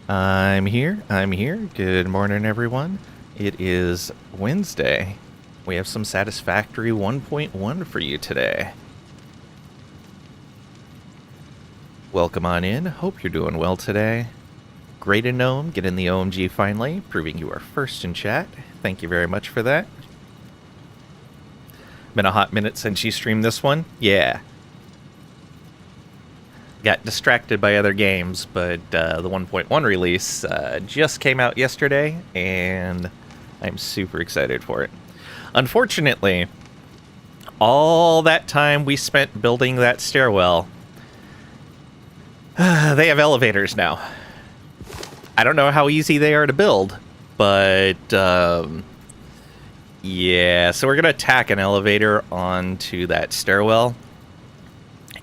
I'm here. I'm here. Good morning, everyone. It is Wednesday. We have some Satisfactory 1.1 for you today. Welcome on in. Hope you're doing well today. Great and Gnome, get in the OMG finally, proving you are first in chat. Thank you very much for that. Been a hot minute since you streamed this one. Yeah. Got distracted by other games, but the 1.1 release just came out yesterday, and I'm super excited for it. Unfortunately, all that time we spent building that stairwell, they have elevators now. I don't know how easy they are to build, but yeah, so we're going to tack an elevator onto that stairwell.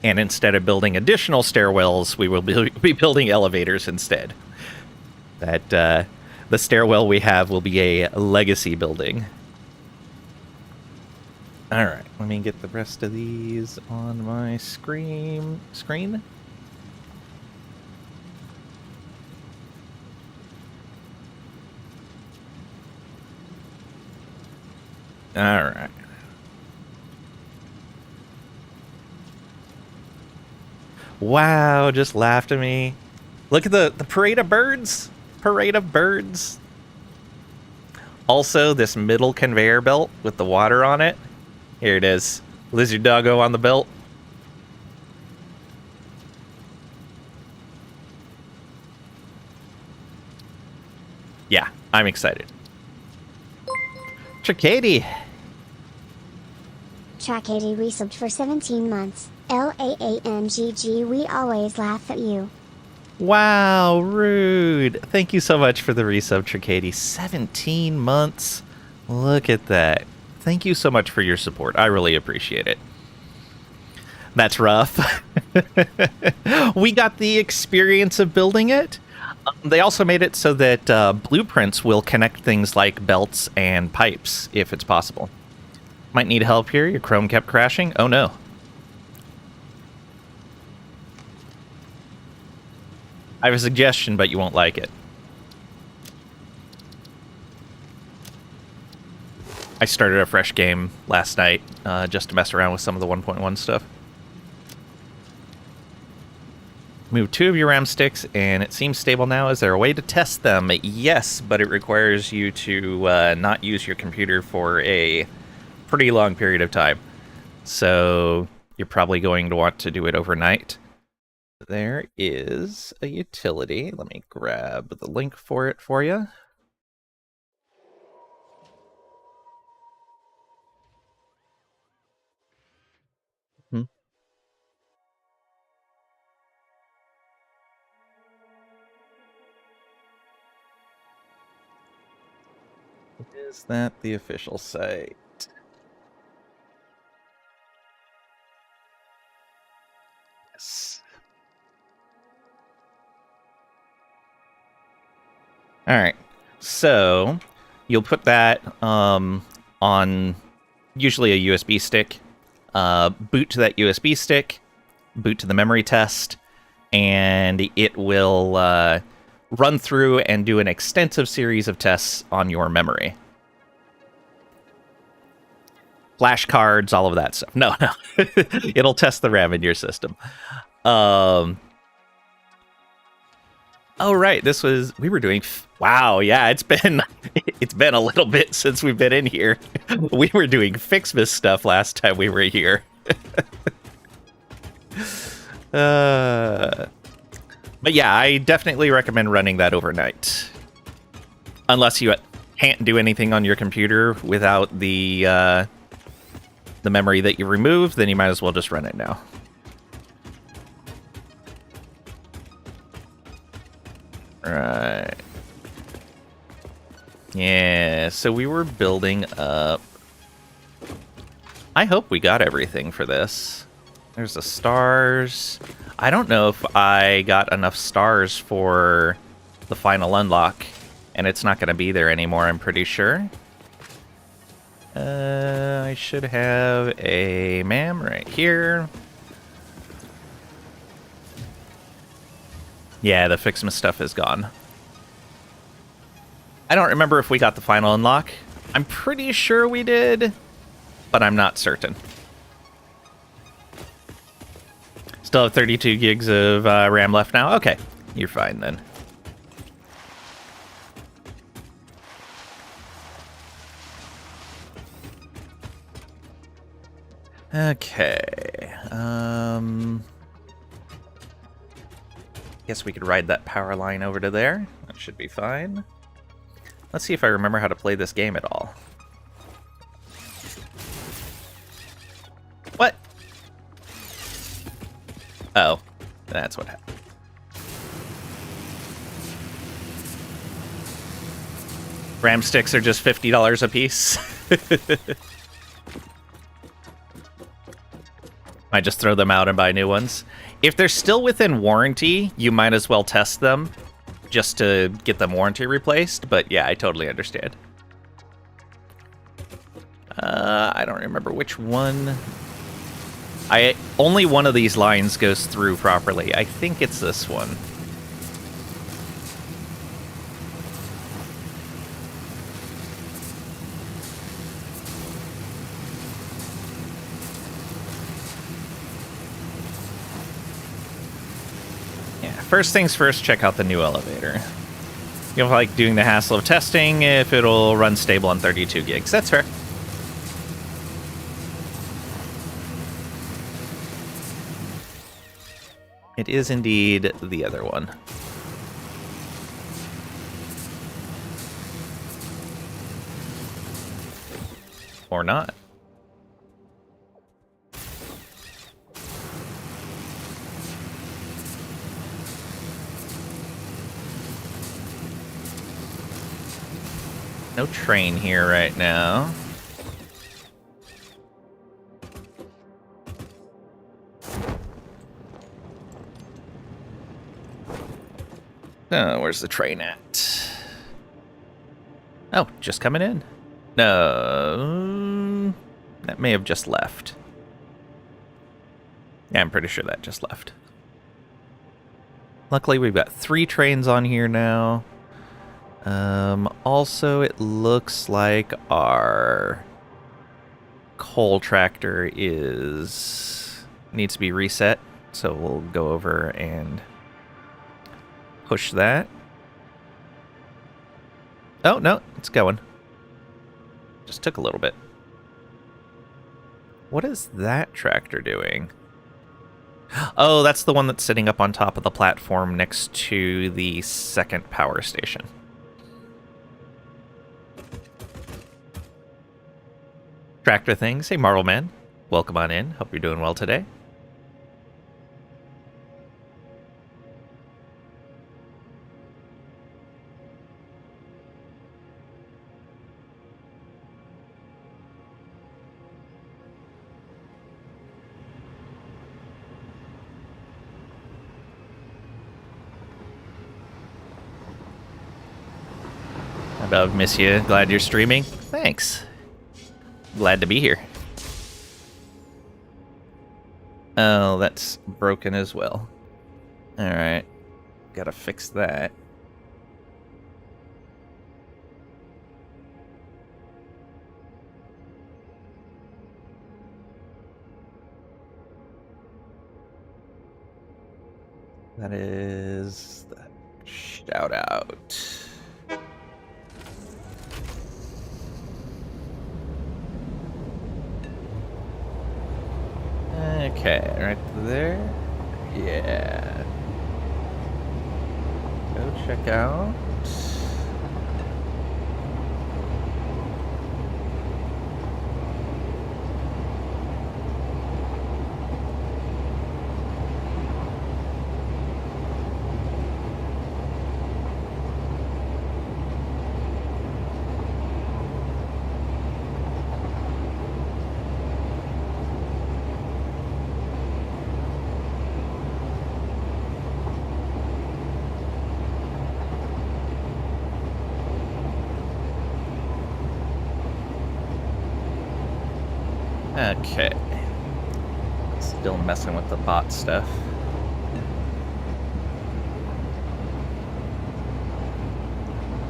And instead of building additional stairwells, we will be building elevators instead. That the stairwell we have will be a legacy building. All right, let me get the rest of these on my screen. All right. Wow, just laughed at me. Look at the parade of birds. Parade of birds. Also, this middle conveyor belt with the water on it. Here it is. Lizard doggo on the belt. Yeah, I'm excited. Tricady. Tracady resubbed for 17 months. LAANGG, we always laugh at you. Wow, rude. Thank you so much for the resub, Tricady. 17 months. Look at that. Thank you so much for your support. I really appreciate it. That's rough. We got the experience of building it. They also made it so that blueprints will connect things like belts and pipes, if it's possible. Might need help here. Your Chrome kept crashing. Oh no. I have a suggestion, but you won't like it. I started a fresh game last night just to mess around with some of the 1.1 stuff. Move 2 of your RAM sticks, and it seems stable now. Is there a way to test them? Yes, but it requires you to not use your computer for a pretty long period of time. So you're probably going to want to do it overnight. There is a utility. Let me grab the link for it for you. Is that the official site? Yes. All right. So you'll put that on usually a USB stick. Boot to that USB stick. Boot to the memory test, and it will run through and do an extensive series of tests on your memory. Flashcards, all of that stuff. No. It'll test the RAM in your system. Oh, right. We were doing, wow. Yeah, it's been a little bit since we've been in here. We were doing Fixmas stuff last time we were here. But yeah, I definitely recommend running that overnight. Unless you can't do anything on your computer without the memory that you removed, then you might as well just run it now. Right. Yeah, so we were building up. I hope we got everything for this. There's the stars. I don't know if I got enough stars for the final unlock, and it's not going to be there anymore, I'm pretty sure. I should have a MAM right here. Yeah, the Fixmas stuff is gone. I don't remember if we got the final unlock. I'm pretty sure we did, but I'm not certain. Still have 32 gigs of RAM left now? Okay, you're fine then. Okay. Guess we could ride that power line over to there. That should be fine. Let's see if I remember how to play this game at all. What? Oh, that's what happened. RAM sticks are just $50 a piece. Might just throw them out and buy new ones. If they're still within warranty, you might as well test them just to get them warranty replaced. But yeah, I totally understand. I don't remember which one. Only one of these lines goes through properly. I think it's this one. First things first, check out the new elevator. You'll like doing the hassle of testing if it'll run stable on 32 gigs. That's fair. It is indeed the other one. Or not. No train here right now. Oh, where's the train at? Oh, just coming in. No, that may have just left. Yeah, I'm pretty sure that just left. Luckily, we've got 3 trains on here now. Also, it looks like our coal tractor needs to be reset, so we'll go over and push that. Oh, no, it's going. Just took a little bit. What is that tractor doing? Oh, that's the one that's sitting up on top of the platform next to the second power station. Tractor things. Hey, Marvel Man. Welcome on in. Hope you're doing well today. I've miss you. Glad you're streaming. Thanks. Glad to be here. Oh, that's broken as well. Alright. Gotta fix that. That is the shout out. Okay, right there. Yeah. Go check out. Okay. Still messing with the bot stuff.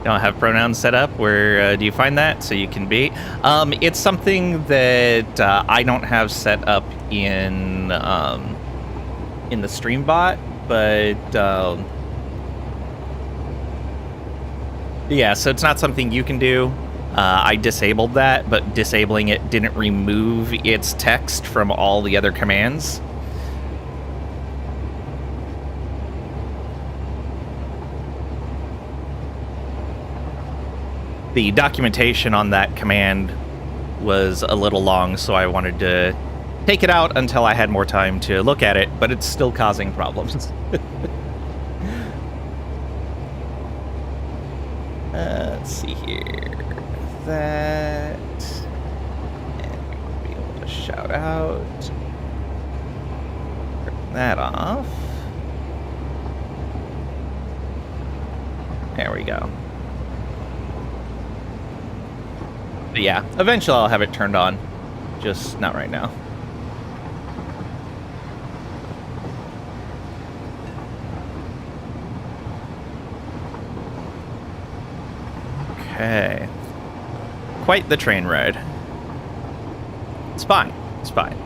Don't have pronouns set up. Where do you find that so you can be? It's something that I don't have set up in the stream bot, but yeah, so it's not something you can do. I disabled that, but disabling it didn't remove its text from all the other commands. The documentation on that command was a little long, so I wanted to take it out until I had more time to look at it, but it's still causing problems. Let's see here. That. And we'll be able to shout out. Turn that off. There we go. But yeah, eventually I'll have it turned on. Just not right now. Okay. Quite the train ride. It's fine. It's fine.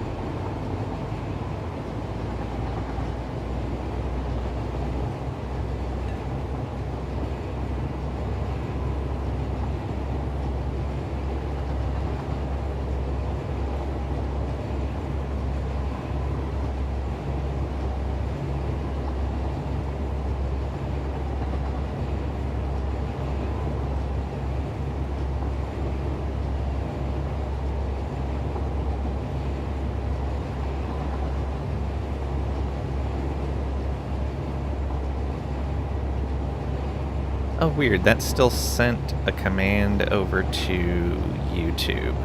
Oh, weird. That still sent a command over to YouTube.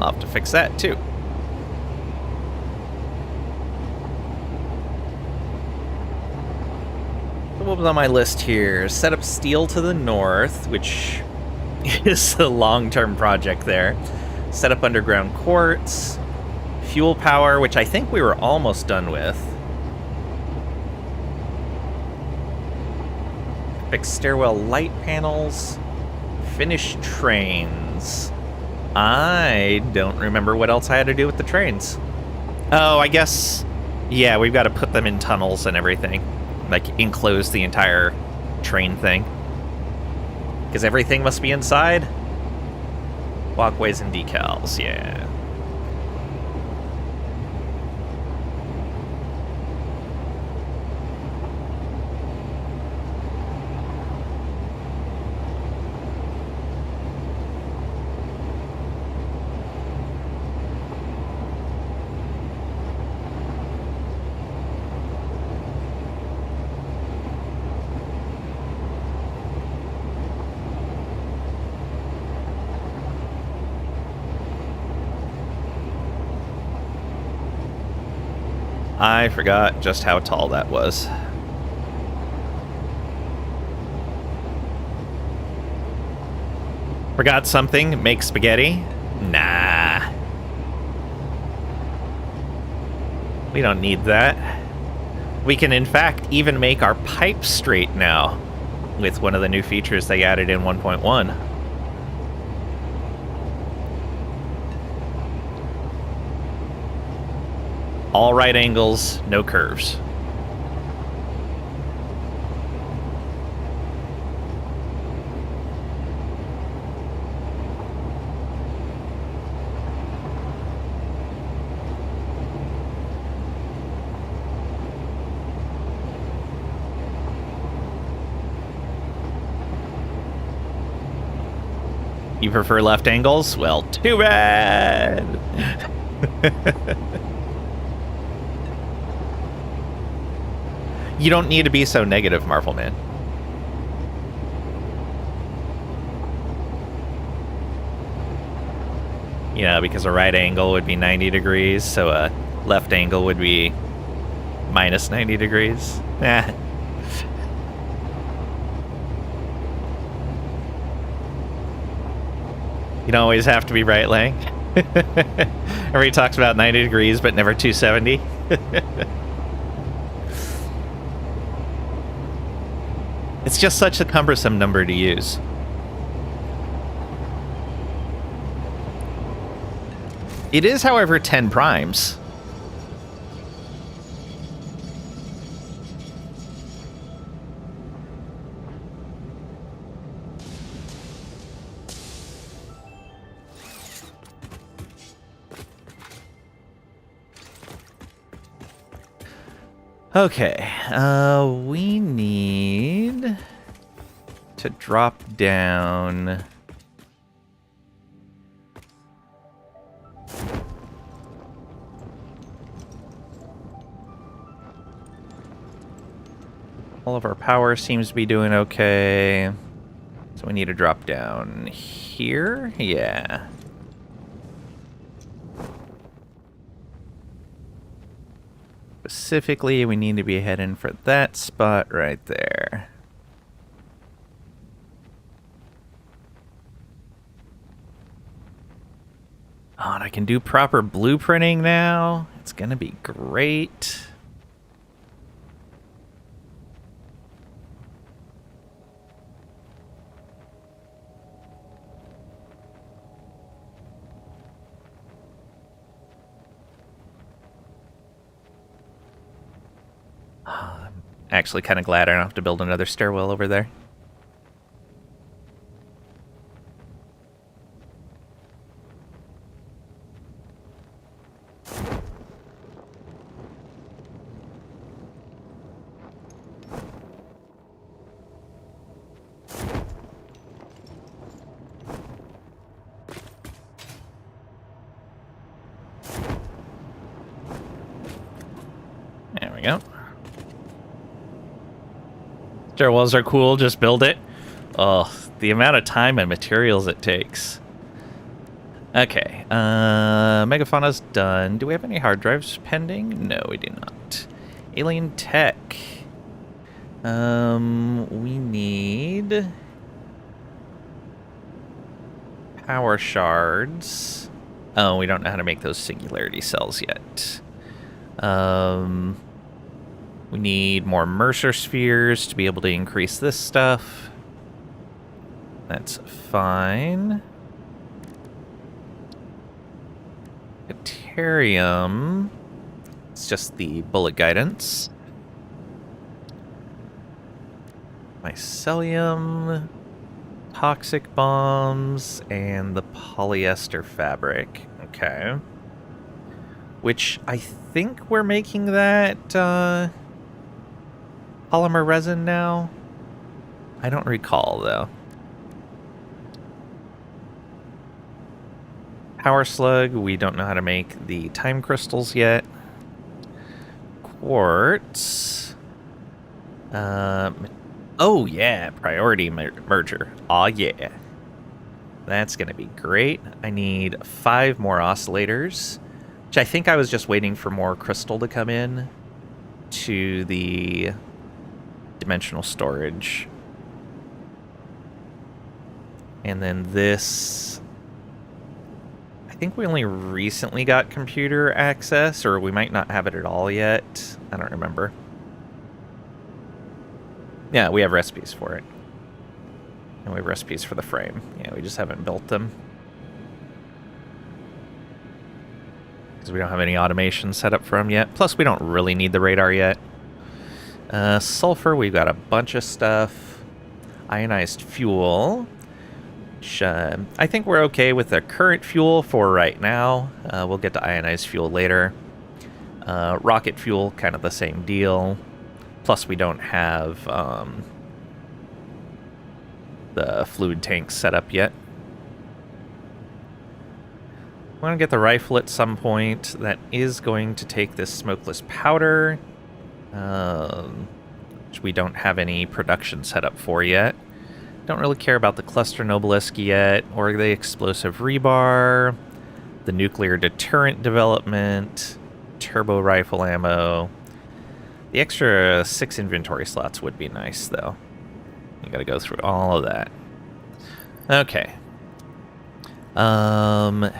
I'll have to fix that, too. So what was on my list here? Set up steel to the north, which is a long-term project there. Set up underground quartz. Fuel power, which I think we were almost done with. Fix stairwell light panels. Finish trains. I don't remember what else I had to do with the trains. Oh, I guess... Yeah, we've got to put them in tunnels and everything. Like, enclose the entire train thing. Because everything must be inside. Walkways and decals, yeah. I forgot just how tall that was. Forgot something? Make spaghetti? Nah. We don't need that. We can, in fact, even make our pipes straight now with one of the new features they added in 1.1. All right angles, no curves. You prefer left angles? Well, too bad! You don't need to be so negative, Marvel Man. You know, because a right angle would be 90 degrees, so a left angle would be minus 90 degrees. Eh. You don't always have to be right, Lang. Everybody talks about 90 degrees, but never 270. It's just such a cumbersome number to use. It is, however, 10 primes. Okay, we need to drop down all of our power seems to be doing okay. So we need to drop down here. Yeah. Specifically, we need to be heading for that spot right there. Oh, and I can do proper blueprinting now. It's gonna be great. I'm actually kind of glad I don't have to build another stairwell over there. There we go. Stairwells are cool, just build it. Oh, the amount of time and materials it takes. Okay, Megafauna's done. Do we have any hard drives pending? No, we do not. Alien tech. We need power shards. Oh, we don't know how to make those singularity cells yet. We need more Mercer spheres to be able to increase this stuff. That's fine. Deuterium. It's just the bullet guidance. Mycelium. Toxic bombs. And the polyester fabric. Okay. Which I think we're making that polymer resin now. I don't recall, though. Power slug, we don't know how to make the time crystals yet. Quartz. Oh, yeah, priority merger. Aw, yeah. That's going to be great. I need 5 more oscillators, which I think I was just waiting for more crystal to come in to the dimensional storage. And then this, I think we only recently got computer access, or we might not have it at all yet. I don't remember. Yeah, we have recipes for it. And we have recipes for the frame. Yeah, we just haven't built them. Because we don't have any automation set up for them yet. Plus, we don't really need the radar yet. Sulfur, we've got a bunch of stuff. Ionized fuel. Which, I think we're okay with the current fuel for right now. We'll get to ionized fuel later. Rocket fuel, kind of the same deal. Plus, we don't have the fluid tanks set up yet. I want to get the rifle at some point. That is going to take this smokeless powder, which we don't have any production set up for yet. Don't really care about the cluster Nobelisk yet, or the explosive rebar, the nuclear deterrent development, turbo rifle ammo. The extra 6 inventory slots would be nice, though. You gotta go through all of that. Okay. And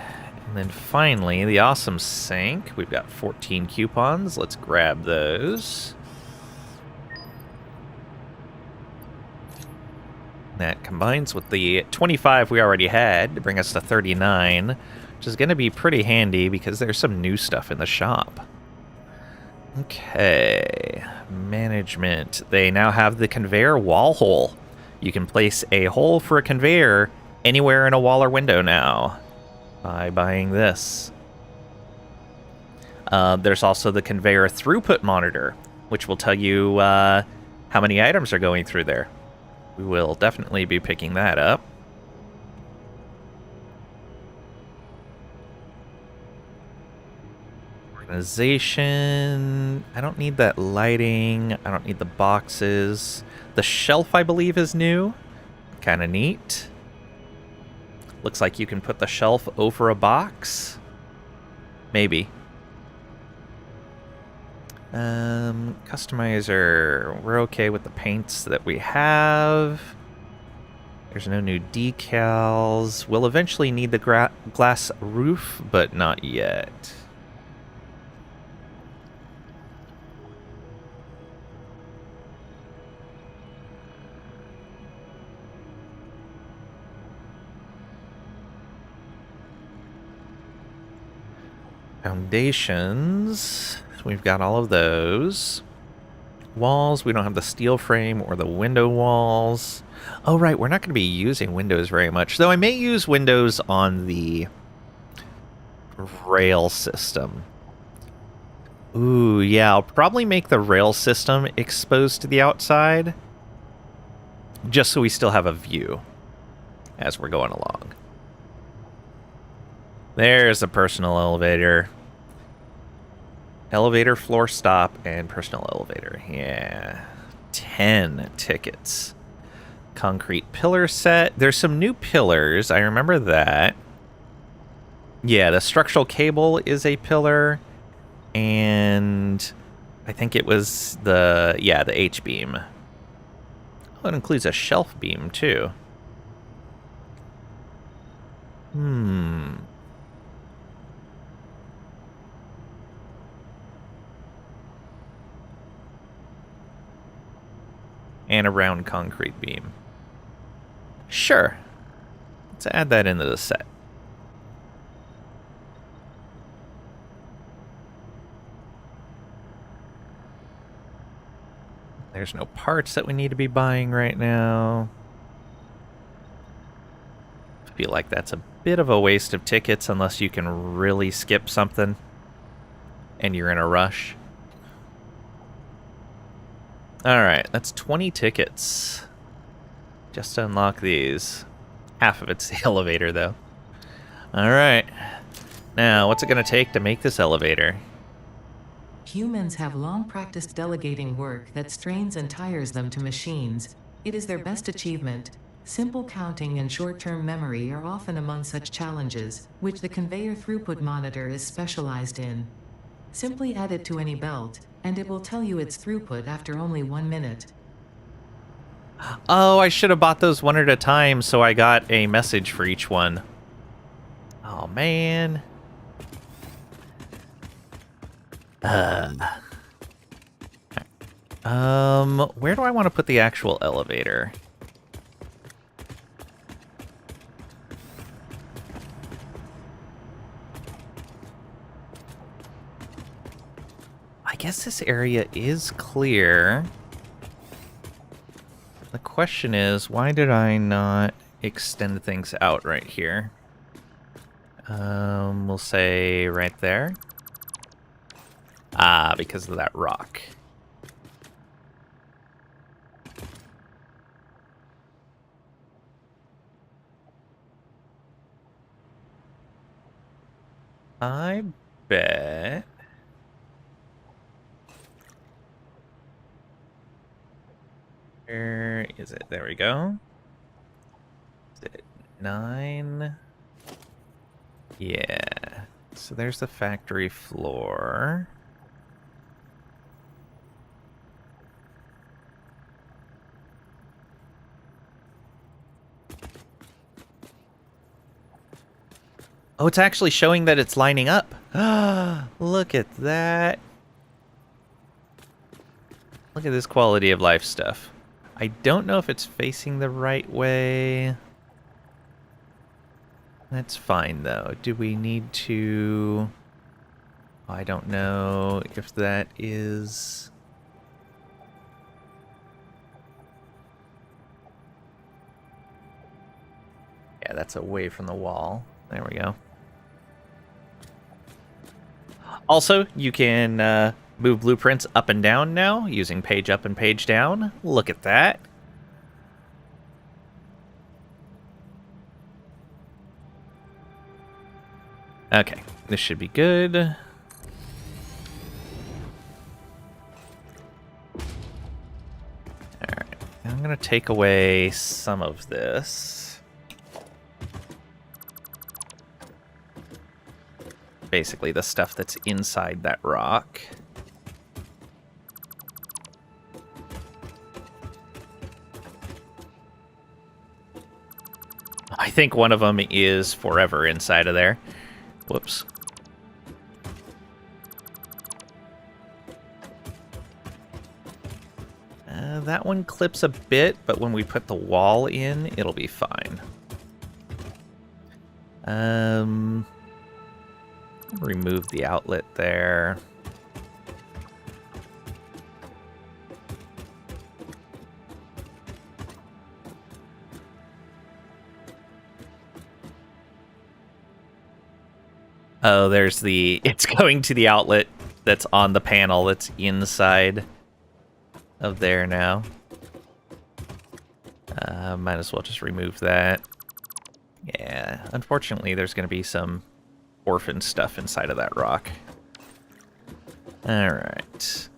then finally, the awesome sink. We've got 14 coupons. Let's grab those. That combines with the 25 we already had to bring us to 39, which is going to be pretty handy because there's some new stuff in the shop. Okay, management. They now have the conveyor wall hole. You can place a hole for a conveyor anywhere in a wall or window now by buying this. There's also the conveyor throughput monitor, which will tell you how many items are going through there. We will definitely be picking that up. Organization. I don't need that lighting. I don't need the boxes. The shelf, I believe, is new. Kind of neat. Looks like you can put the shelf over a box. Maybe. Customizer, we're okay with the paints that we have. There's no new decals. We'll eventually need the glass roof, but not yet. Foundations. We've got all of those. Walls, we don't have the steel frame or the window walls. Oh, right, we're not going to be using windows very much. Though I may use windows on the rail system. Ooh, yeah, I'll probably make the rail system exposed to the outside. Just so we still have a view as we're going along. There's a personal elevator. Elevator, floor stop, and personal elevator. Yeah. 10 tickets. Concrete pillar set. There's some new pillars. I remember that. Yeah, the structural cable is a pillar. And I think it was the H-beam. Oh, it includes a shelf beam, too. And a round concrete beam. Sure. Let's add that into the set. There's no parts that we need to be buying right now. I feel like that's a bit of a waste of tickets unless you can really skip something and you're in a rush. Alright, that's 20 tickets. Just to unlock these. Half of it's the elevator, though. Alright. Now, what's it going to take to make this elevator? Humans have long practiced delegating work that strains and tires them to machines. It is their best achievement. Simple counting and short-term memory are often among such challenges, which the conveyor throughput monitor is specialized in. Simply add it to any belt, and it will tell you its throughput after only 1 minute. Oh, I should have bought those one at a time so I got a message for each one. Oh, man. Where do I want to put the actual elevator? I guess this area is clear. The question is, why did I not extend things out right here? We'll say right there. Ah, because of that rock. I bet. Where is it? There we go. Is it 9? Yeah. So there's the factory floor. Oh, it's actually showing that it's lining up. Ah, look at that. Look at this quality of life stuff. I don't know if it's facing the right way. That's fine, though. Do we need to... I don't know if that is... Yeah, that's away from the wall. There we go. Also, you can move blueprints up and down now using page up and page down. Look at that. Okay, this should be good. Alright, I'm going to take away some of this. Basically the stuff that's inside that rock. I think one of them is forever inside of there. Whoops. That one clips a bit, but when we put the wall in, it'll be fine. Remove the outlet there. Oh, there's the... It's going to the outlet that's on the panel that's inside of there now. Might as well just remove that. Yeah, unfortunately, there's going to be some orphan stuff inside of that rock. Alright.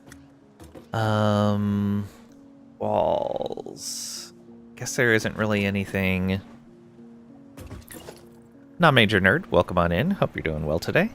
Walls. Guess there isn't really anything... Not Major Nerd, welcome on in. Hope you're doing well today.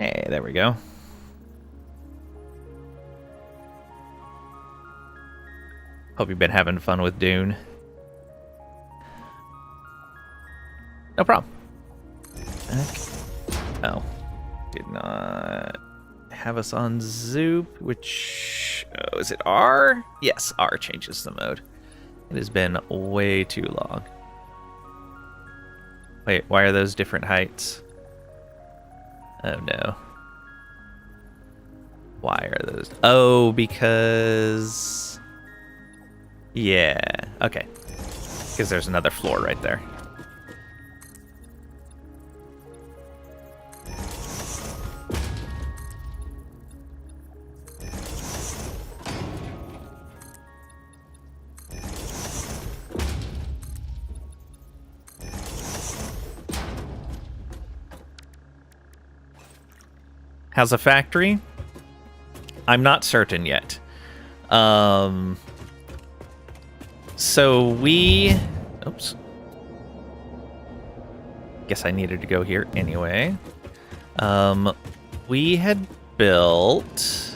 Hey, there we go. Hope you've been having fun with Dune. No problem. Okay. Oh. Did not have us on Zoop, which... Oh, is it R? Yes, R changes the mode. It has been way too long. Wait, why are those different heights? Oh, no. Why are those... Oh, because... Yeah, okay. Because there's another floor right there. How's the factory? I'm not certain yet. So we... Oops. Guess I needed to go here anyway. We had built...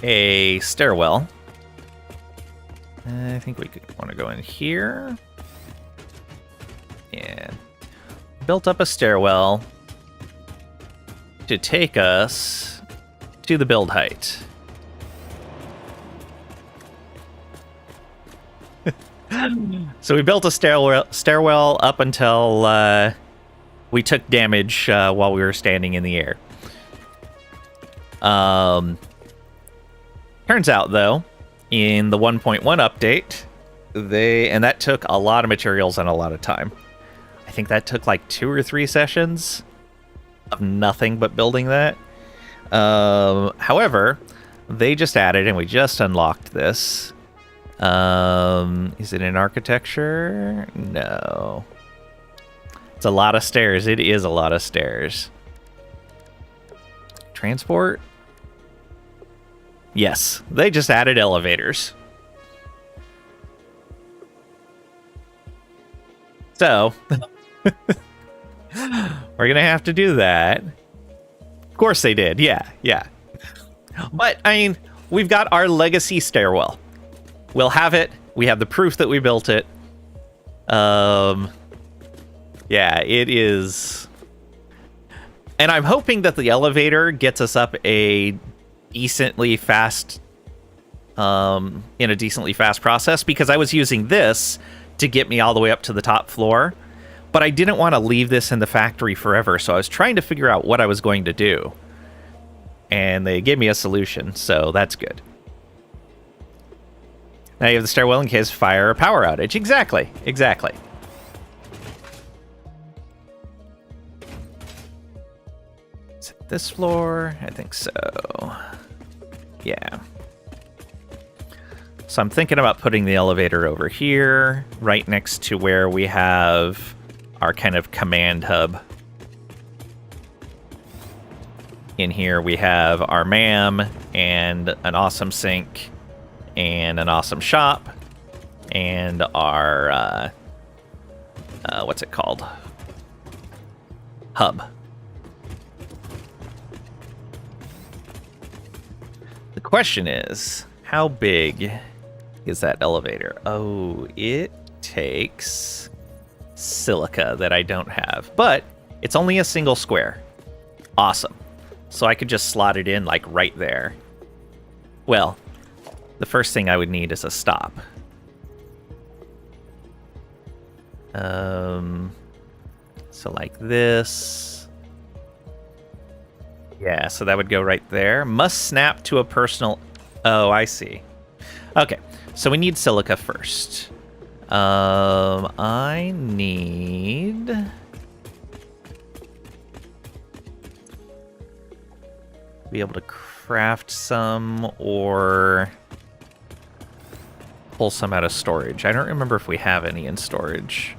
a stairwell. I think we could want to go in here. Yeah. Built up a stairwell to take us to the build height. So we built a stairwell up until we took damage while we were standing in the air. Turns out, though, in the 1.1 update, and that took a lot of materials and a lot of time. I think that took like 2 or 3 sessions of nothing but building that. However, they just added, and we just unlocked this. Is it in architecture? No. It's a lot of stairs. It is a lot of stairs. Transport? Yes, they just added elevators. So, We're gonna have to do that. Of course they did. Yeah, yeah. But, I mean, we've got our legacy stairwell. We'll have it. We have the proof that we built it. Yeah, it is... And I'm hoping that the elevator gets us up a decently fast... in a decently fast process, because I was using this to get me all the way up to the top floor. But I didn't want to leave this in the factory forever, so I was trying to figure out what I was going to do. And they gave me a solution, so that's good. Now you have the stairwell in case of fire or power outage. Exactly, exactly. Is it this floor? I think so. Yeah. So I'm thinking about putting the elevator over here, right next to where we have our kind of command hub. In here we have our MAM and an awesome sink and an awesome shop and our, what's it called? Hub. The question is, how big is that elevator? Oh, it takes silica that I don't have, but it's only a single square. Awesome. So I could just slot it in like right there. Well, the first thing I would need is a stop. So like this. Yeah, so that would go right there. Must snap to a personal... Oh, I see. Okay, so we need silica first. I need... be able to craft some or pull some out of storage. I don't remember if we have any in storage.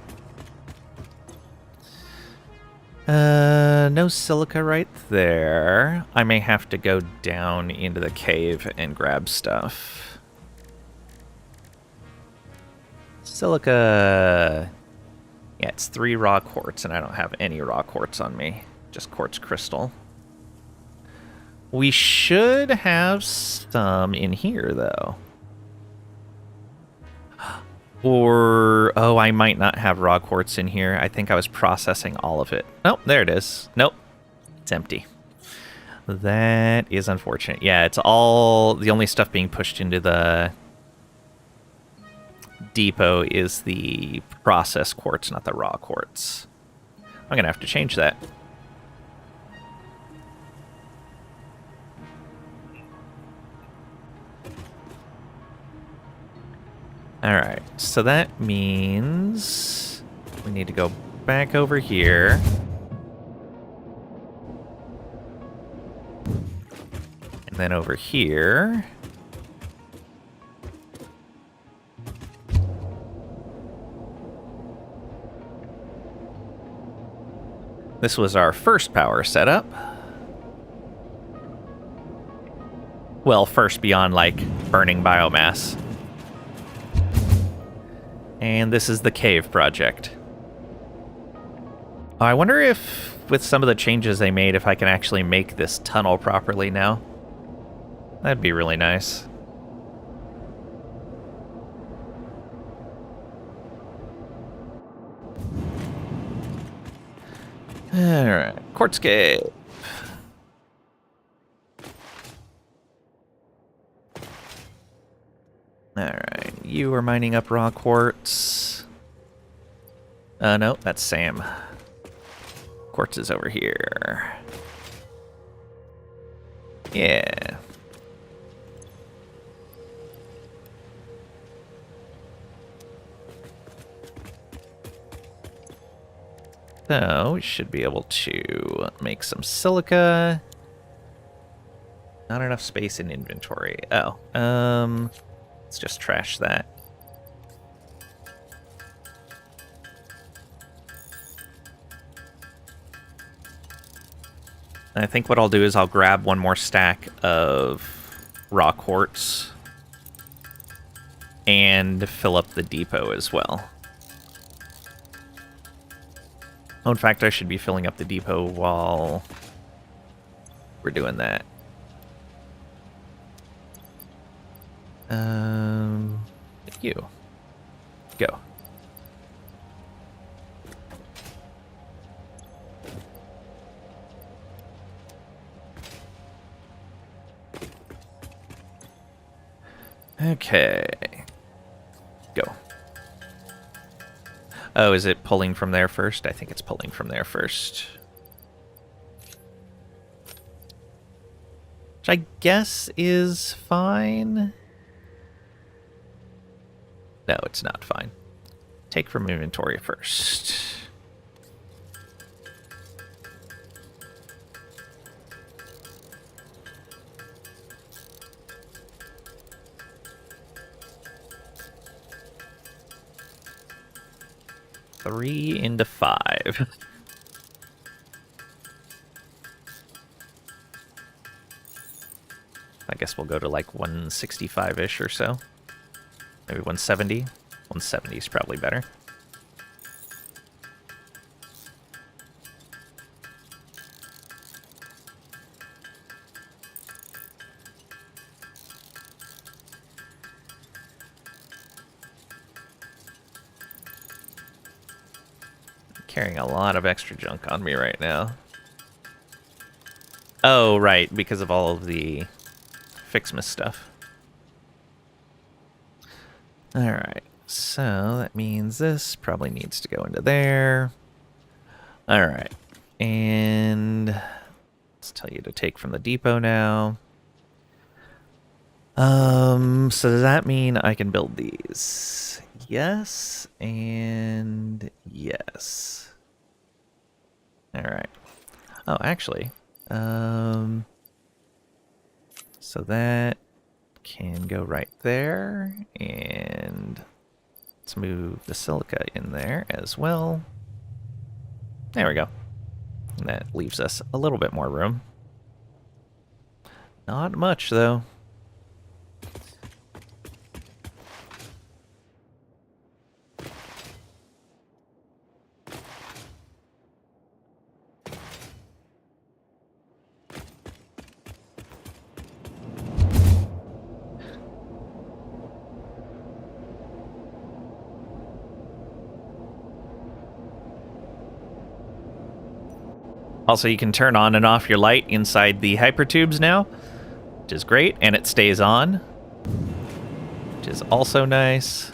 No silica right there. I may have to go down into the cave and grab stuff. Silica. Yeah, it's 3 raw quartz, and I don't have any raw quartz on me. Just quartz crystal. We should have some in here, though. Or, oh, I might not have raw quartz in here. I think I was processing all of it. Oh, there it is. Nope. It's empty. That is unfortunate. Yeah, it's all... The only stuff being pushed into the depot is the processed quartz, not the raw quartz. I'm going to have to change that. Alright, so that means we need to go back over here. And then over here. This was our first power setup. Well, first beyond, like, burning biomass. And this is the cave project. I wonder if, with some of the changes they made, if I can actually make this tunnel properly now. That'd be really nice. Alright, quartz cave. Alright, you are mining up raw quartz. No, that's Sam. Quartz is over here. Yeah. So, we should be able to make some silica. Not enough space in inventory. Oh, let's just trash that. And I think what I'll do is I'll grab one more stack of raw quartz and fill up the depot as well. Oh, in fact, I should be filling up the depot while we're doing that. You. Go. Okay. Go. Oh, is it pulling from there first? I think it's pulling from there first. Which I guess is fine. No, it's not fine. Take from inventory first. Three into 5. I guess we'll go to like 165-ish or so. Maybe 170. 170 is probably better. Carrying a lot of extra junk on me right now. Oh, right, because of all of the Fixmas stuff. Alright, so that means this probably needs to go into there. Alright, and let's tell you to take from the depot now. So does that mean I can build these? Yes, and yes. Alright. Oh, actually, so that can go right there, and let's move the silica in there as well. There we go. And that leaves us a little bit more room. Not much, though. Also, you can turn on and off your light inside the hypertubes now, which is great, and it stays on, which is also nice.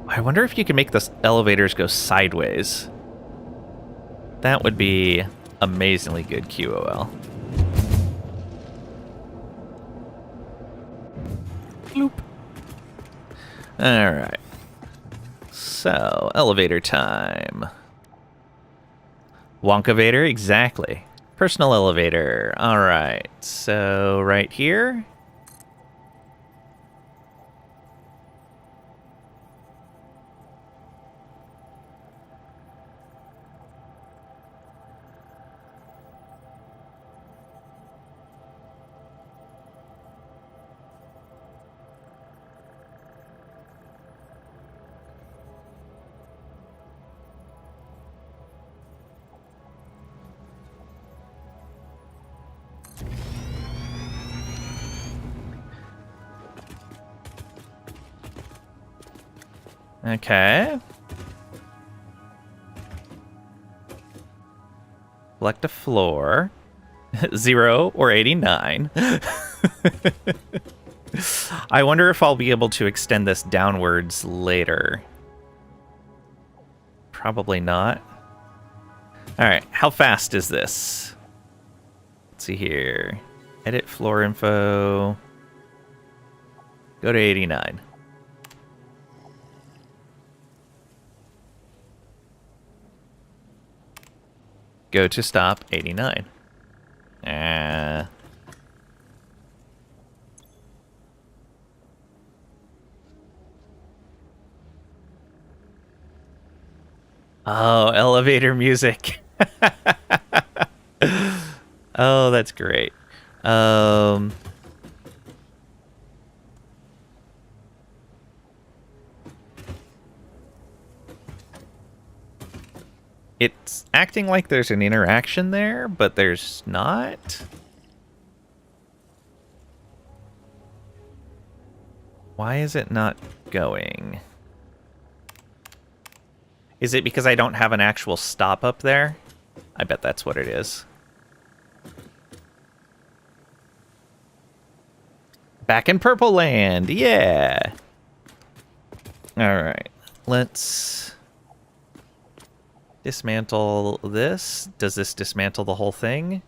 I wonder if you can make the elevators go sideways. That would be amazingly good QOL. Bloop. Alright. So, elevator time. Wonkavator, exactly. Personal elevator. Alright, so right here. Okay. Select a floor. 0 or 89. I wonder if I'll be able to extend this downwards later. Probably not. Alright, how fast is this? Let's see here. Edit floor info. Go to 89. Go to stop 89. Oh, elevator music. Oh, that's great. It's acting like there's an interaction there, but there's not. Why is it not going? Is it because I don't have an actual stop up there? I bet that's what it is. Back in Purple Land, yeah! Alright, let's dismantle this. Does this dismantle the whole thing?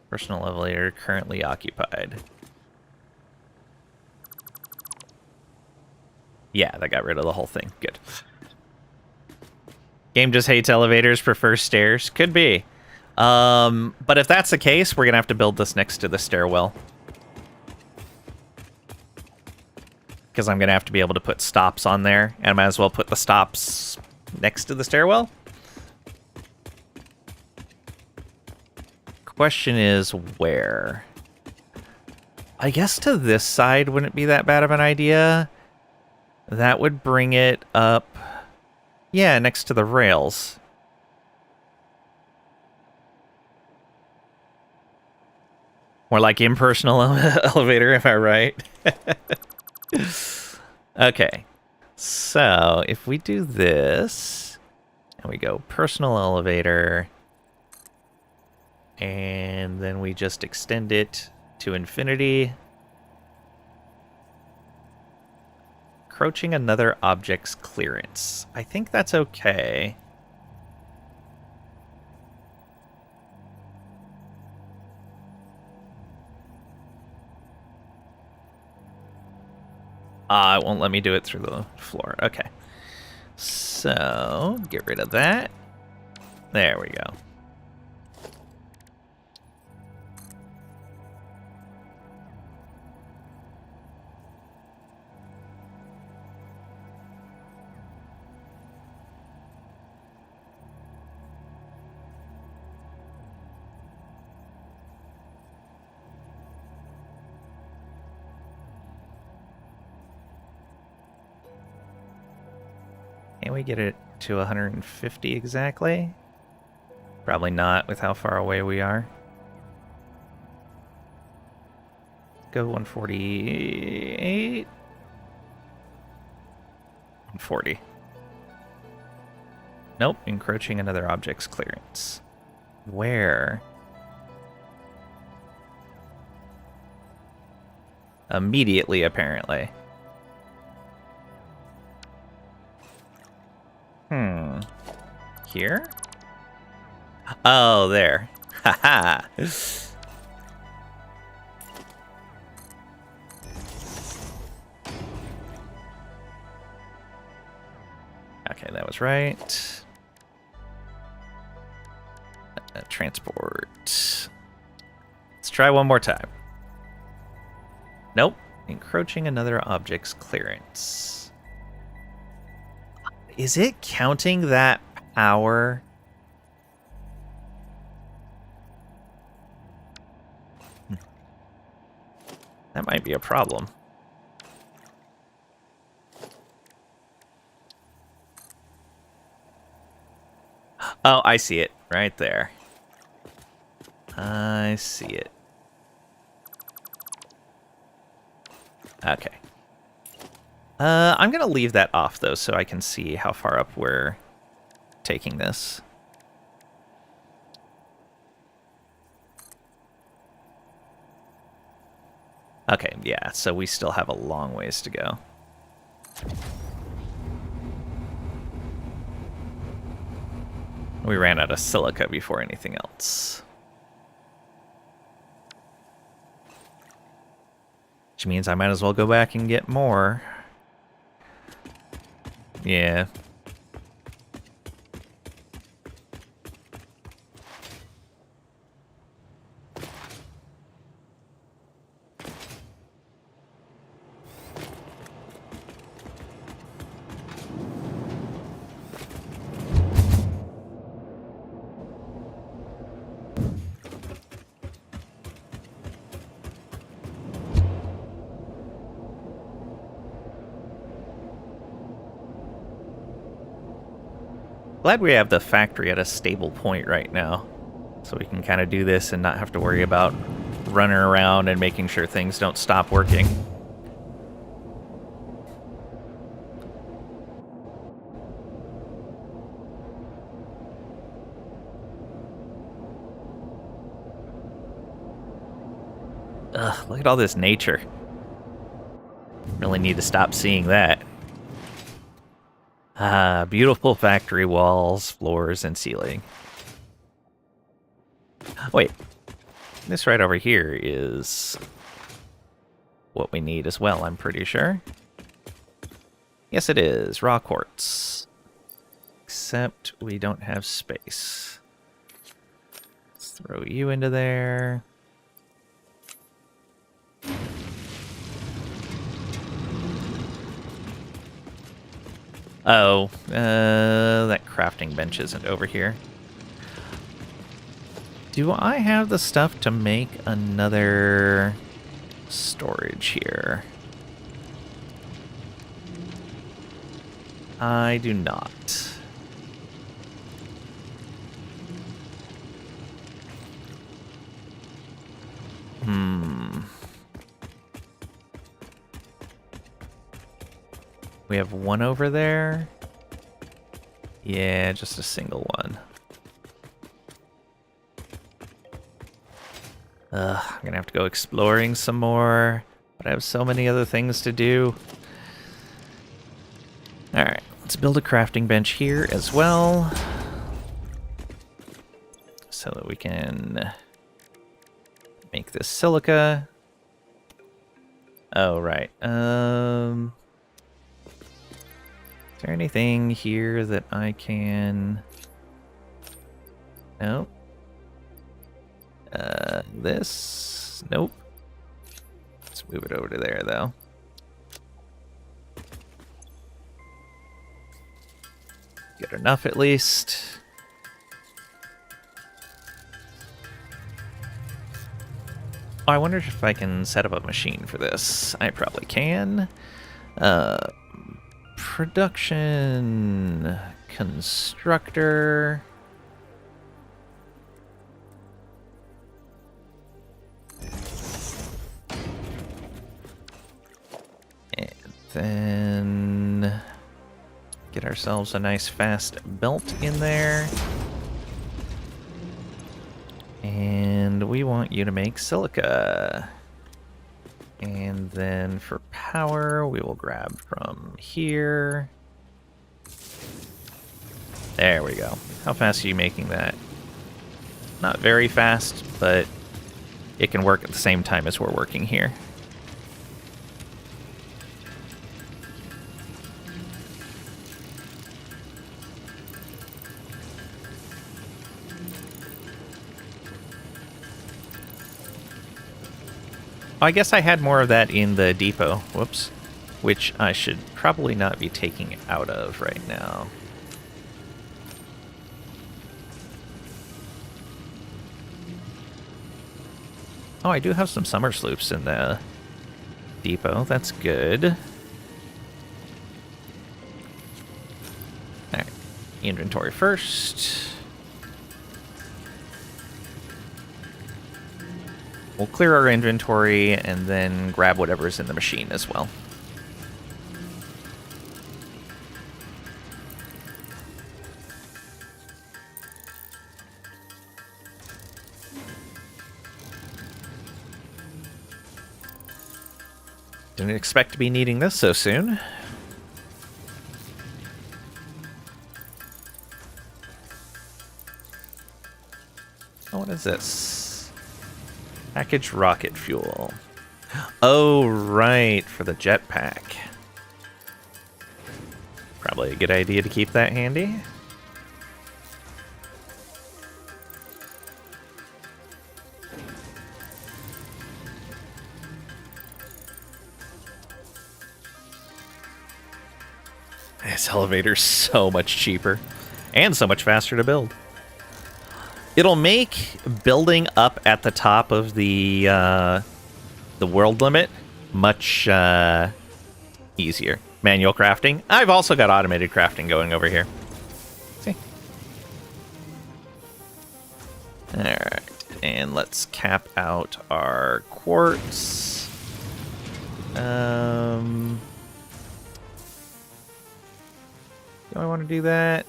Personal elevator currently occupied. Yeah, that got rid of the whole thing. Good. Game just hates elevators, prefers stairs. Could be. But if that's the case, we're going to have to build this next to the stairwell. Because I'm going to have to be able to put stops on there. And I might as well put the stops next to the stairwell. Question is where? I guess to this side wouldn't be that bad of an idea. That would bring it up. Yeah, next to the rails. More like impersonal elevator, if I right. Okay. So, if we do this, and we go personal elevator, and then we just extend it to infinity, encroaching another object's clearance. I think that's okay. It won't let me do it through the floor. Okay. So, get rid of that. There we go. Can we get it to 150 exactly? Probably not with how far away we are. Go 148. 140. Nope, encroaching another object's clearance. Where? Immediately, apparently. Here? Oh, there. Haha. Okay, that was right. Transport. Let's try one more time. Nope. Encroaching another object's clearance. Is it counting that power? That might be a problem. Oh, I see it right there. I see it. Okay. I'm going to leave that off, though, so I can see how far up we're taking this. Okay, yeah, so we still have a long ways to go. We ran out of silica before anything else. Which means I might as well go back and get more. Yeah. Glad we have the factory at a stable point right now. So we can kind of do this and not have to worry about running around and making sure things don't stop working. Ugh, look at all this nature. Really need to stop seeing that. Ah, beautiful factory walls, floors, and ceiling. Wait, this right over here is what we need as well, I'm pretty sure. Yes, it is. Raw quartz. Except we don't have space. Let's throw you into there. Oh, that crafting bench isn't over here. Do I have the stuff to make another storage here? I do not. We have one over there. Yeah, just a single one. I'm gonna have to go exploring some more, but I have so many other things to do. Alright, let's build a crafting bench here as well, so that we can make this silica. Oh, right. Is there anything here that I can... No. This? Nope. Let's move it over to there, though. Get enough, at least. Oh, I wonder if I can set up a machine for this. I probably can. Production constructor. And then get ourselves a nice fast belt in there. And we want you to make silica. And then for power, we will grab from here. There we go. How fast are you making that? Not very fast, but it can work at the same time as we're working here. I guess I had more of that in the depot. Whoops. Which I should probably not be taking out of right now. Oh, I do have some summer sloops in the depot. That's good. Alright. Inventory first. We'll clear our inventory and then grab whatever's in the machine as well. Didn't expect to be needing this so soon. Oh, what is this? Packaged rocket fuel. Oh, right, for the jetpack. Probably a good idea to keep that handy. This elevator's so much cheaper and so much faster to build. It'll make building up at the top of the world limit much easier. Manual crafting. I've also got automated crafting going over here. See? Alright, and let's cap out our quartz. Do I want to do that?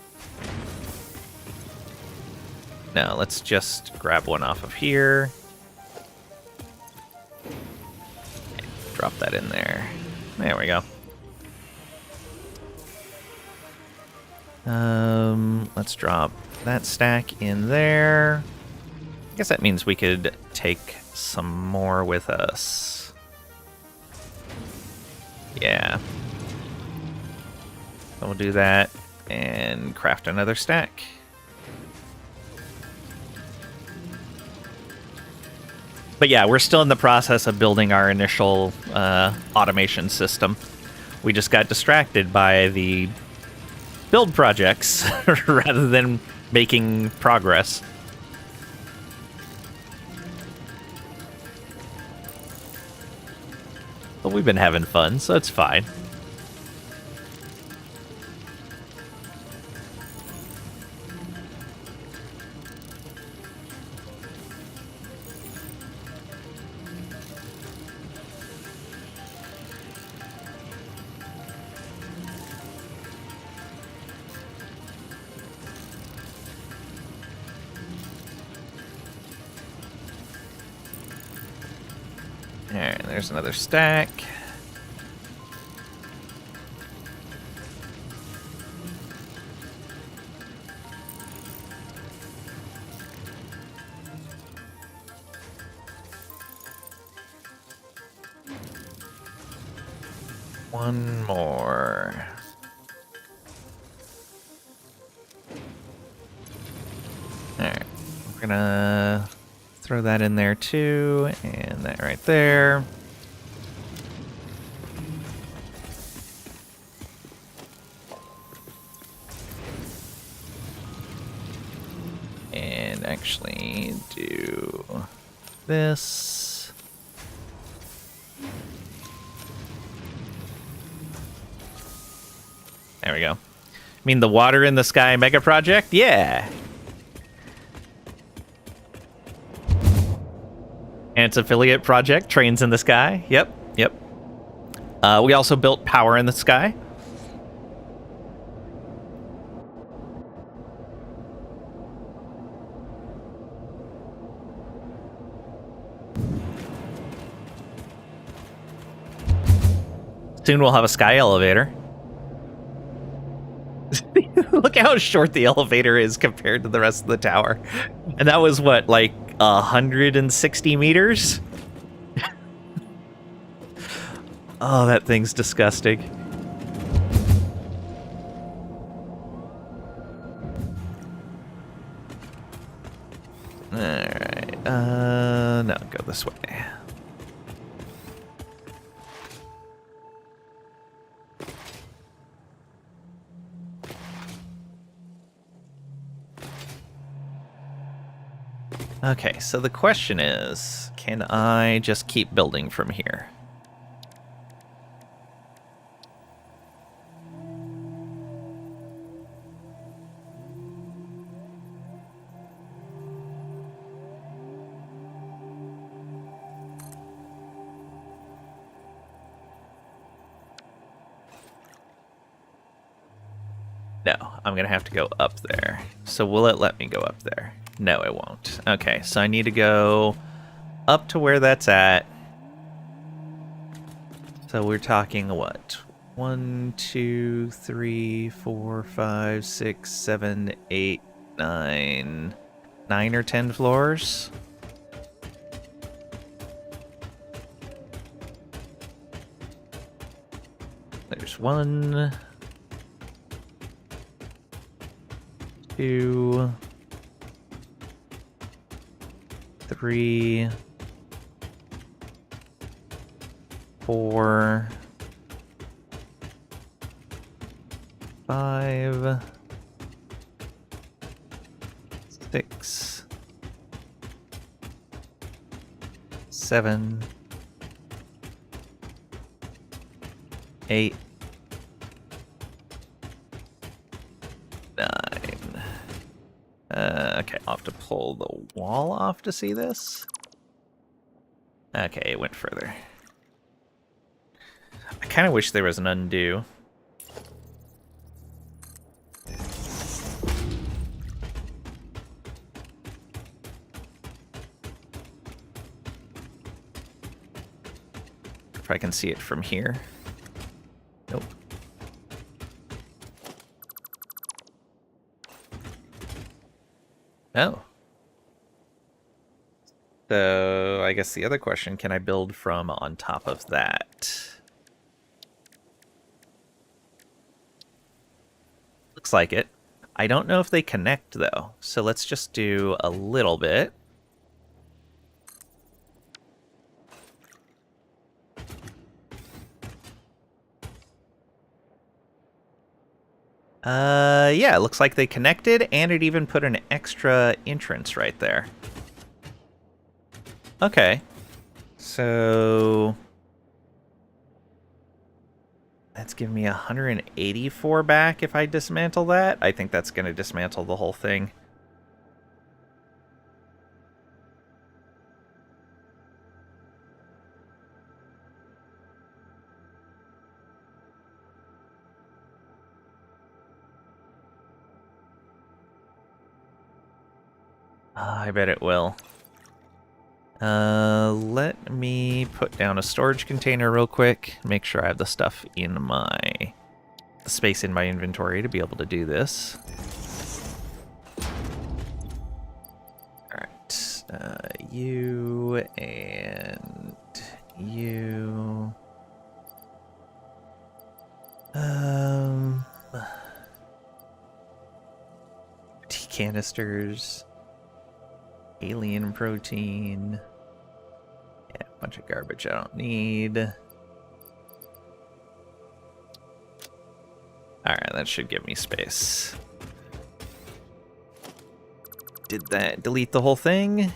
No, let's just grab one off of here. Drop that in there. There we go. Let's drop that stack in there. I guess that means we could take some more with us. Yeah. So we'll do that and craft another stack. But yeah, we're still in the process of building our initial automation system. We just got distracted by the build projects rather than making progress. But we've been having fun, so it's fine. Alright, there's another stack. One more. Alright, we're gonna throw that in there too, and that right there. And actually do this. There we go. I mean the Water in the Sky mega project? Yeah. And its affiliate project, Trains in the Sky. Yep. We also built Power in the Sky. Soon we'll have a sky elevator. Look how short the elevator is compared to the rest of the tower. And that was what, like 160 meters? Oh, that thing's disgusting. Alright, no, go this way. Okay, so the question is, can I just keep building from here? No, I'm gonna have to go up there. So will it let me go up there? No, it won't. Okay, so I need to go up to where that's at. So we're talking what? 1, 2, 3, 4, 5, 6, 7, 8, 9. 9 or 10 floors? There's 1, 2, 3, 4, 5, 6, 7, 8, 9. Okay, I'll have to pull the wall off to see this. Okay, it went further. I kind of wish there was an undo. If I can see it from here. Nope. Oh. So I guess the other question, can I build from on top of that? Looks like it. I don't know if they connect though. So let's just do a little bit. Yeah, it looks like they connected, and it even put an extra entrance right there. Okay. So that's giving me 184 back if I dismantle that. I think that's going to dismantle the whole thing. I bet it will. Let me put down a storage container real quick. Make sure I have the stuff in my space in my inventory to be able to do this. Alright. You and you. Tea canisters. Alien protein. Yeah, a bunch of garbage I don't need. Alright, that should give me space. Did that delete the whole thing?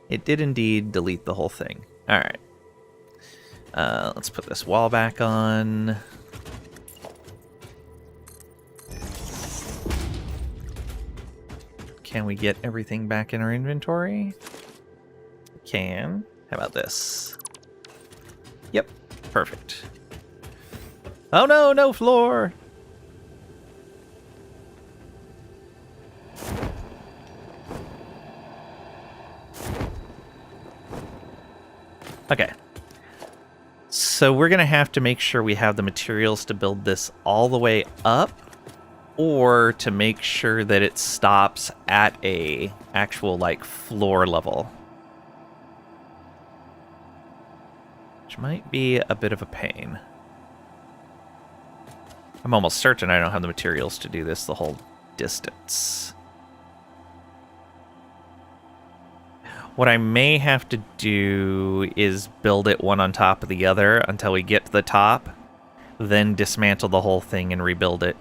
It did indeed delete the whole thing. Alright. Let's put this wall back on. Can we get everything back in our inventory? We can. How about this? Yep, perfect. Oh no, no floor! Okay. So we're gonna have to make sure we have the materials to build this all the way up, or to make sure that it stops at a actual like floor level. Which might be a bit of a pain. I'm almost certain I don't have the materials to do this the whole distance. What I may have to do is build it one on top of the other until we get to the top, then dismantle the whole thing and rebuild it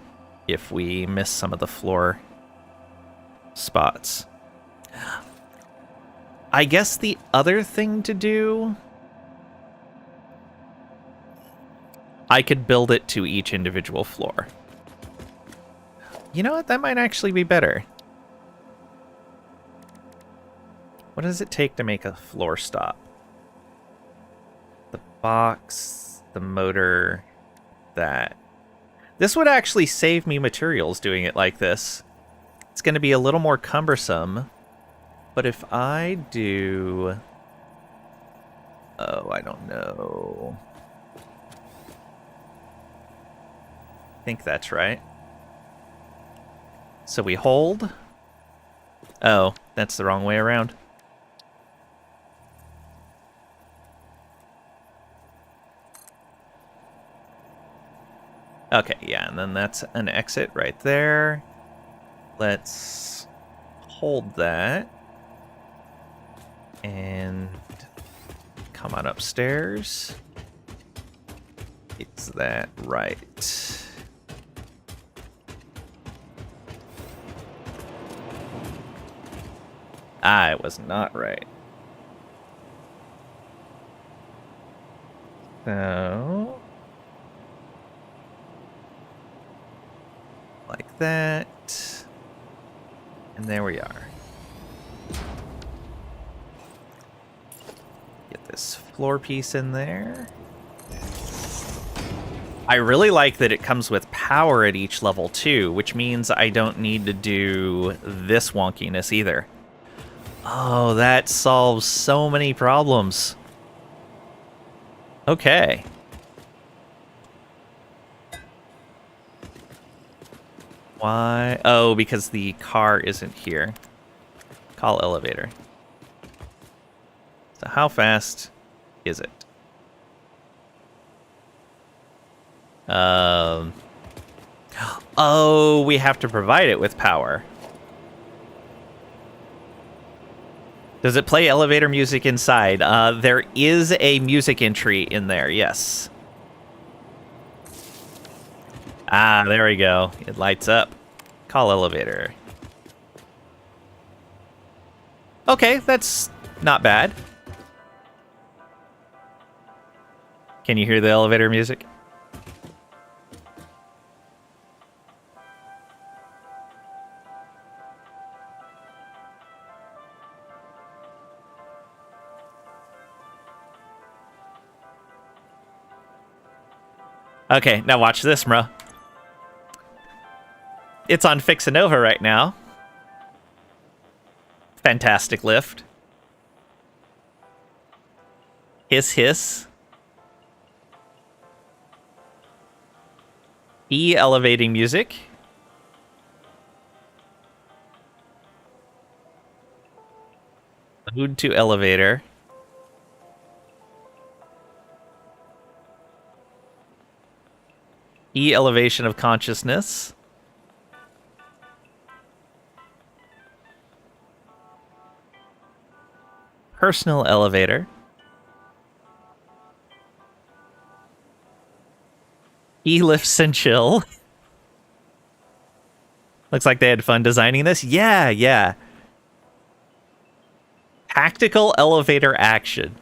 if we miss some of the floor spots. I guess the other thing to do, I could build it to each individual floor. You know what? That might actually be better. What does it take to make a floor stop? The box, the motor, that. This would actually save me materials doing it like this. It's going to be a little more cumbersome, but if I do... Oh, I don't know. I think that's right. So we hold. Oh, that's the wrong way around. Okay, yeah, and then that's an exit right there. Let's hold that. And come on upstairs. Is that right? Ah, it was not right. So... like that. And there we are. Get this floor piece in there. I really like that it comes with power at each level too, which means I don't need to do this wonkiness either. Oh, that solves so many problems. Okay. Why? Oh, because the car isn't here. Call elevator. So how fast is it? Oh, we have to provide it with power. Does it play elevator music inside? There is a music entry in there, yes. Ah, there we go. It lights up. Call elevator. Okay, that's not bad. Can you hear the elevator music? Okay, now watch this, bro. It's on Fixanova right now. Fantastic lift. Hiss, hiss. E elevating music. Ode to elevator. E elevation of consciousness. Personal elevator. E lifts and chill. Looks like they had fun designing this. Yeah, yeah. Tactical elevator action.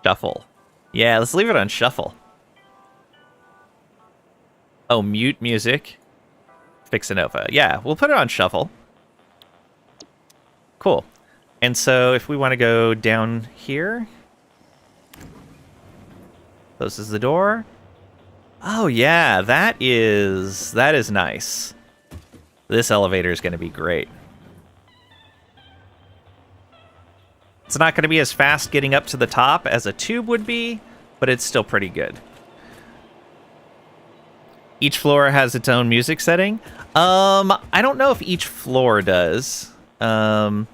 Shuffle. Yeah, let's leave it on shuffle. Oh, mute music. Fixanova. Yeah, we'll put it on shuffle. Cool. And so if we want to go down here, closes the door. Oh yeah, that is nice. This elevator is going to be great. It's not going to be as fast getting up to the top as a tube would be, but it's still pretty good. Each floor has its own music setting. I don't know if each floor does. So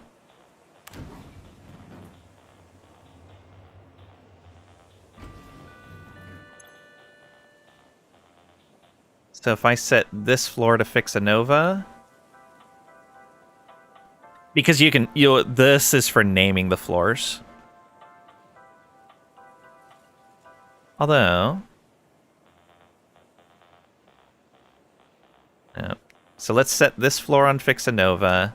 if I set this floor to Fixanova, because this is for naming the floors. Although, no. So let's set this floor on Fixanova,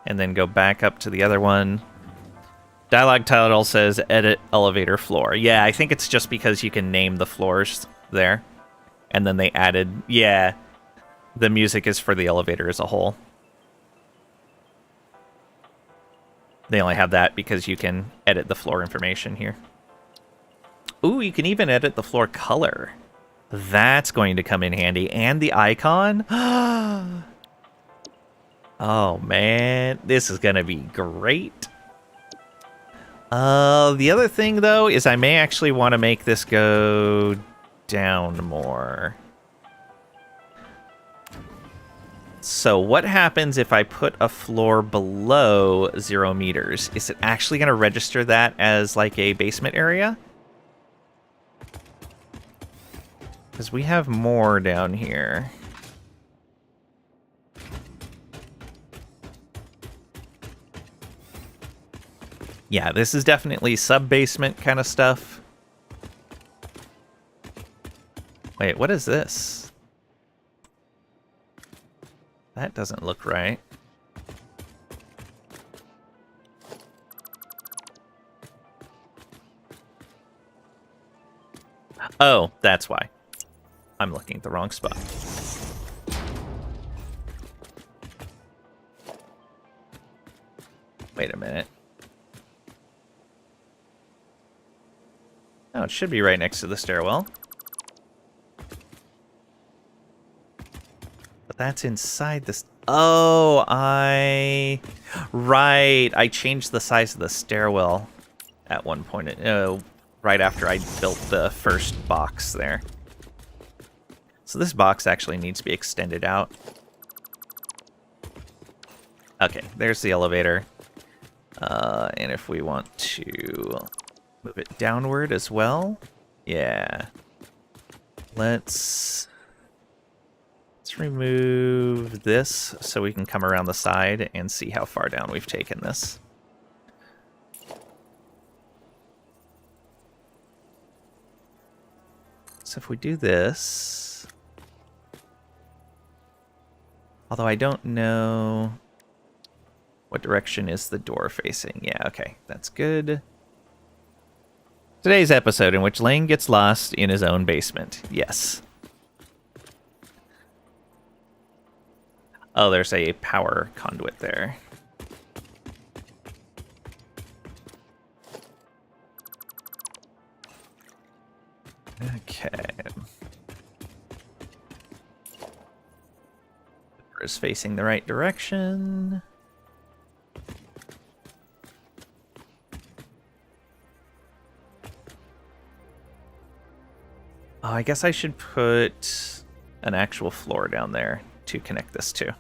and then go back up to the other one. Dialogue title says edit elevator floor. Yeah, I think it's just because you can name the floors there. And then they added, yeah, the music is for the elevator as a whole. They only have that because you can edit the floor information here. Ooh, you can even edit the floor color. That's going to come in handy. And the icon. Oh, man. This is going to be great. The other thing, though, is I may actually want to make this go down more. So what happens if I put a floor below 0 meters? Is it actually going to register that as like a basement area? Because we have more down here. Yeah, this is definitely sub-basement kind of stuff. Wait, what is this? That doesn't look right. Oh, that's why. I'm looking at the wrong spot. Wait a minute. Oh, it should be right next to the stairwell. But that's inside this. Oh, right. I changed the size of the stairwell at one point. Right after I built the first box there. So this box actually needs to be extended out. Okay, there's the elevator. And if we want to move it downward as well. Yeah. Let's remove this so we can come around the side and see how far down we've taken this. So if we do this, although I don't know what direction is the door facing. Yeah, okay, that's good. Today's episode in which Lane gets lost in his own basement. Yes. Oh, there's a power conduit there. Okay. Door is facing the right direction. Oh, I guess I should put an actual floor down there to connect this to.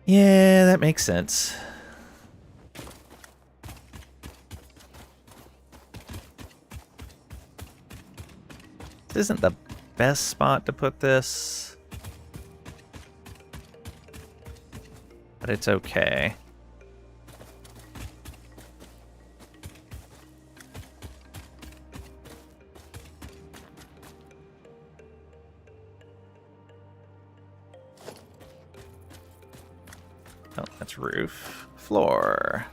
Yeah, that makes sense. This isn't the best spot to put this, but it's okay. Oh, that's roof. Floor.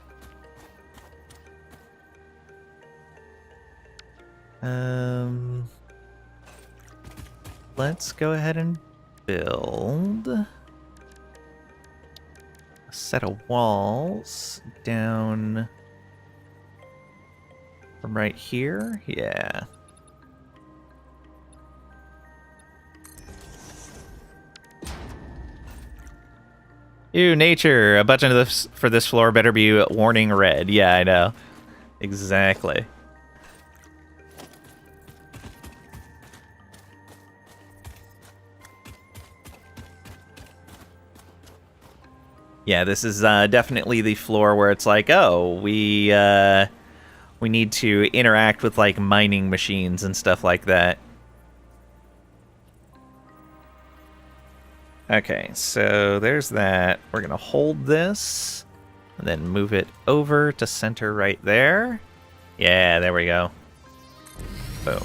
Let's go ahead and build a set of walls down from right here. Yeah. Ew, nature. A button for this floor better be warning red. Yeah, I know. Exactly. Yeah, this is definitely the floor where it's like, oh, we need to interact with like mining machines and stuff like that. Okay, so there's that. We're gonna hold this and then move it over to center right there. Yeah, there we go. Boom.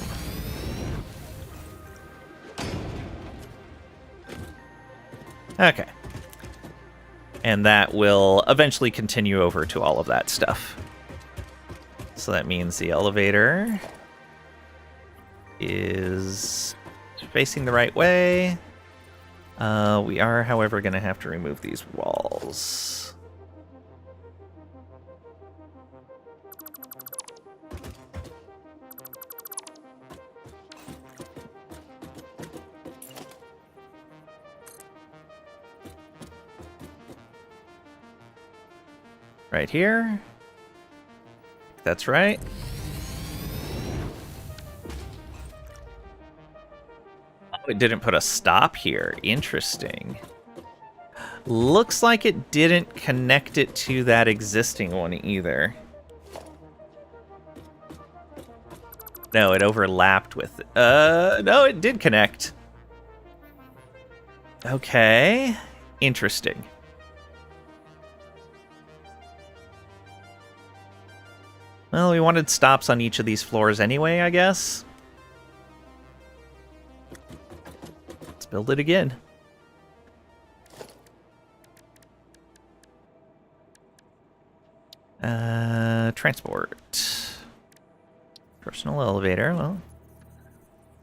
Okay. And that will eventually continue over to all of that stuff. So that means the elevator is facing the right way. We are, however, going to have to remove these walls. Right here. That's right. Oh, it didn't put a stop here. Interesting. Looks like it didn't connect it to that existing one either. No, it overlapped with it. No, it did connect. Okay. Interesting. Well, we wanted stops on each of these floors anyway, I guess. Let's build it again. Transport. Personal elevator. Well,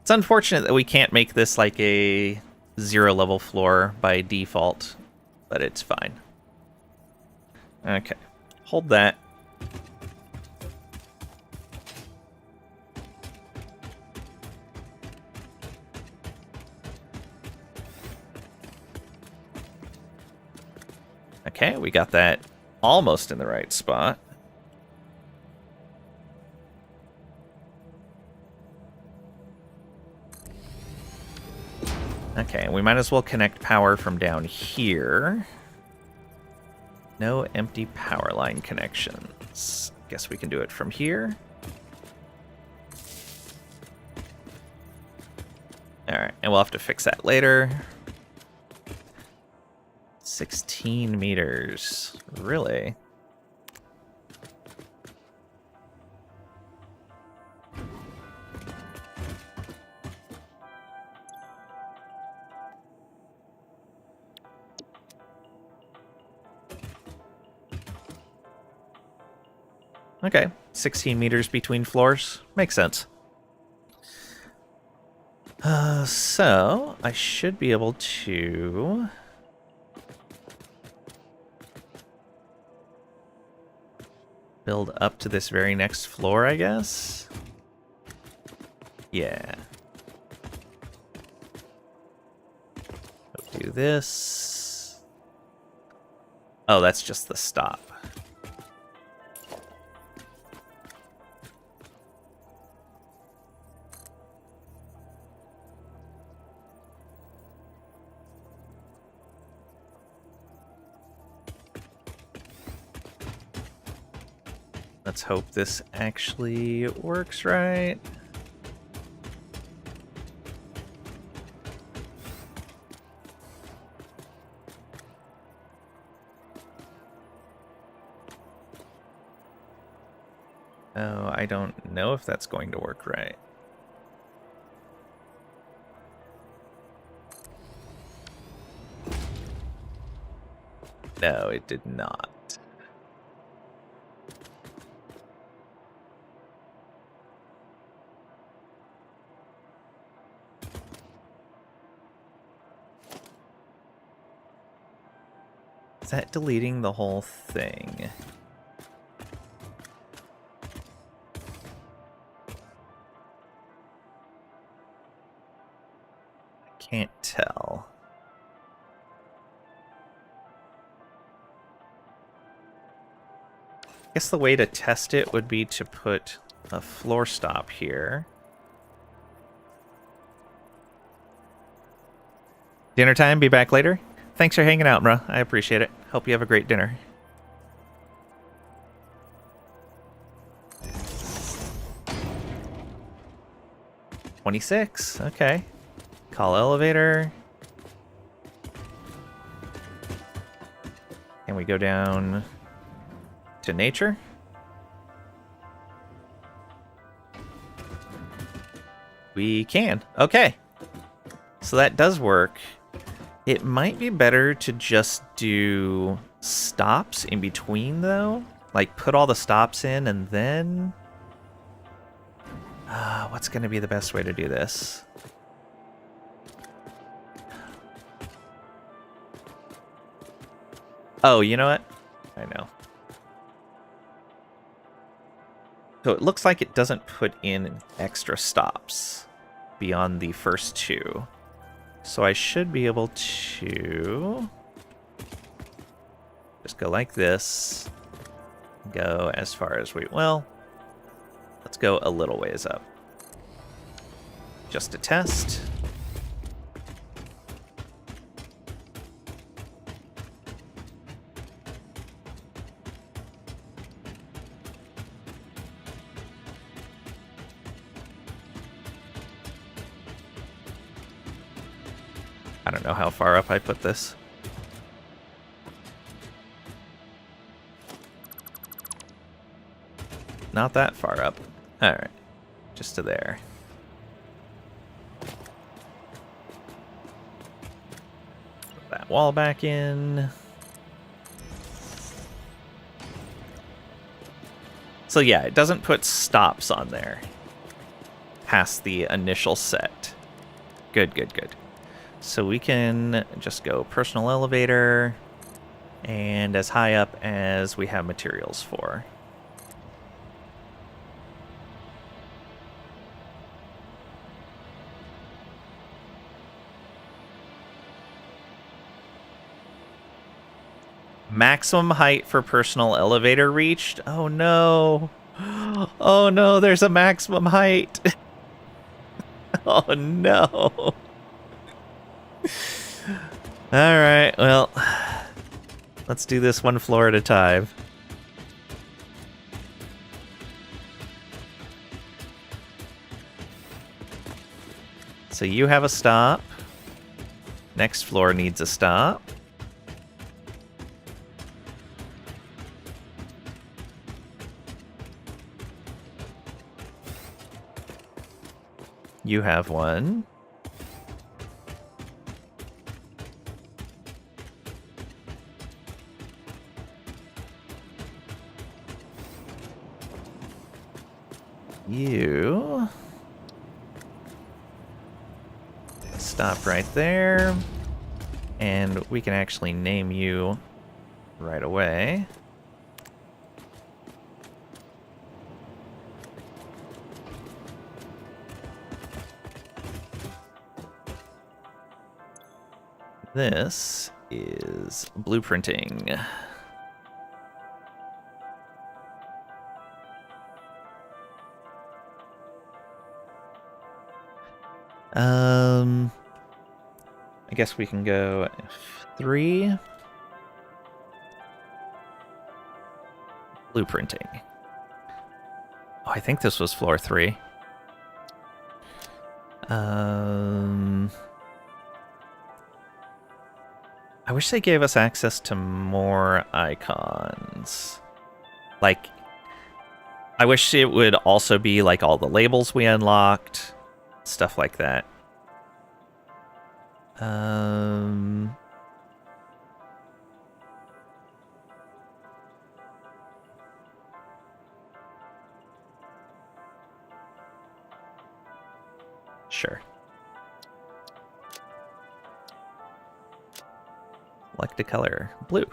it's unfortunate that we can't make this like a 0 level floor by default, but it's fine. Okay, hold that. Okay, we got that almost in the right spot. Okay, we might as well connect power from down here. No empty power line connections. Guess we can do it from here. Alright, and we'll have to fix that later. 16 meters. Really? Okay, 16 meters between floors. Makes sense. So, I should be able to... build up to this very next floor, I guess? Yeah. Do this. Oh, that's just the stop. Let's hope this actually works right. Oh, I don't know if that's going to work right. No, it did not. Is that deleting the whole thing? I can't tell. I guess the way to test it would be to put a floor stop here. Dinner time, be back later. Thanks for hanging out, bro. I appreciate it. Hope you have a great dinner. $26. Okay. Call elevator. Can we go down to nature? We can. Okay. So that does work. It might be better to just do stops in between, though. Like, put all the stops in and then... what's going to be the best way to do this? Oh, you know what? I know. So it looks like it doesn't put in extra stops beyond the first two. So I should be able to just go like this. Go as far as we... Well, let's go a little ways up. Just to test. I don't know how far up I put this. Not that far up. Alright. Just to there. Put that wall back in. So yeah, it doesn't put stops on there. past the initial set. Good, good, good. So we can just go personal elevator and as high up as we have materials for. Maximum height for personal elevator reached. Oh no. Oh no, there's a maximum height. Oh no. Alright, well, let's do this one floor at a time. So you have a stop. Next floor needs a stop. You have one. You stop right there. And we can actually name you right away. This is blueprinting. I guess we can go 3. Blueprinting. Oh, I think this was floor 3. I wish they gave us access to more icons. Like, I wish it would also be like all the labels we unlocked, stuff like that. Sure. Select a color. Blue.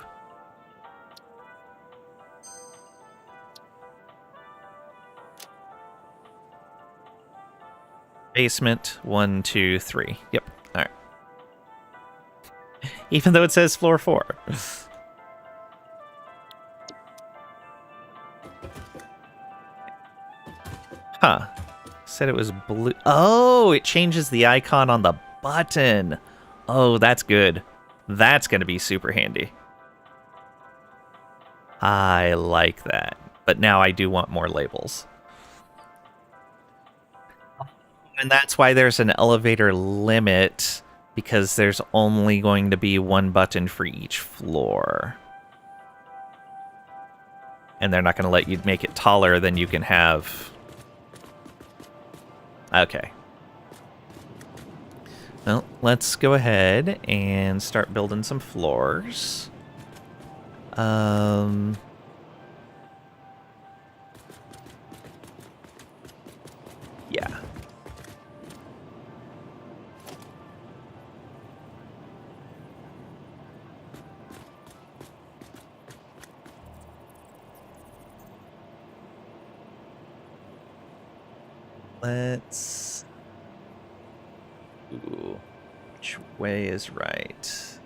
Basement 1, 2, 3. Yep. All right. Even though it says floor 4. Huh. Said it was blue. Oh, it changes the icon on the button. Oh, that's good. That's going to be super handy. I like that. But now I do want more labels. And that's why there's an elevator limit, because there's only going to be one button for each floor. And they're not going to let you make it taller than you can have. Okay. Well, let's go ahead and start building some floors. Yeah. Let's... Ooh. Which way is right?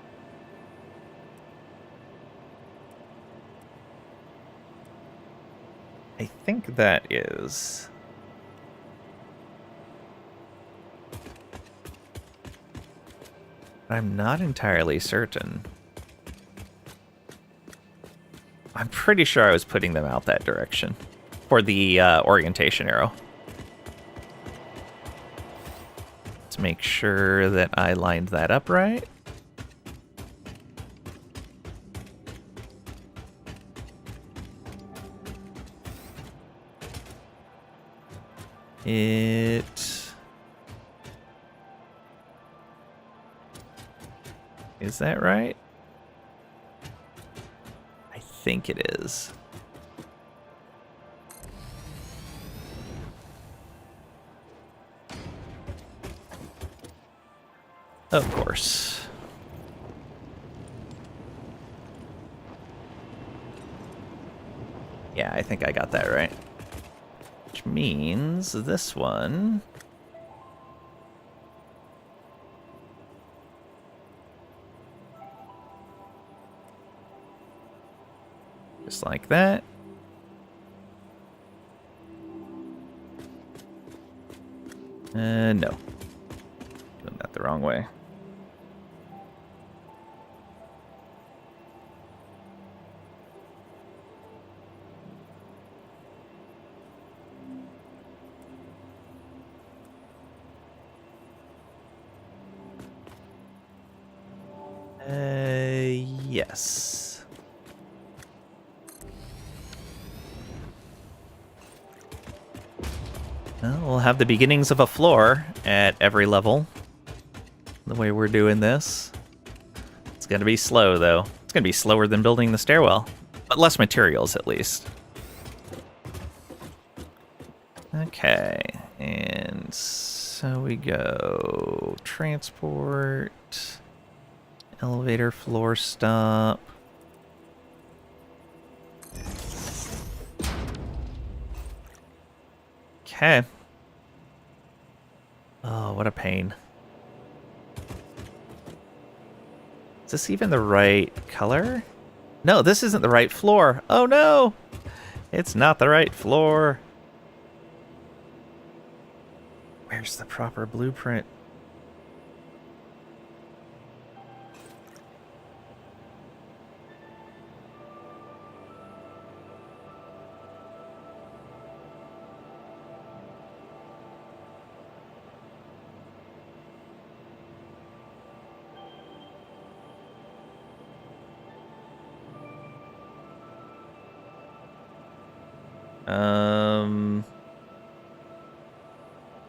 I think that is... I'm not entirely certain. I'm pretty sure I was putting them out that direction for the orientation arrow. Let's make sure that I lined that up right. Is that right? I think it is. Of course. Yeah, I think I got that right. Which means this one... just like that. No. Doing that the wrong way. Yes. Well, we'll have the beginnings of a floor at every level. The way we're doing this. It's gonna be slow, though. It's gonna be slower than building the stairwell. But less materials, at least. Okay. And so we go... transport... elevator floor stop. Okay. Oh, what a pain. Is this even the right color? No, this isn't the right floor. Oh no! It's not the right floor. Where's the proper blueprint?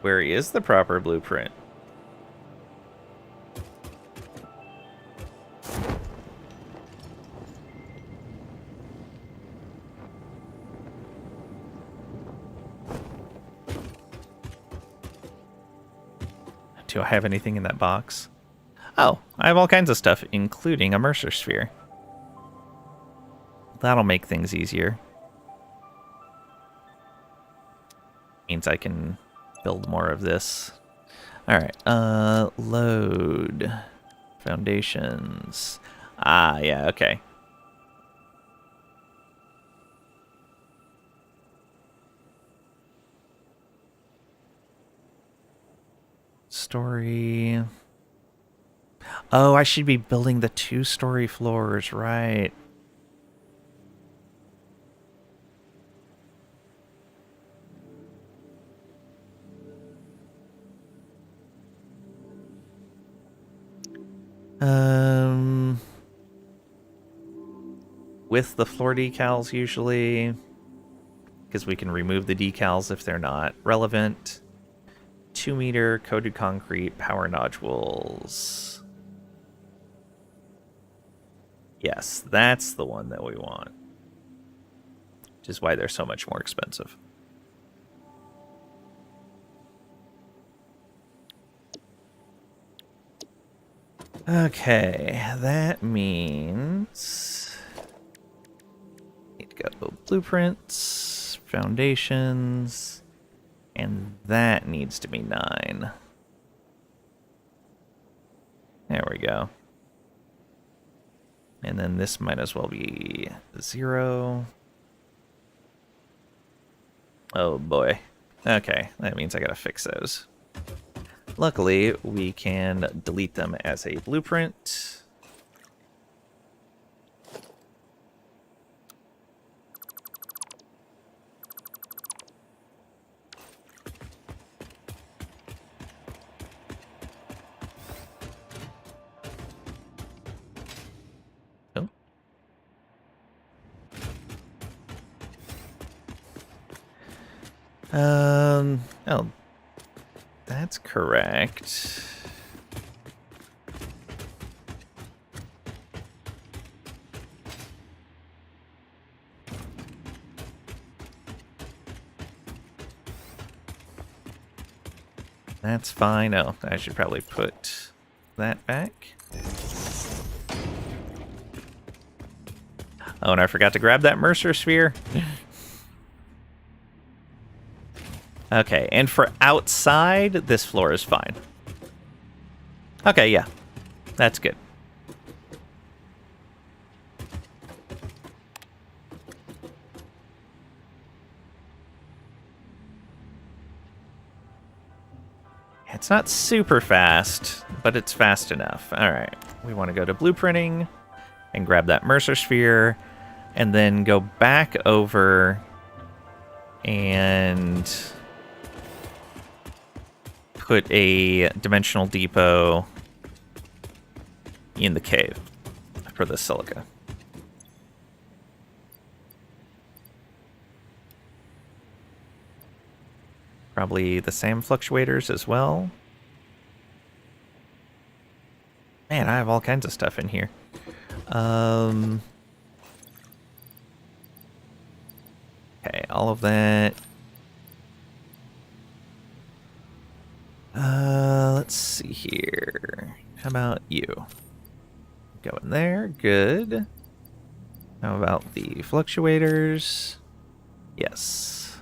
Where is the proper blueprint? Do I have anything in that box? Oh, I have all kinds of stuff, including a Mercer sphere. That'll make things easier. Means I can build more of this. Alright, load. Foundations. Ah, yeah, okay. Story. Oh, I should be building the 2-story floors, right. With the floor decals usually, because we can remove the decals if they're not relevant. 2-meter coated concrete power nodules. Yes, that's the one that we want. Which is why they're so much more expensive. Okay, that means need to go blueprints, foundations, and that needs to be 9. There we go. And then this might as well be 0. Oh boy. Okay, that means I gotta fix those. Luckily, we can delete them as a blueprint. Oh, that's correct. That's fine. Oh, I should probably put that back. Oh, and I forgot to grab that Mercer Sphere. Okay, and for outside, this floor is fine. Okay, yeah. That's good. It's not super fast, but it's fast enough. All right, we want to go to blueprinting and grab that Mercer Sphere, and then go back over and put a dimensional depot in the cave for the silica. Probably the SAM fluctuators as well. Man, I have all kinds of stuff in here. Okay, all of that. Let's see here. How about you? Go in there, good. How about the fluctuators? Yes.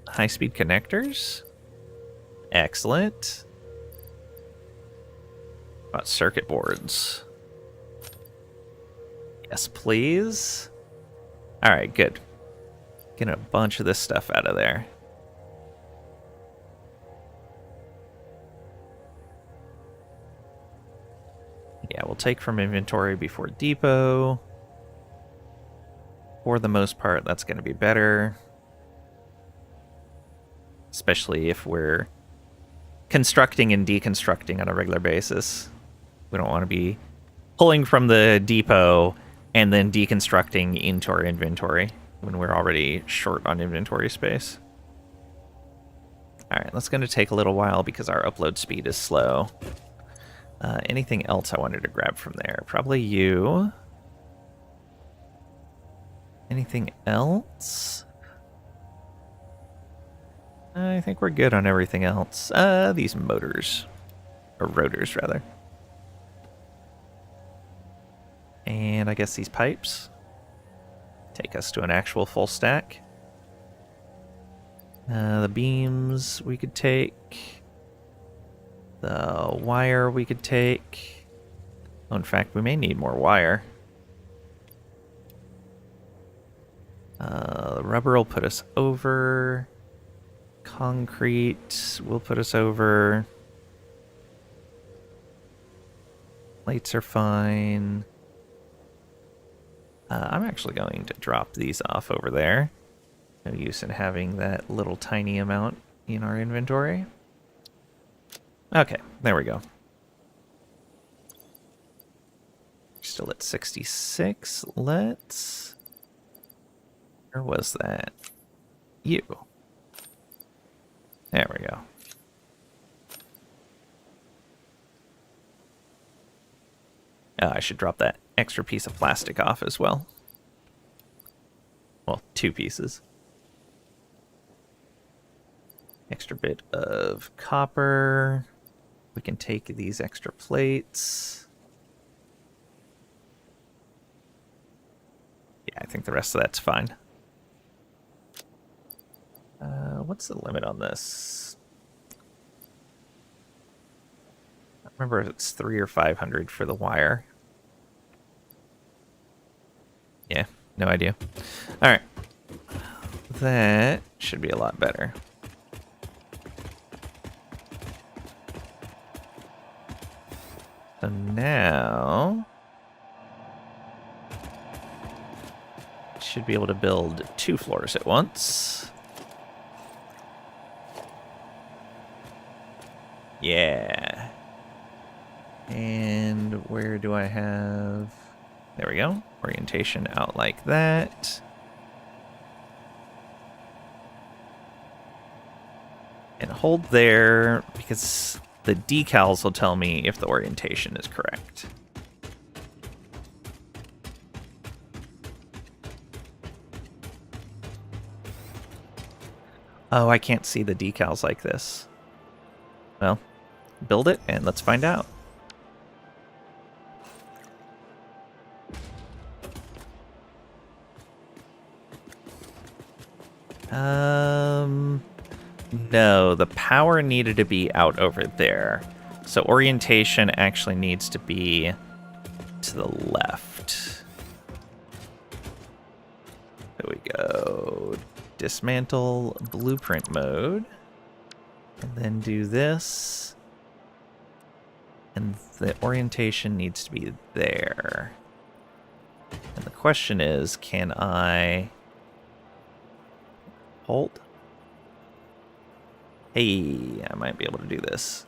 High-speed connectors? Excellent. How about circuit boards? Yes, please. All right, good. Getting a bunch of this stuff out of there. Yeah, we'll take from inventory before depot. For the most part, that's going to be better. Especially if we're constructing and deconstructing on a regular basis. We don't want to be pulling from the depot and then deconstructing into our inventory when we're already short on inventory space. All right, that's going to take a little while because our upload speed is slow. Anything else I wanted to grab from there? Probably you. Anything else? I think we're good on everything else. These motors. Or rotors, rather. And I guess these pipes take us to an actual full stack. The beams we could take. The wire we could take. Oh, in fact, we may need more wire. The rubber will put us over. Concrete will put us over. Plates are fine. I'm actually going to drop these off over there. No use in having that little tiny amount in our inventory. Okay, there we go. Still at 66. Let's... Where was that? You. There we go. Oh, I should drop that extra piece of plastic off as well. Well, 2 pieces. Extra bit of copper. We can take these extra plates. Yeah, I think the rest of that's fine. What's the limit on this? I don't remember if it's 300 or 500 for the wire. Yeah, no idea. All right. That should be a lot better. So now... should be able to build 2 floors at once. Yeah. And where do I have... There we go. Orientation out like that. And hold there, because the decals will tell me if the orientation is correct. Oh, I can't see the decals like this. Well, build it and let's find out. No, the power needed to be out over there. So orientation actually needs to be to the left. There we go. Dismantle blueprint mode. And then do this. And the orientation needs to be there. And the question is, can I hold? Hey, I might be able to do this.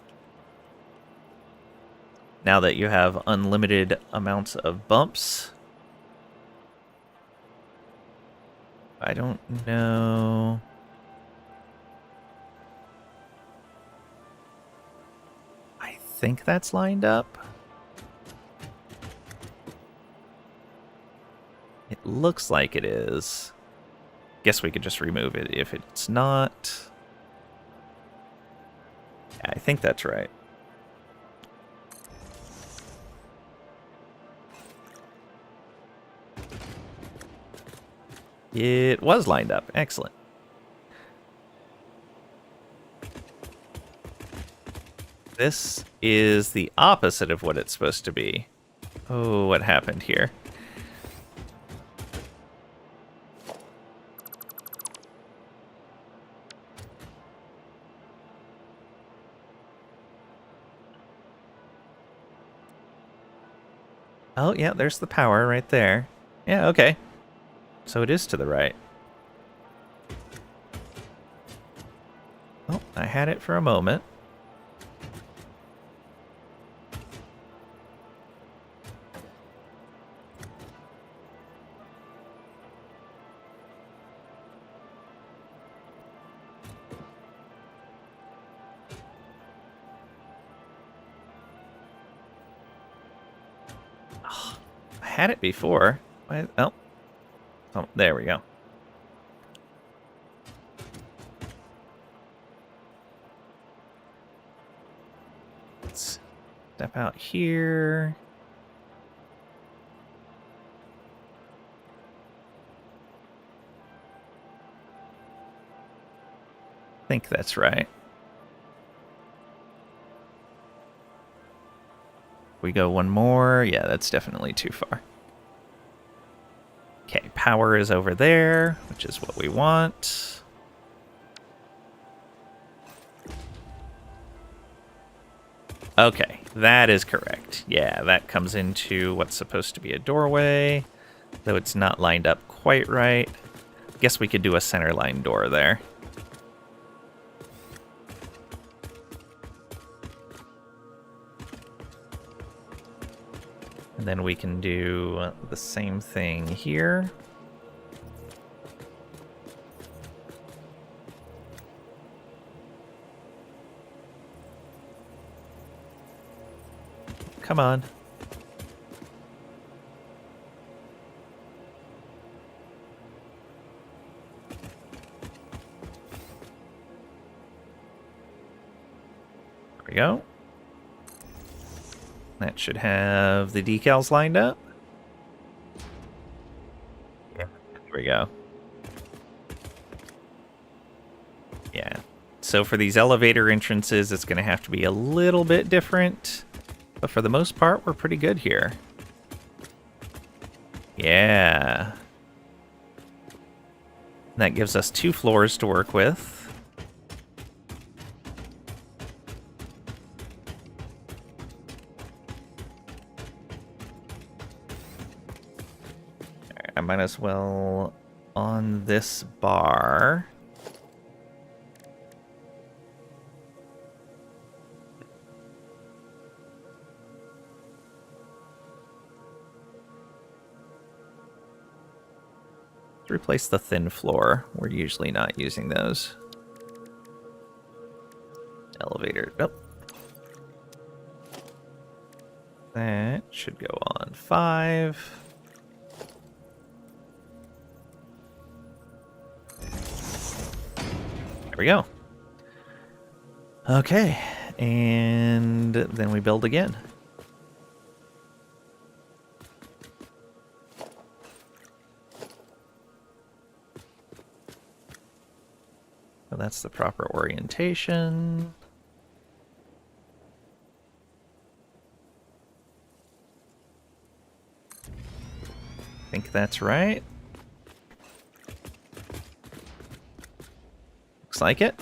Now that you have unlimited amounts of bumps. I don't know. I think that's lined up. It looks like it is. Guess we could just remove it if it's not. Yeah, I think that's right. It was lined up. Excellent. This is the opposite of what it's supposed to be. Oh, what happened here? Oh, yeah, there's the power right there. Yeah, okay. So it is to the right. Oh, I had it for a moment. Oh, I had it before. Oh, there we go. Let's step out here. I think that's right. We go one more. Yeah, that's definitely too far. Okay, power is over there, which is what we want. Okay, that is correct. Yeah, that comes into what's supposed to be a doorway, though it's not lined up quite right. Guess we could do a center line door there. And then we can do the same thing here. Come on. There we go. That should have the decals lined up. Yeah. There we go. Yeah. So for these elevator entrances, it's going to have to be a little bit different. But for the most part, we're pretty good here. Yeah. That gives us 2 floors to work with. I might as well on this bar. Let's replace the thin floor. We're usually not using those. Elevator. Nope. That should go on 5. There we go. Okay, and then we build again. So that's the proper orientation. I think that's right. Looks like it.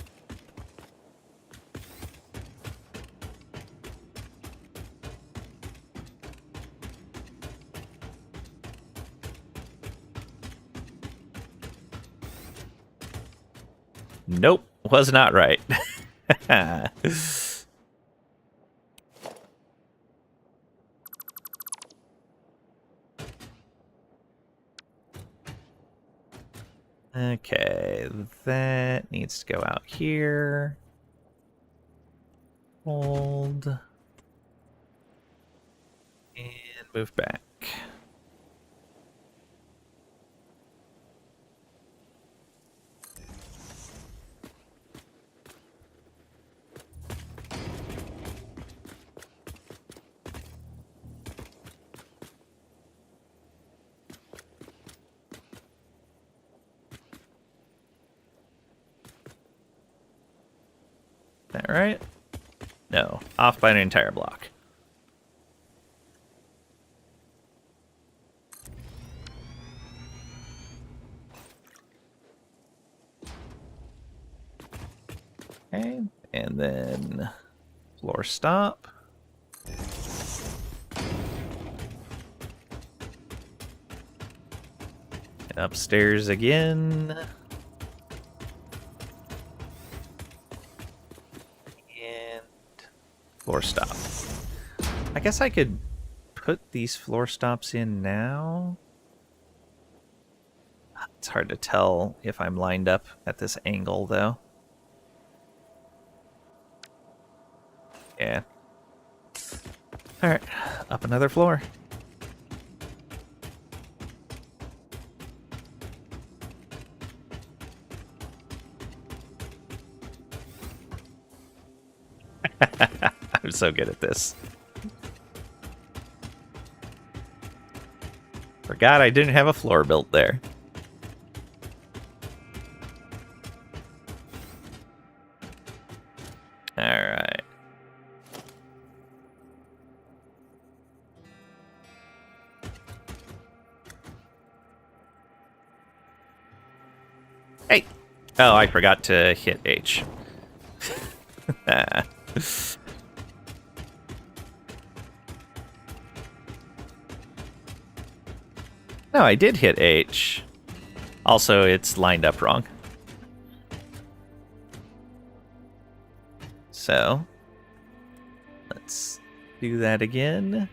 Nope, was not right. Okay, that needs to go out here. Hold. And move back. That right? No, off by an entire block. Okay, and then floor stop. And upstairs again. Floor stop. I guess I could put these floor stops in now. It's hard to tell if I'm lined up at this angle, though. Yeah. Alright, up another floor. I'm so good at this. Forgot I didn't have a floor built there. Alright. Hey! Oh, I forgot to hit H. No, I did hit H. Also, it's lined up wrong. So, let's do that again.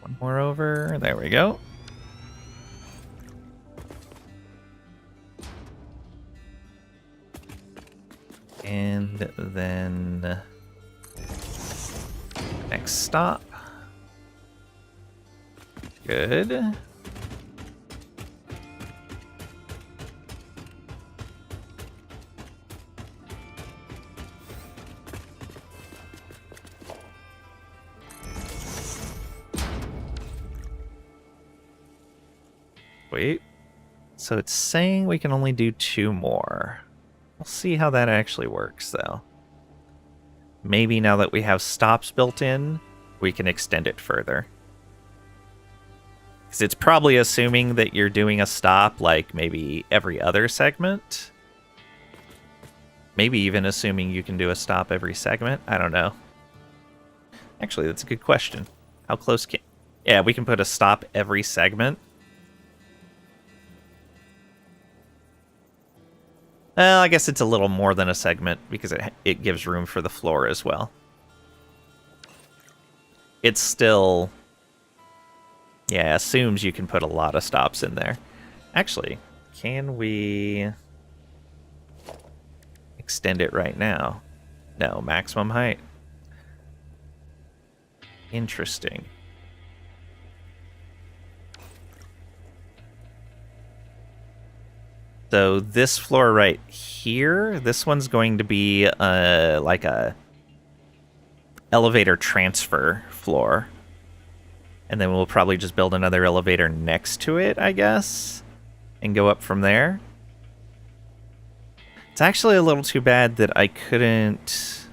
One more over. There we go. And then next stop. Good. Wait. So it's saying we can only do 2 more. We'll see how that actually works, though. Maybe now that we have stops built in, we can extend it further. Because it's probably assuming that you're doing a stop like maybe every other segment. Maybe even assuming you can do a stop every segment. I don't know. Actually, that's a good question. How close can... Yeah, we can put a stop every segment. Well, I guess it's a little more than a segment because it gives room for the floor as well. It's still... Yeah, assumes you can put a lot of stops in there. Actually, can we extend it right now? No, maximum height. Interesting. So this floor right here, this one's going to be like a elevator transfer floor. And then we'll probably just build another elevator next to it, I guess, and go up from there. It's actually a little too bad that I couldn't...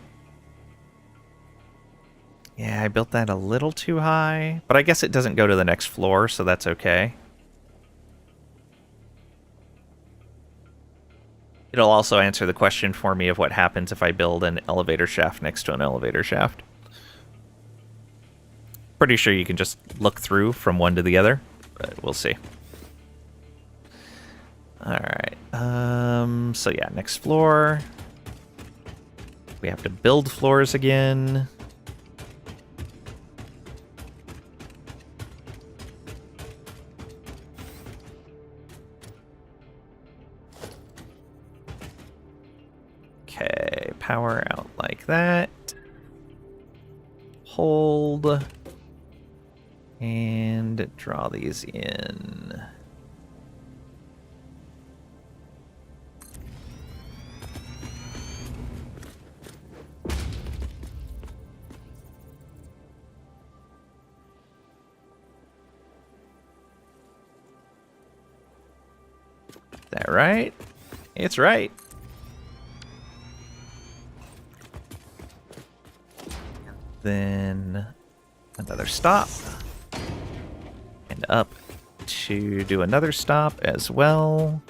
Yeah, I built that a little too high, but I guess it doesn't go to the next floor, so that's okay. It'll also answer the question for me of what happens if I build an elevator shaft next to an elevator shaft. Pretty sure you can just look through from one to the other, but we'll see. Alright, so yeah, next floor. We have to build floors again. Okay, power out like that. Hold. And draw these in. Is that right? It's right. Then another stop. And up to do another stop as well.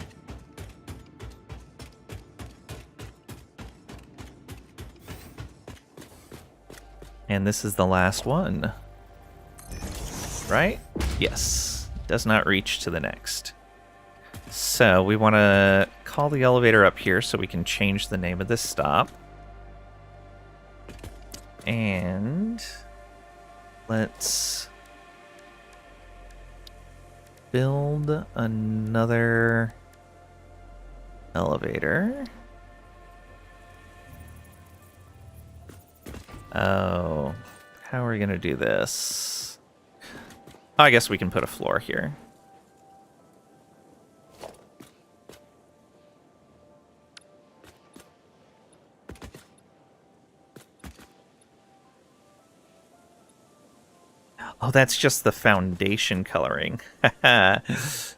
And this is the last one. Right? Yes. Does not reach to the next. So we want to call the elevator up here so we can change the name of this stop. And let's build another elevator. Oh, how are we going to do this? Oh, I guess we can put a floor here. Oh, that's just the foundation coloring. Let's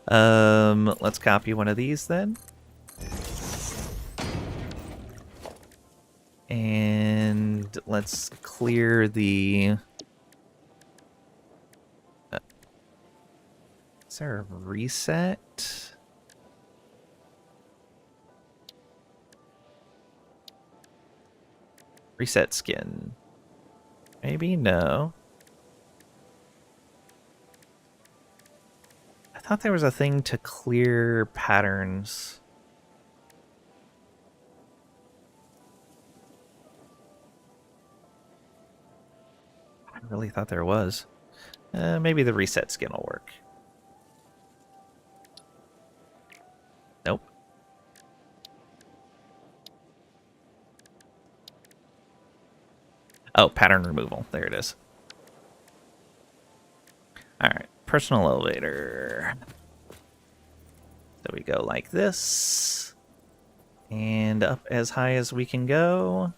copy one of these then. And let's clear the... is there a reset? Reset skin. Maybe? No. I thought there was a thing to clear patterns. I really thought there was. Maybe the reset skin will work. Nope. Oh, pattern removal. There it is. Alright, personal elevator. So we go like this. And up as high as we can go.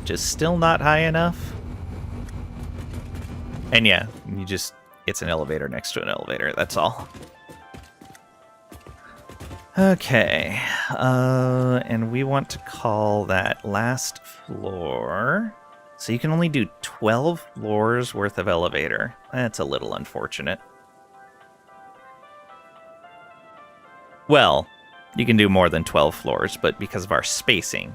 Just still not high enough. And yeah, it's an elevator next to an elevator, that's all. Okay, and we want to call that last floor. So you can only do 12 floors worth of elevator. That's a little unfortunate. Well, you can do more than 12 floors, but because of our spacing.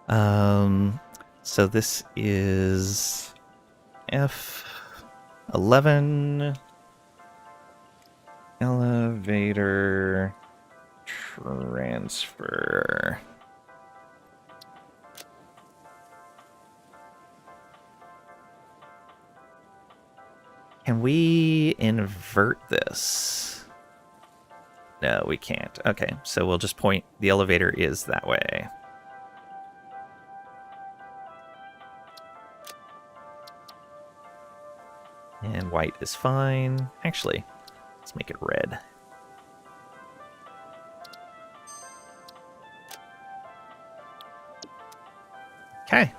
So this is F11 elevator transfer. Can we invert this? No, we can't. Okay, so we'll just point the elevator is that way. And white is fine. Actually, let's make it red. Okay.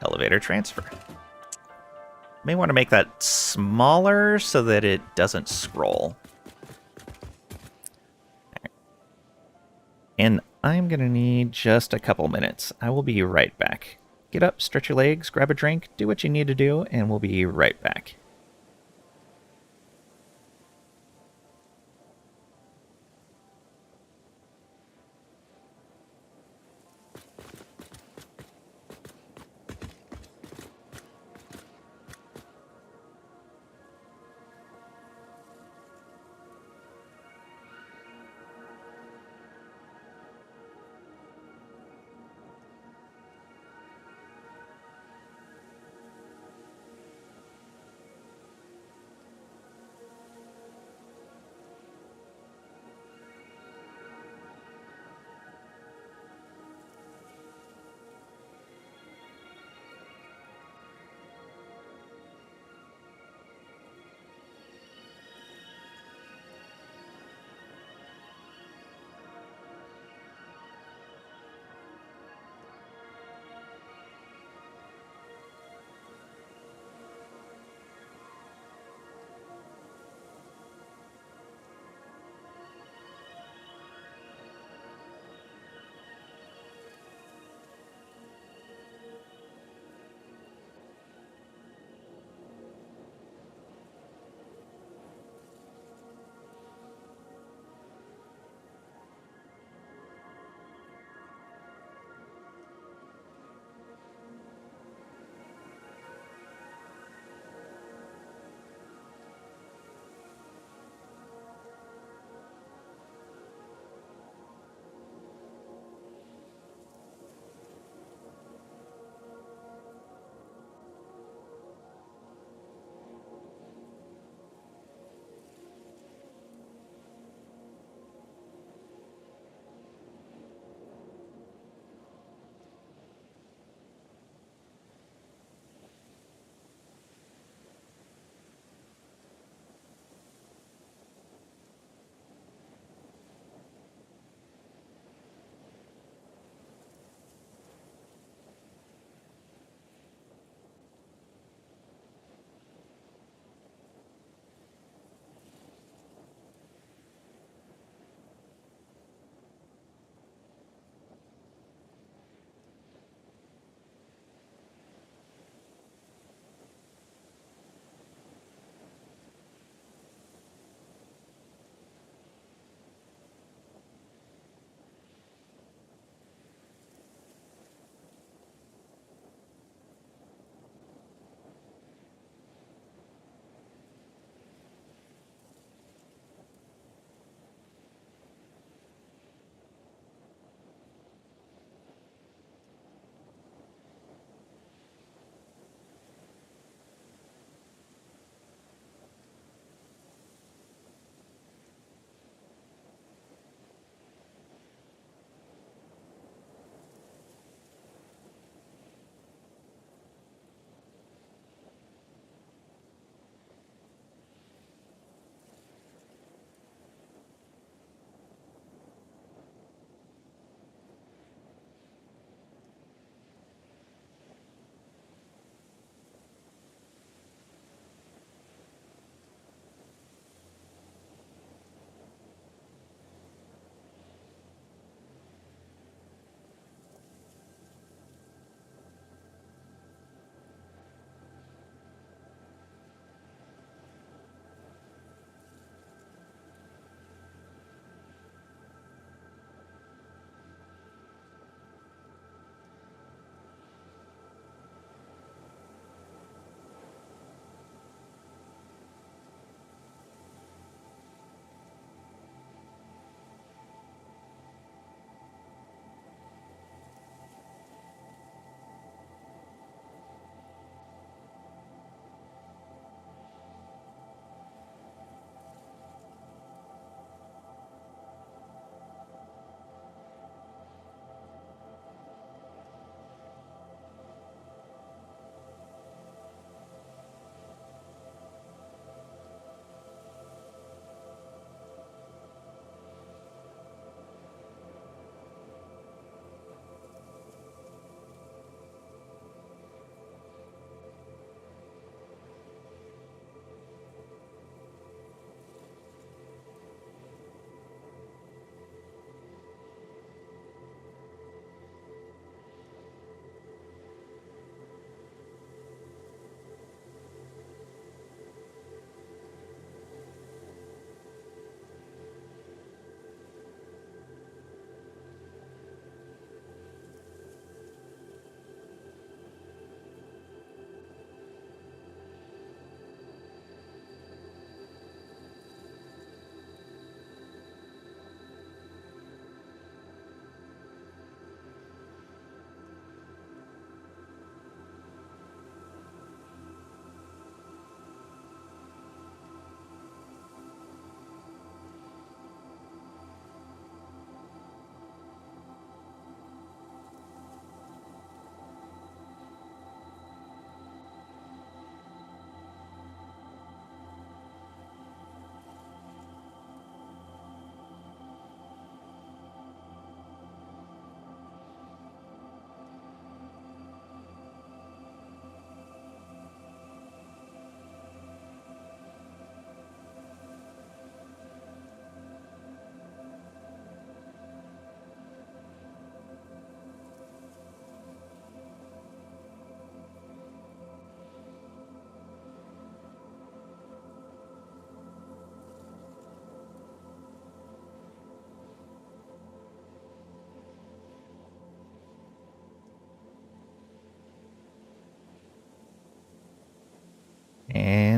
Elevator transfer. May want to make that smaller so that it doesn't scroll. And I'm going to need just a couple minutes. I will be right back. Get up, stretch your legs, grab a drink, do what you need to do, and we'll be right back.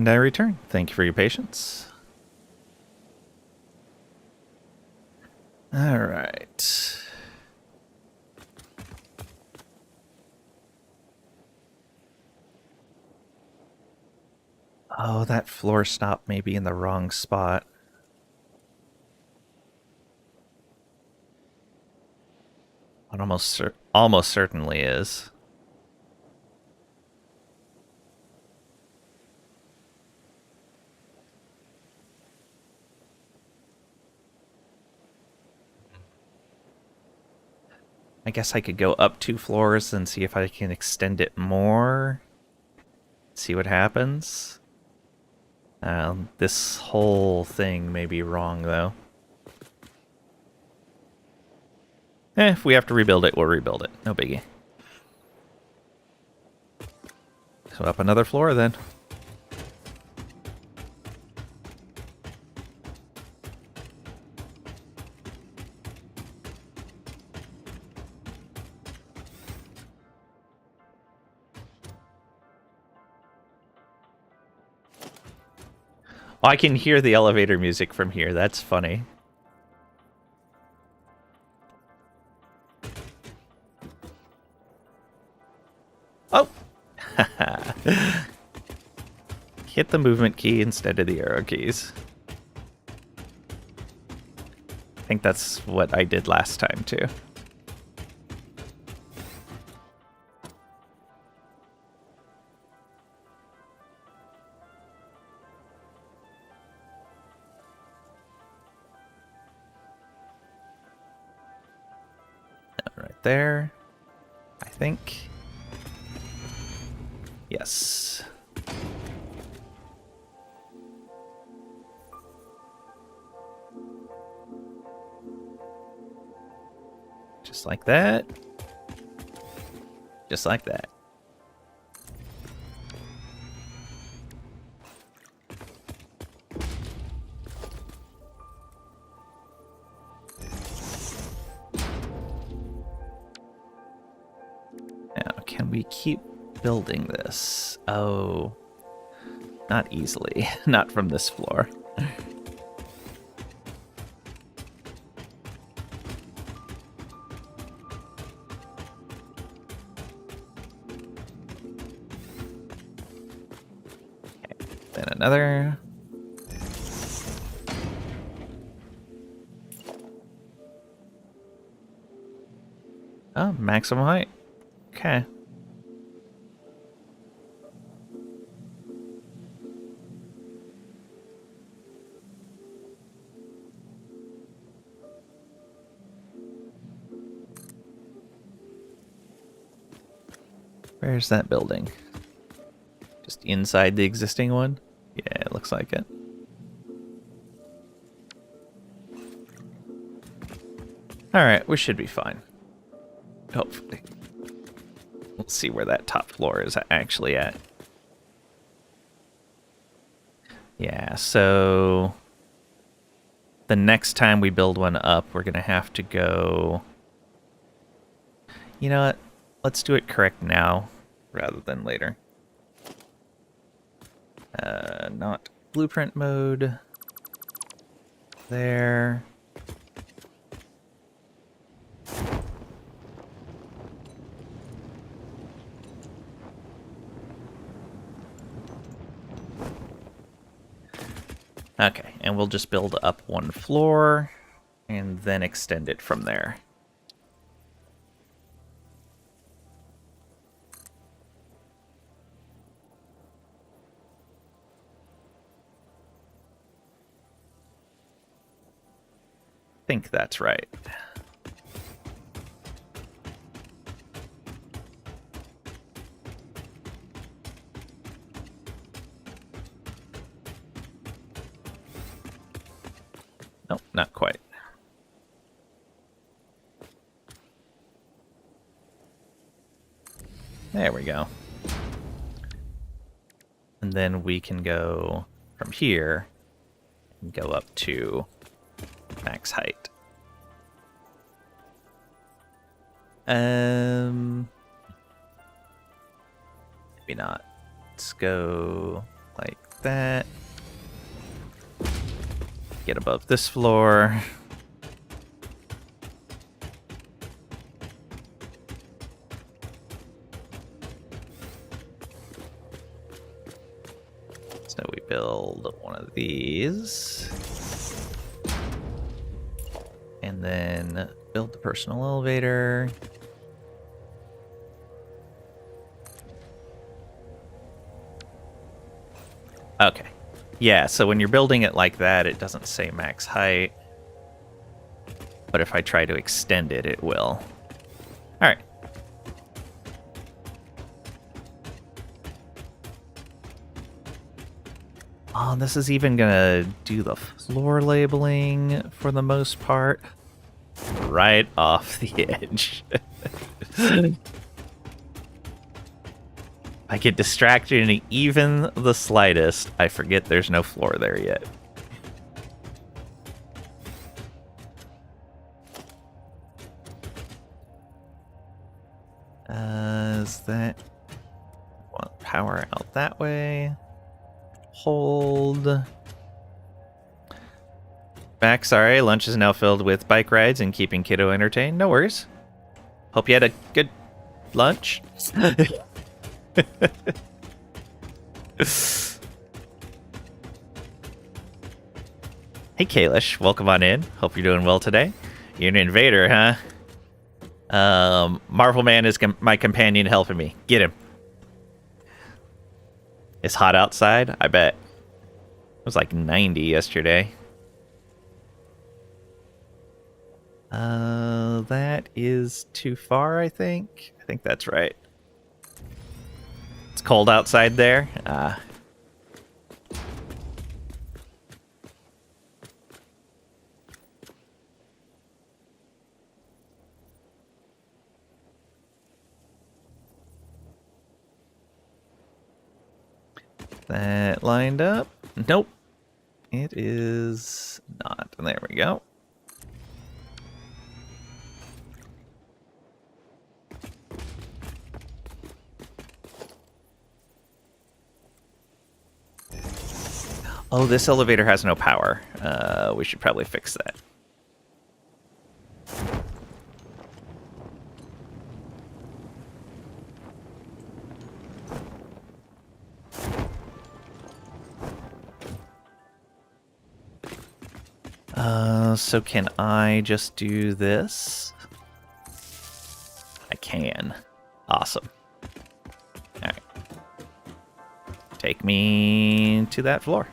And I return. Thank you for your patience. All right. Oh, that floor stop may be in the wrong spot. It almost certainly is. I guess I could go up 2 floors and see if I can extend it more. See what happens. This whole thing may be wrong, though. If we have to rebuild it, we'll rebuild it. No biggie. So up another floor, then. Oh, I can hear the elevator music from here. That's funny. Oh! Hit the movement key instead of the arrow keys. I think that's what I did last time, too. Right there, I think. Yes. Just like that. Just like that. Now, can we keep building this? Oh, not easily. Not from this floor. Then another. Oh, maximum height. Okay. Where's that building? Just inside the existing one? Yeah, it looks like it. Alright, we should be fine. Hopefully. We'll see where that top floor is actually at. Yeah, so the next time we build one up, we're going to have to go... You know what? Let's do it correct now rather than later. Not blueprint mode. There. Okay, and we'll just build up 1 floor and then extend it from there. I think that's right. Nope, not quite. There we go. And then we can go from here and go up to max height. Maybe not. Let's go like that. Get above this floor. So we build one of these. And then build the personal elevator. Okay. Yeah, so when you're building it like that, it doesn't say max height. But if I try to extend it, it will. Alright. Oh, this is even gonna do the floor labeling for the most part. Right off the edge. I get distracted in even the slightest. I forget there's no floor there yet. Is that... Want power out that way. Hold. Back, sorry. Lunch is now filled with bike rides and keeping kiddo entertained. No worries. Hope you had a good lunch. Hey Kalish, welcome on in. Hope you're doing well today. You're an invader, huh? Marvel Man is my companion helping me. Get him. It's hot outside, I bet. It was like 90 yesterday. That is too far, I think. I think that's right. It's cold outside there. That lined up. Nope. It is not. There we go. Oh, this elevator has no power. We should probably fix that. So can I just do this? I can. Awesome. Alright. Take me to that floor.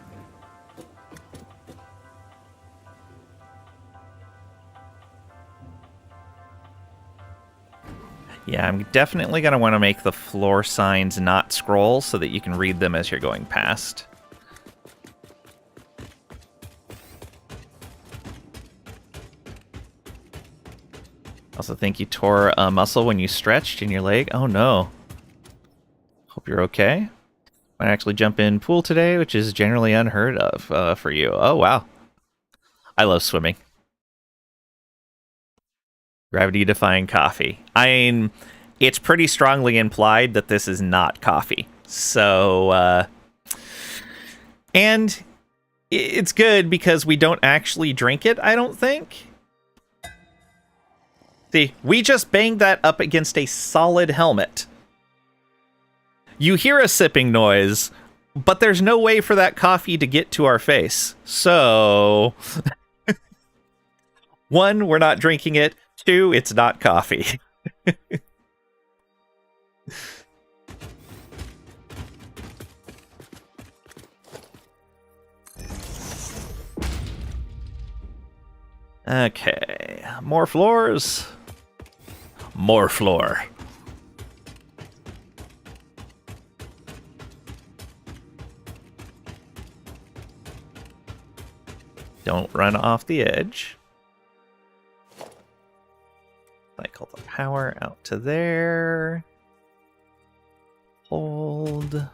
Yeah, I'm definitely going to want to make the floor signs not scroll so that you can read them as you're going past. Also think you tore a muscle when you stretched in your leg. Oh no. Hope you're okay. Might actually jump in pool today, which is generally unheard of for you. Oh wow. I love swimming. Gravity-defying coffee. I mean, it's pretty strongly implied that this is not coffee. So, and it's good because we don't actually drink it, I don't think. See, we just banged that up against a solid helmet. You hear a sipping noise, but there's no way for that coffee to get to our face. So, one, we're not drinking it. Two, it's not coffee. Okay, more floors. More floor. Don't run off the edge. Cycle the power out to there. Hold.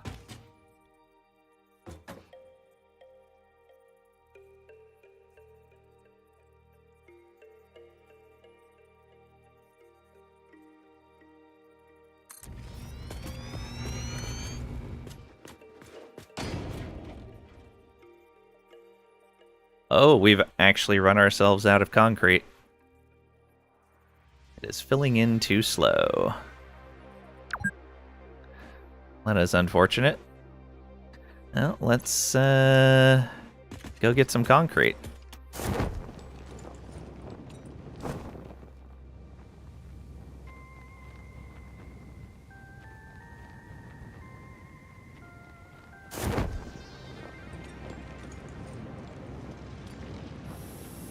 Oh, we've actually run ourselves out of concrete. It is filling in too slow. That is unfortunate. Well, let's go get some concrete.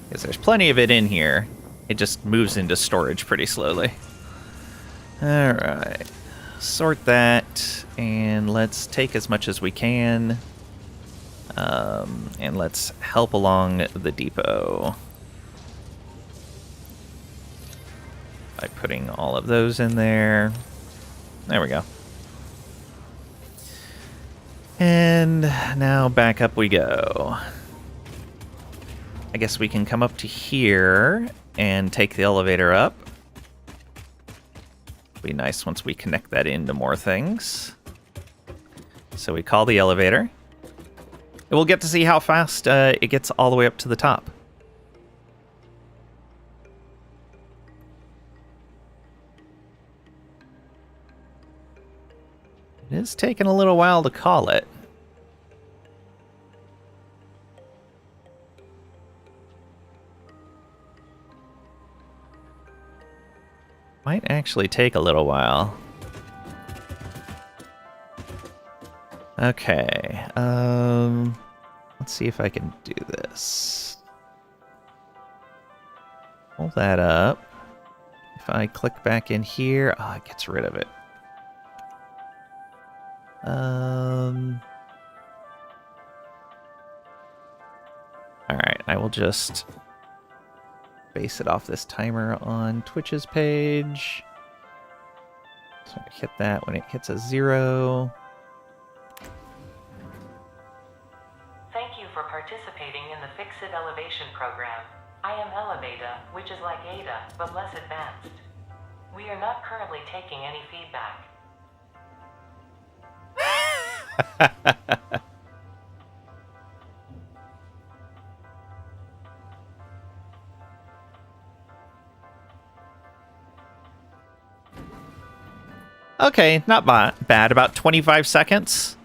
Because there's plenty of it in here. It just moves into storage pretty slowly. Alright. Sort that, and let's take as much as we can. And let's help along the depot. By putting all of those in there. There we go. And now back up we go. I guess we can come up to here and take the elevator up. Be nice once we connect that into more things. So we call the elevator. And we'll get to see how fast it gets all the way up to the top. It is taking a little while to call it. Might actually take a little while. Okay, let's see if I can do this. Pull that up. If I click back in here, oh, it gets rid of it. Alright, I will just base it off this timer on Twitch's page. So I hit that when it hits a 0. Thank you for participating in the Fix-It Elevation program. I am Elevata, which is like Ada, but less advanced. We are not currently taking any feedback. Okay, not bad. About 25 seconds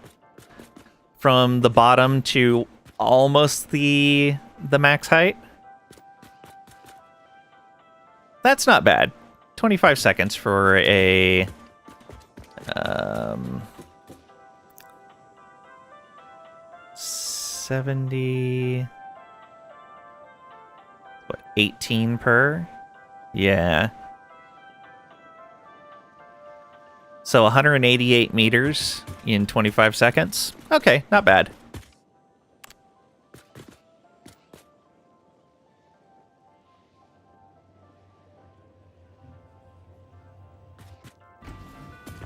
from the bottom to almost the max height. That's not bad. 25 seconds for a 70, what, 18 per? Yeah. So 188 meters in 25 seconds. Okay, not bad.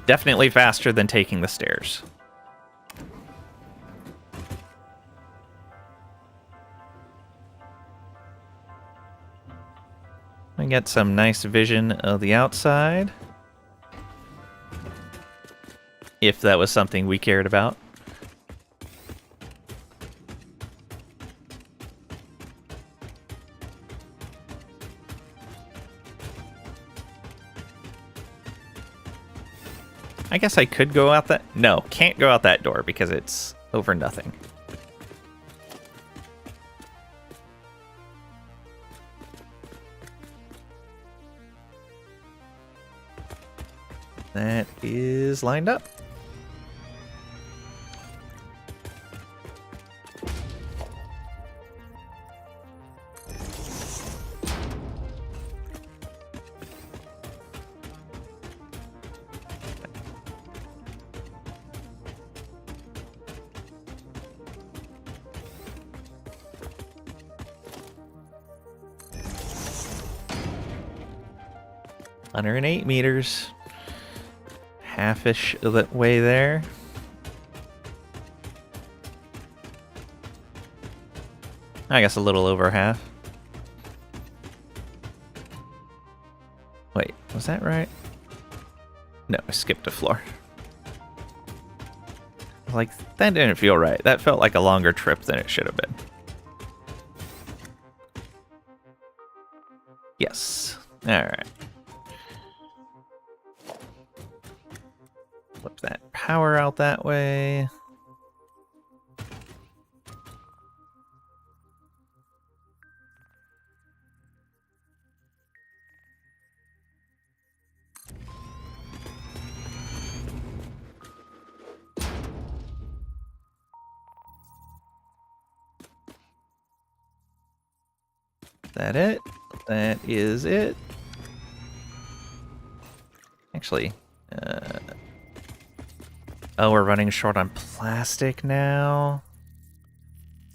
Definitely faster than taking the stairs. We get some nice vision of the outside. If that was something we cared about. I guess I could go out that... No, can't go out that door because it's over nothing. That is lined up. Under 8 meters. Half-ish of the way there. I guess a little over half. Wait, was that right? No, I skipped a floor. Like, that didn't feel right. That felt like a longer trip than it should have been. Yes. Alright. Flip that power out that way. That it? That is it. Actually, oh, we're running short on plastic now.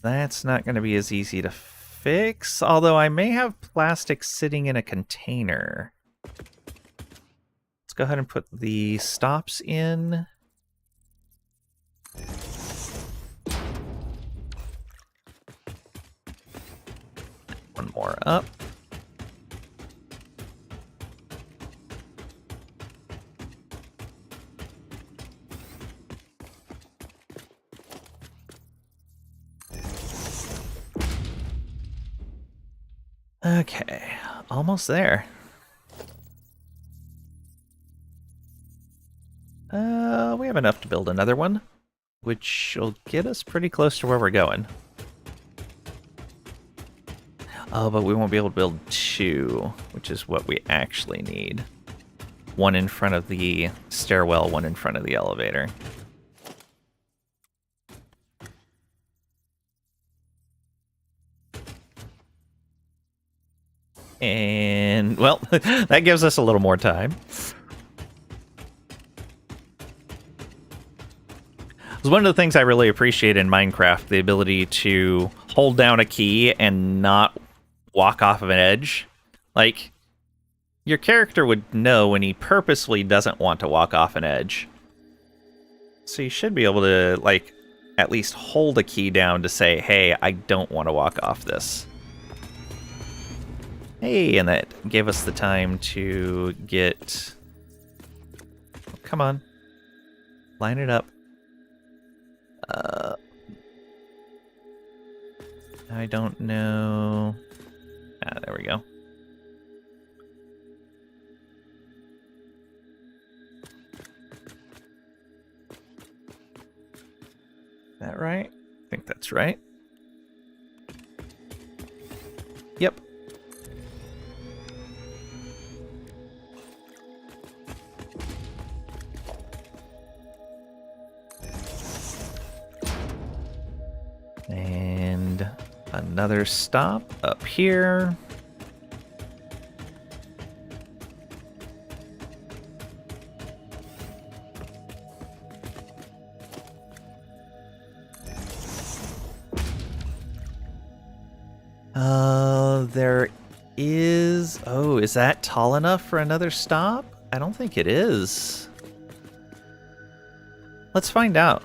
That's not going to be as easy to fix, although I may have plastic sitting in a container. Let's go ahead and put the stops in. One more up. Okay, almost there. We have enough to build another one, which will get us pretty close to where we're going. Oh, but we won't be able to build two, which is what we actually need. One in front of the stairwell, one in front of the elevator. And, well, that gives us a little more time. It was one of the things I really appreciate in Minecraft, the ability to hold down a key and not walk off of an edge. Like, your character would know when he purposely doesn't want to walk off an edge. So you should be able to, like, at least hold a key down to say, hey, I don't want to walk off this. Hey, and that gave us the time to get... Oh, come on. Line it up. I don't know... Ah, there we go. That right? I think that's right. Yep. And another stop up here. There is... Oh, is that tall enough for another stop? I don't think it is. Let's find out.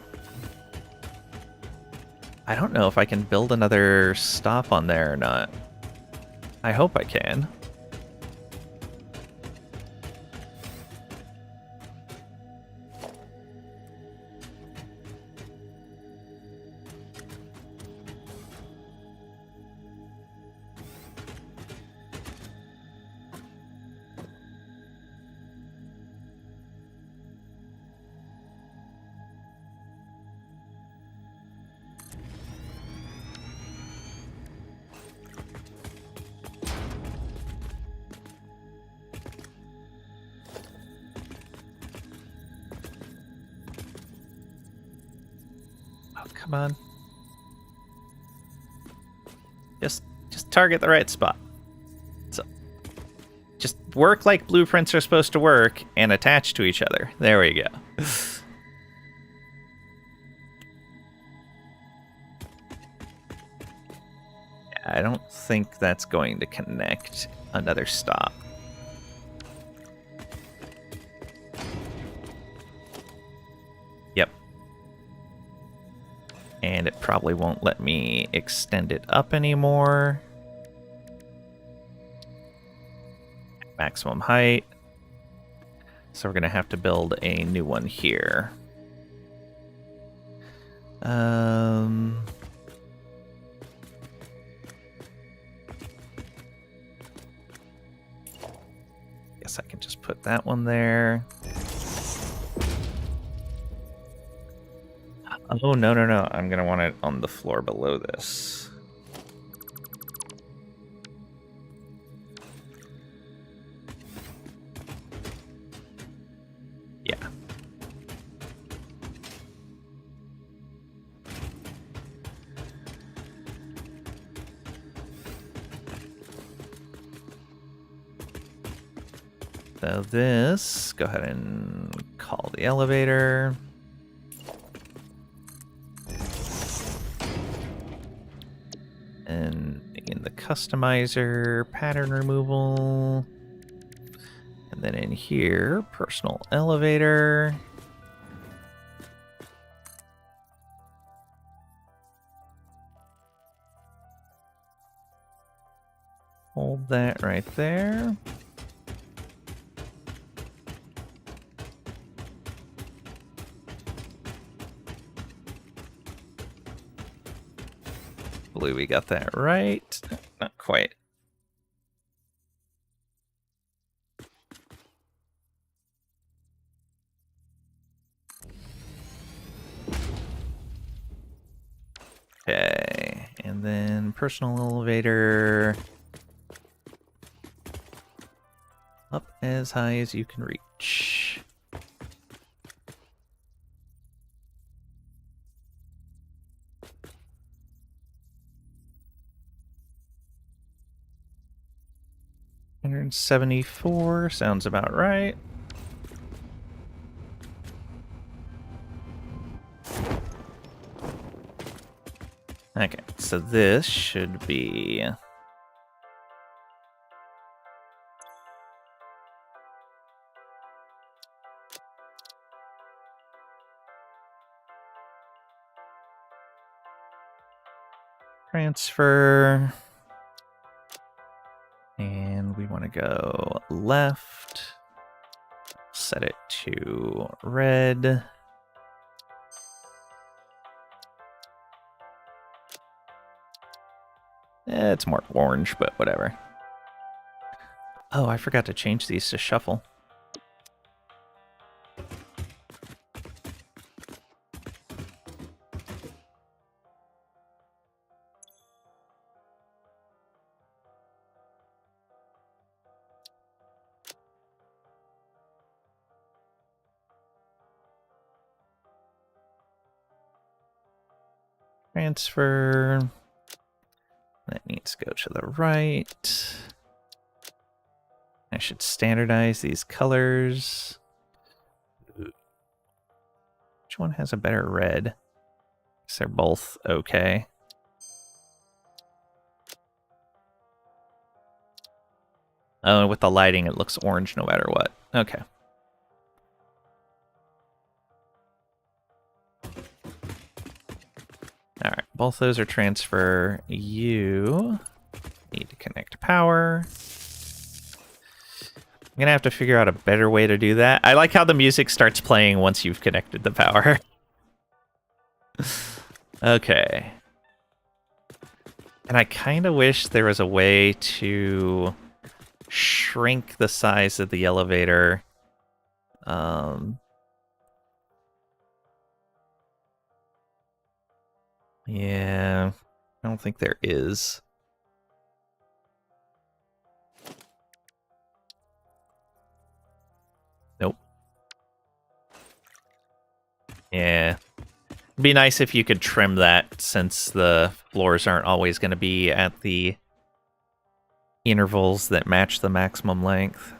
I don't know if I can build another stop on there or not. I hope I can. Come on. Just target the right spot. So just work like blueprints are supposed to work and attach to each other. There we go. I don't think that's going to connect another stop. Yep. And it probably won't let me extend it up anymore. Maximum height. So we're going to have to build a new one here. guess I can just put that one there. Oh, no, no, no. I'm going to want it on the floor below this. Yeah. So this, go ahead and call the elevator. And in the customizer, pattern removal. And then in here, personal elevator. Hold that right there. Believe we got that right. Not quite. Okay, and then personal elevator up as high as you can reach. $174 sounds about right. Okay, so this should be transfer, and we want to go left, set it to red. It's more orange, but whatever. Oh, I forgot to change these to shuffle. Transfer. That needs to go to the right. I should standardize these colors. Which one has a better red? Because they're both okay. Oh, with the lighting, it looks orange no matter what. Okay. All right, both those are transfer. You need to connect power. I'm gonna have to figure out a better way to do that. I like how the music starts playing once you've connected the power. Okay. And I kind of wish there was a way to shrink the size of the elevator. Yeah, I don't think there is. Nope. Yeah. It'd be nice if you could trim that, since the floors aren't always going to be at the intervals that match the maximum length.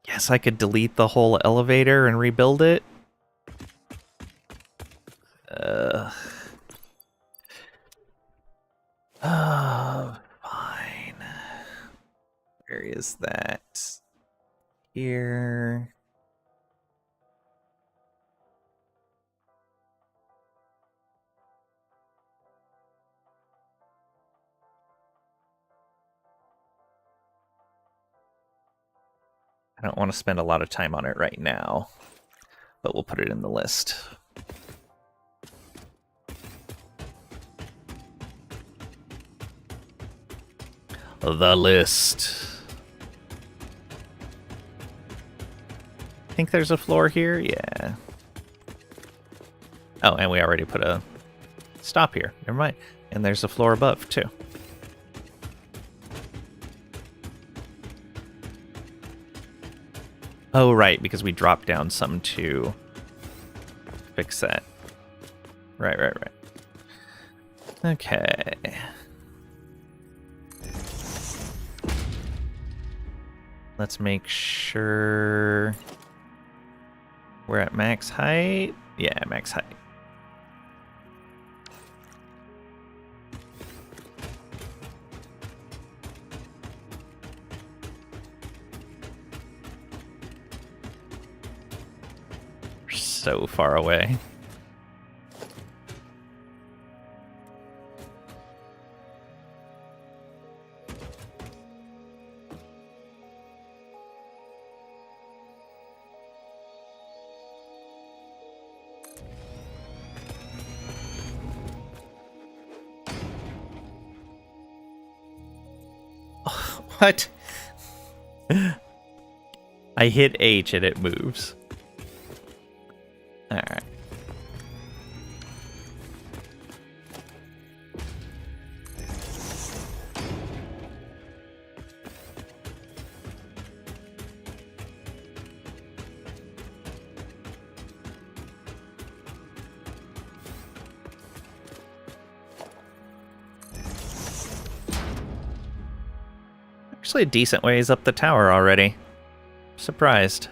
Guess I could delete the whole elevator and rebuild it. Oh, fine. Where is that? Here. I don't want to spend a lot of time on it right now, but we'll put it in the list. the list. I think there's a floor here. Yeah. Oh, and we already put a stop here. Never mind. And there's a floor above, too. Oh, right, because we dropped down some to fix that. Right. Okay. Let's make sure we're at max height. Yeah, max height. We're so far away. What? I hit H and it moves. Alright. Actually a decent ways up the tower already. Surprised.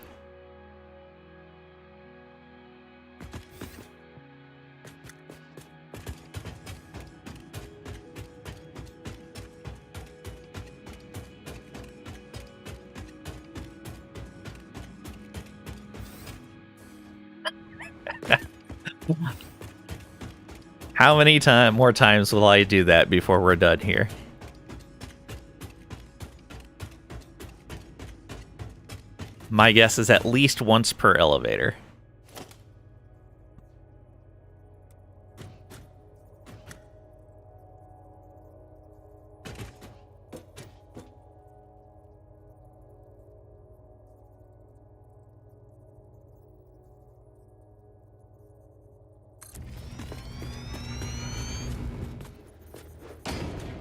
How many more times will I do that before we're done here? My guess is at least once per elevator.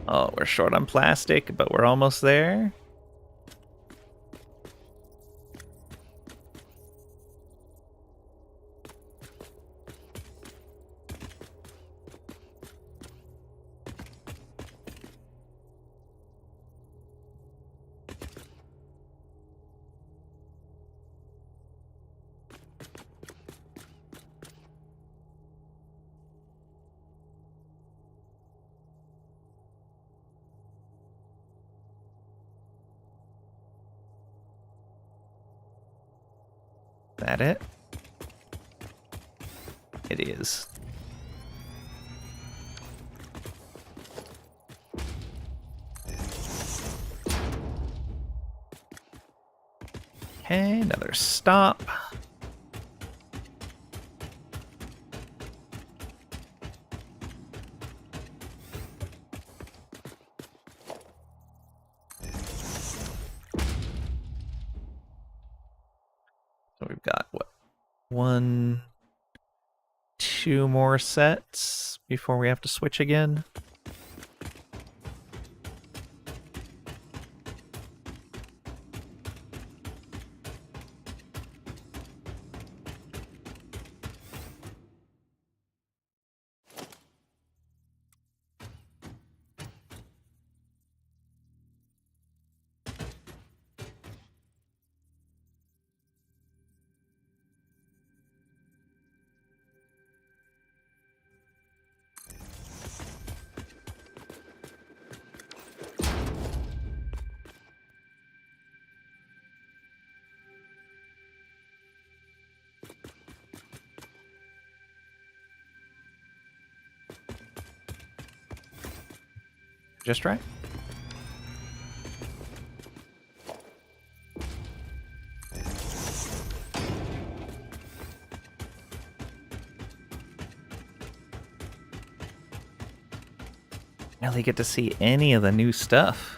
Oh, we're short on plastic, but we're almost there. That it? It is. Okay, another stop. So we've got, what, 2 more sets before we have to switch again. Just right. Really get to see any of the new stuff.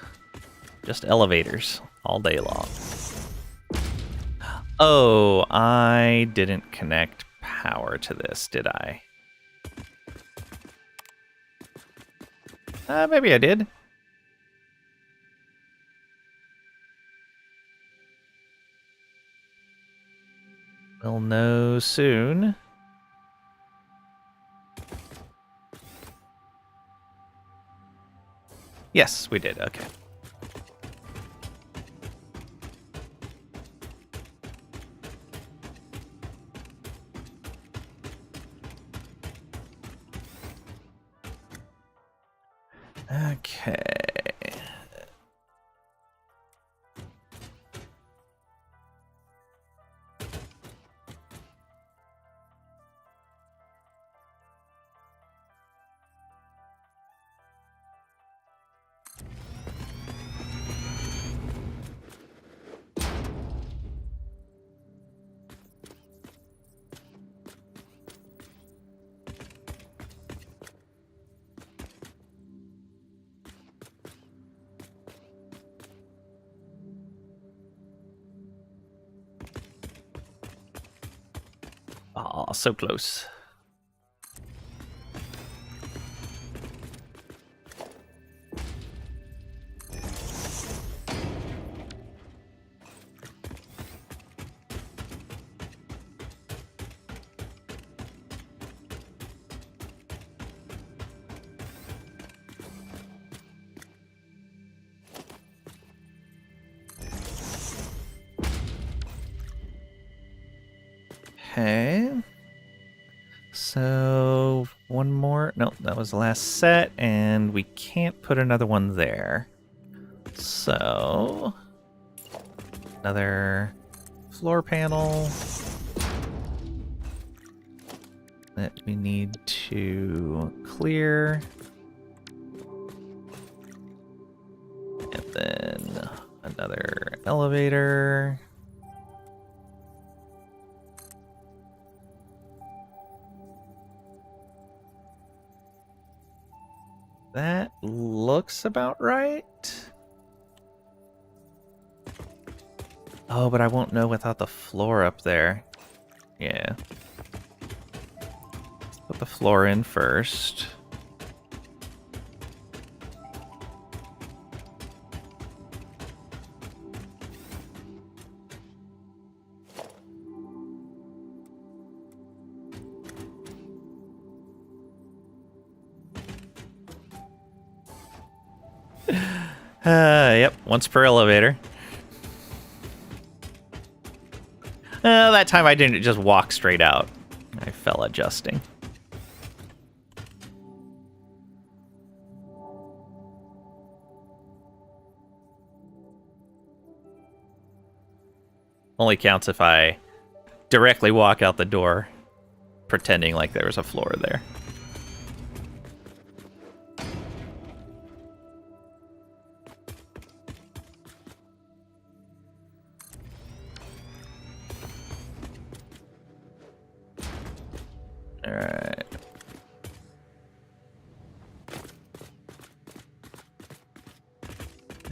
Just elevators all day long. Oh, I didn't connect power to this, did I? Maybe I did. We'll know soon. Yes, we did. Okay. Okay. Oh, so close. Okay. So, one more. Nope, that was the last set, and we can't put another one there. So, another floor panel that we need to clear. And then another elevator. That looks about right. Oh, but I won't know without the floor up there. Yeah. Let's put the floor in first. Yep, once per elevator. That time I didn't just walk straight out. I fell adjusting. Only counts if I directly walk out the door, pretending like there was a floor there. Alright.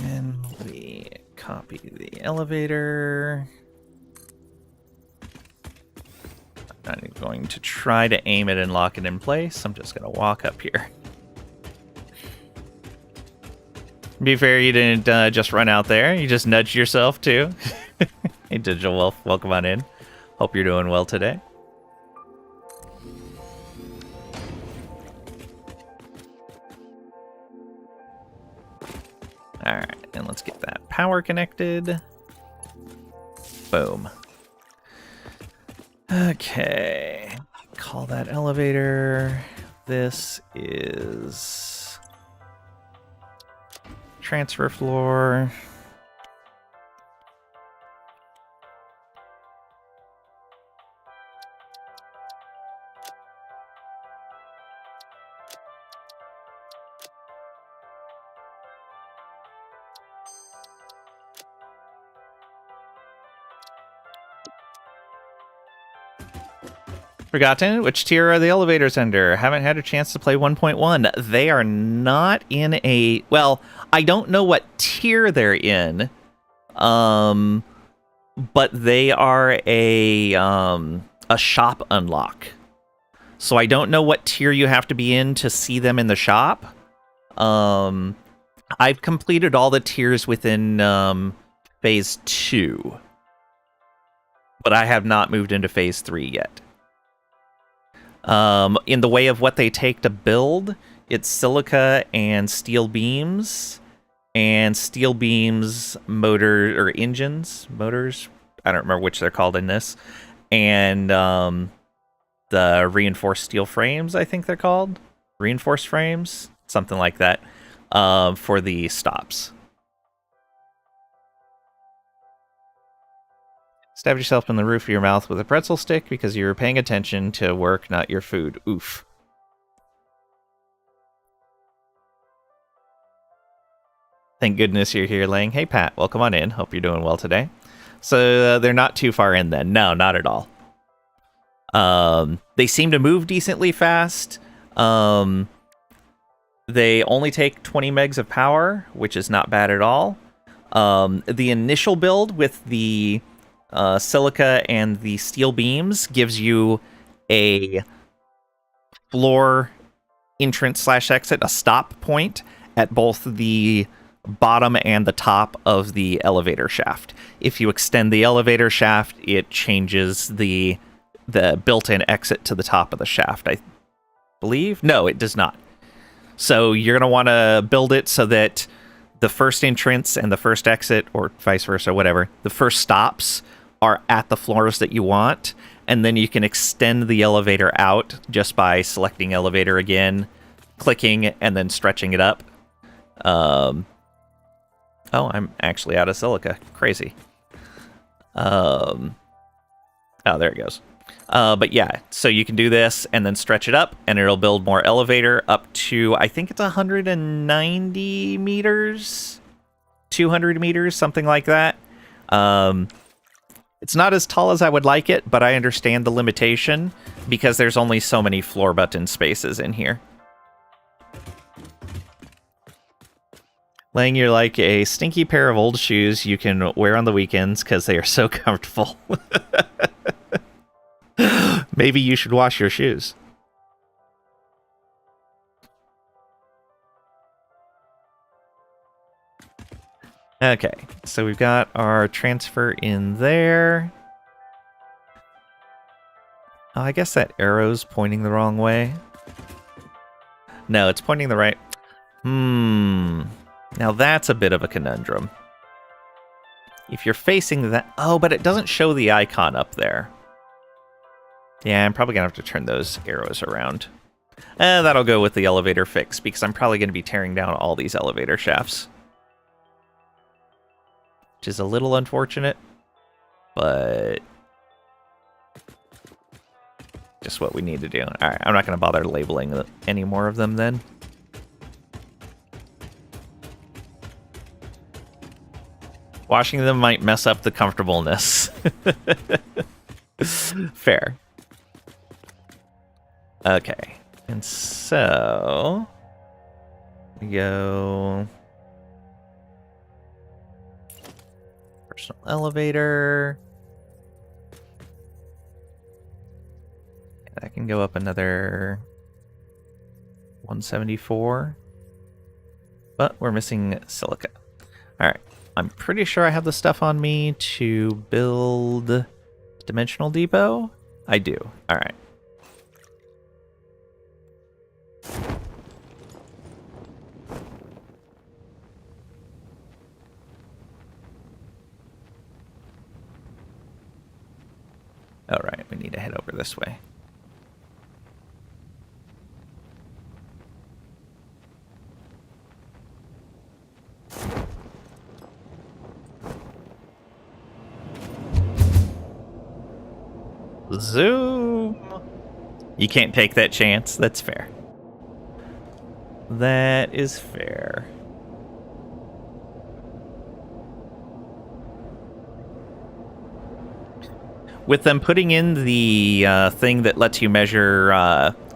And we copy the elevator. I'm not going to try to aim it and lock it in place. I'm just going to walk up here. To be fair, you didn't just run out there. You just nudged yourself, too. Hey, Digital Wolf, welcome on in. Hope you're doing well today. Alright, and let's get that power connected. Boom. Okay. Call that elevator. This is transfer floor. Forgotten, which tier are the elevators under? Haven't had a chance to play 1.1. They are not in a... Well, I don't know what tier they're in. But they are a shop unlock. So I don't know what tier you have to be in to see them in the shop. I've completed all the tiers within phase 2. But I have not moved into phase 3 yet. In the way of what they take to build, it's silica and steel beams. And steel beams, motor or engines, motors. I don't remember which they're called in this. And the reinforced steel frames, I think they're called. Reinforced frames, something like that, for the stops. Stab yourself in the roof of your mouth with a pretzel stick because you were paying attention to work, not your food. Oof. Thank goodness you're here, Lang. Hey, Pat, welcome on in. Hope you're doing well today. So they're not too far in then. No, not at all. They seem to move decently fast. They only take 20 megs of power, which is not bad at all. The initial build with the silica and the steel beams gives you a floor entrance/exit, a stop point at both the bottom and the top of the elevator shaft. If you extend the elevator shaft, it changes the built-in exit to the top of the shaft, I believe. No, it does not. So you're going to want to build it so that the first entrance and the first exit, or vice versa, whatever, the first stops are at the floors that you want, and then you can extend the elevator out just by selecting elevator again, clicking, and then stretching it up. Oh, I'm actually out of silica. Crazy. Oh, there it goes. But yeah, so you can do this and then stretch it up, and it'll build more elevator up to, I think it's 190 meters, 200 meters, something like that. It's not as tall as I would like it, but I understand the limitation because there's only so many floor button spaces in here. Lang, you're like a stinky pair of old shoes you can wear on the weekends because they are so comfortable. Maybe you should wash your shoes. Okay, so we've got our transfer in there. Oh, I guess that arrow's pointing the wrong way. No, it's pointing the right... Now that's a bit of a conundrum. If you're facing that... Oh, but it doesn't show the icon up there. Yeah, I'm probably going to have to turn those arrows around. That'll go with the elevator fix, because I'm probably going to be tearing down all these elevator shafts. Which is a little unfortunate, but... just what we need to do. Alright, I'm not going to bother labeling any more of them then. Washing them might mess up the comfortableness. Fair. Okay. And so... we go... personal elevator. And I can go up another 174. But we're missing silica. Alright. I'm pretty sure I have the stuff on me to build Dimensional Depot. I do. Alright. Alright, we need to head over this way. Zoom! You can't take that chance. That's fair. That is fair. with them putting in the thing that lets you measure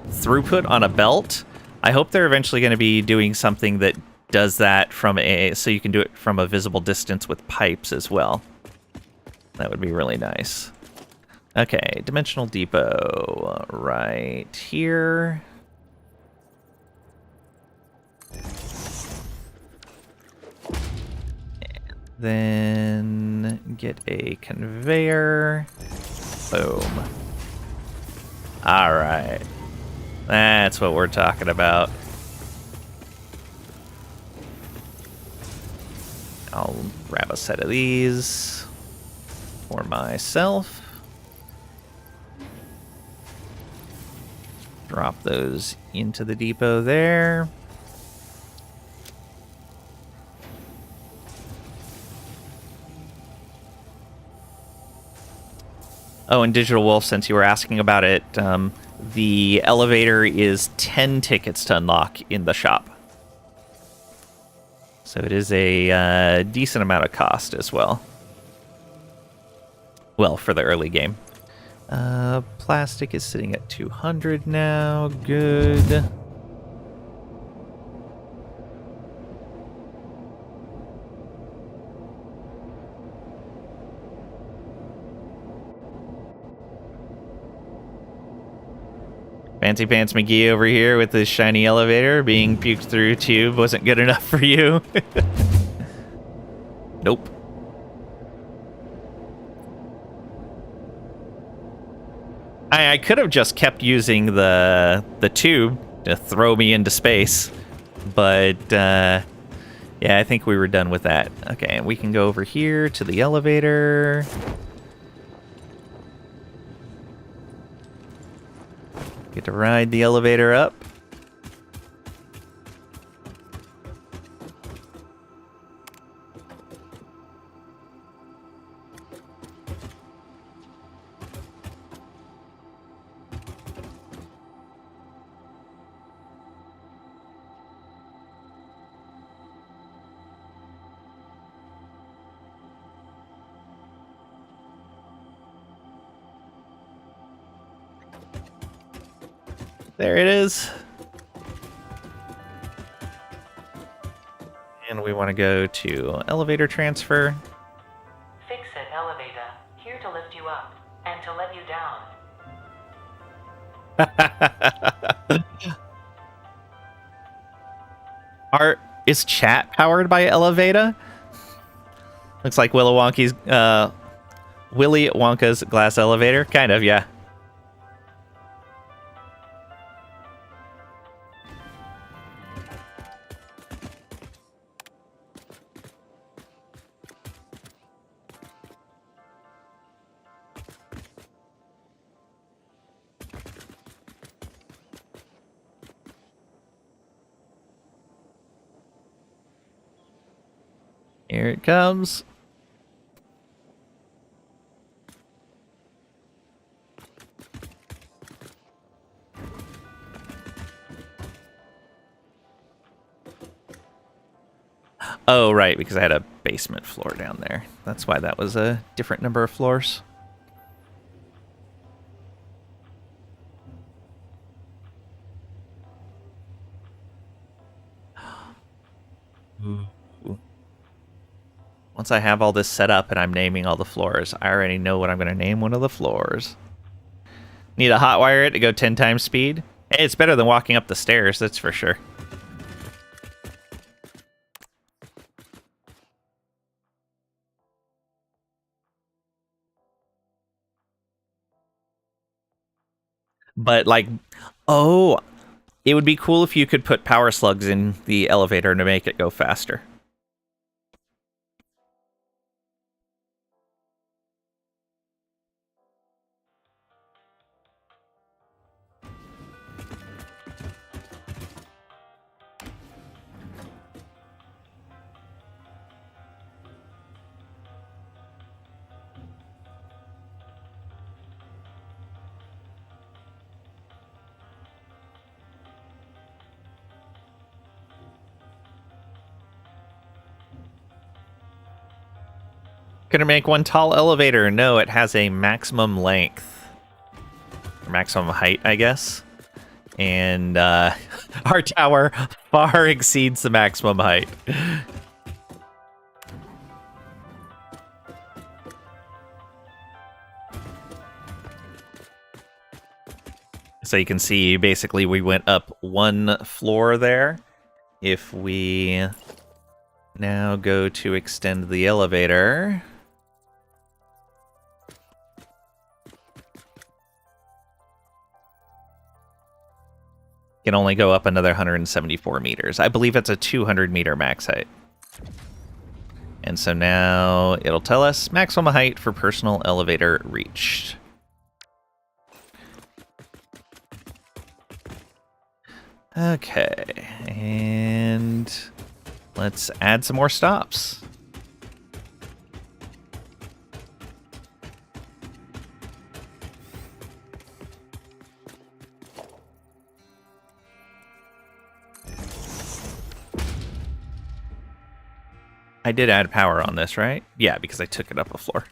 throughput on a belt, I hope they're eventually going to be doing something that does that so you can do it from a visible distance with pipes as well. That would be really nice. Okay, dimensional depot right here. Then get a conveyor. Boom. All right. That's what we're talking about. I'll grab a set of these for myself. Drop those into the depot there. Oh, and Digital Wolf, since you were asking about it, the elevator is 10 tickets to unlock in the shop. So it is a decent amount of cost as well. Well, for the early game. Plastic is sitting at 200 now. Good. Fancy Pants McGee over here with his shiny elevator. Being puked through tube wasn't good enough for you. Nope. I could have just kept using the tube to throw me into space, but yeah, I think we were done with that. Okay, and we can go over here to the elevator. Get to ride the elevator up. There it is. And we want to go to elevator transfer. Fix it, elevator. Here to lift you up and to let you down. Is chat powered by Elevata? Looks like Willy Wonka's glass elevator. Kind of, yeah. Here it comes. Oh, right, because I had a basement floor down there. That's why that was a different number of floors. Once I have all this set up and I'm naming all the floors, I already know what I'm going to name one of the floors. Need to hotwire it to go 10 times speed? Hey, it's better than walking up the stairs, that's for sure. But, like, oh, it would be cool if you could put power slugs in the elevator to make it go faster. Gonna make one tall elevator. No, it has a maximum length. Or maximum height, I guess. And our tower far exceeds the maximum height. So you can see, basically, we went up one floor there. If we now go to extend the elevator... can only go up another 174 meters. I believe it's a 200 meter max height. And so now it'll tell us maximum height for personal elevator reached. Okay, and let's add some more stops. I did add power on this, right? Yeah, because I took it up a floor.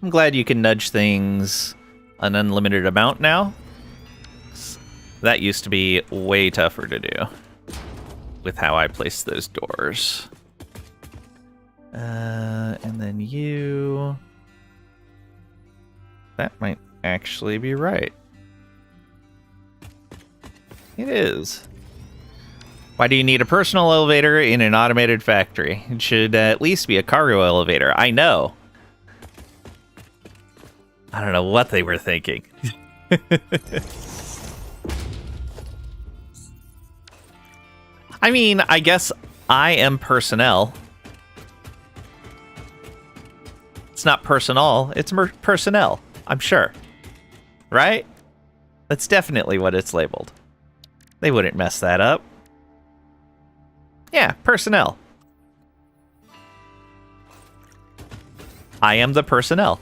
I'm glad you can nudge things an unlimited amount now. That used to be way tougher to do with how I placed those doors. And then you... that might actually be right. It is. Why do you need a personal elevator in an automated factory? It should at least be a cargo elevator. I know. I don't know what they were thinking. I mean, I guess I am personnel. It's not personnel, it's personnel, I'm sure. Right? That's definitely what it's labeled. They wouldn't mess that up. Yeah, personnel. I am the personnel.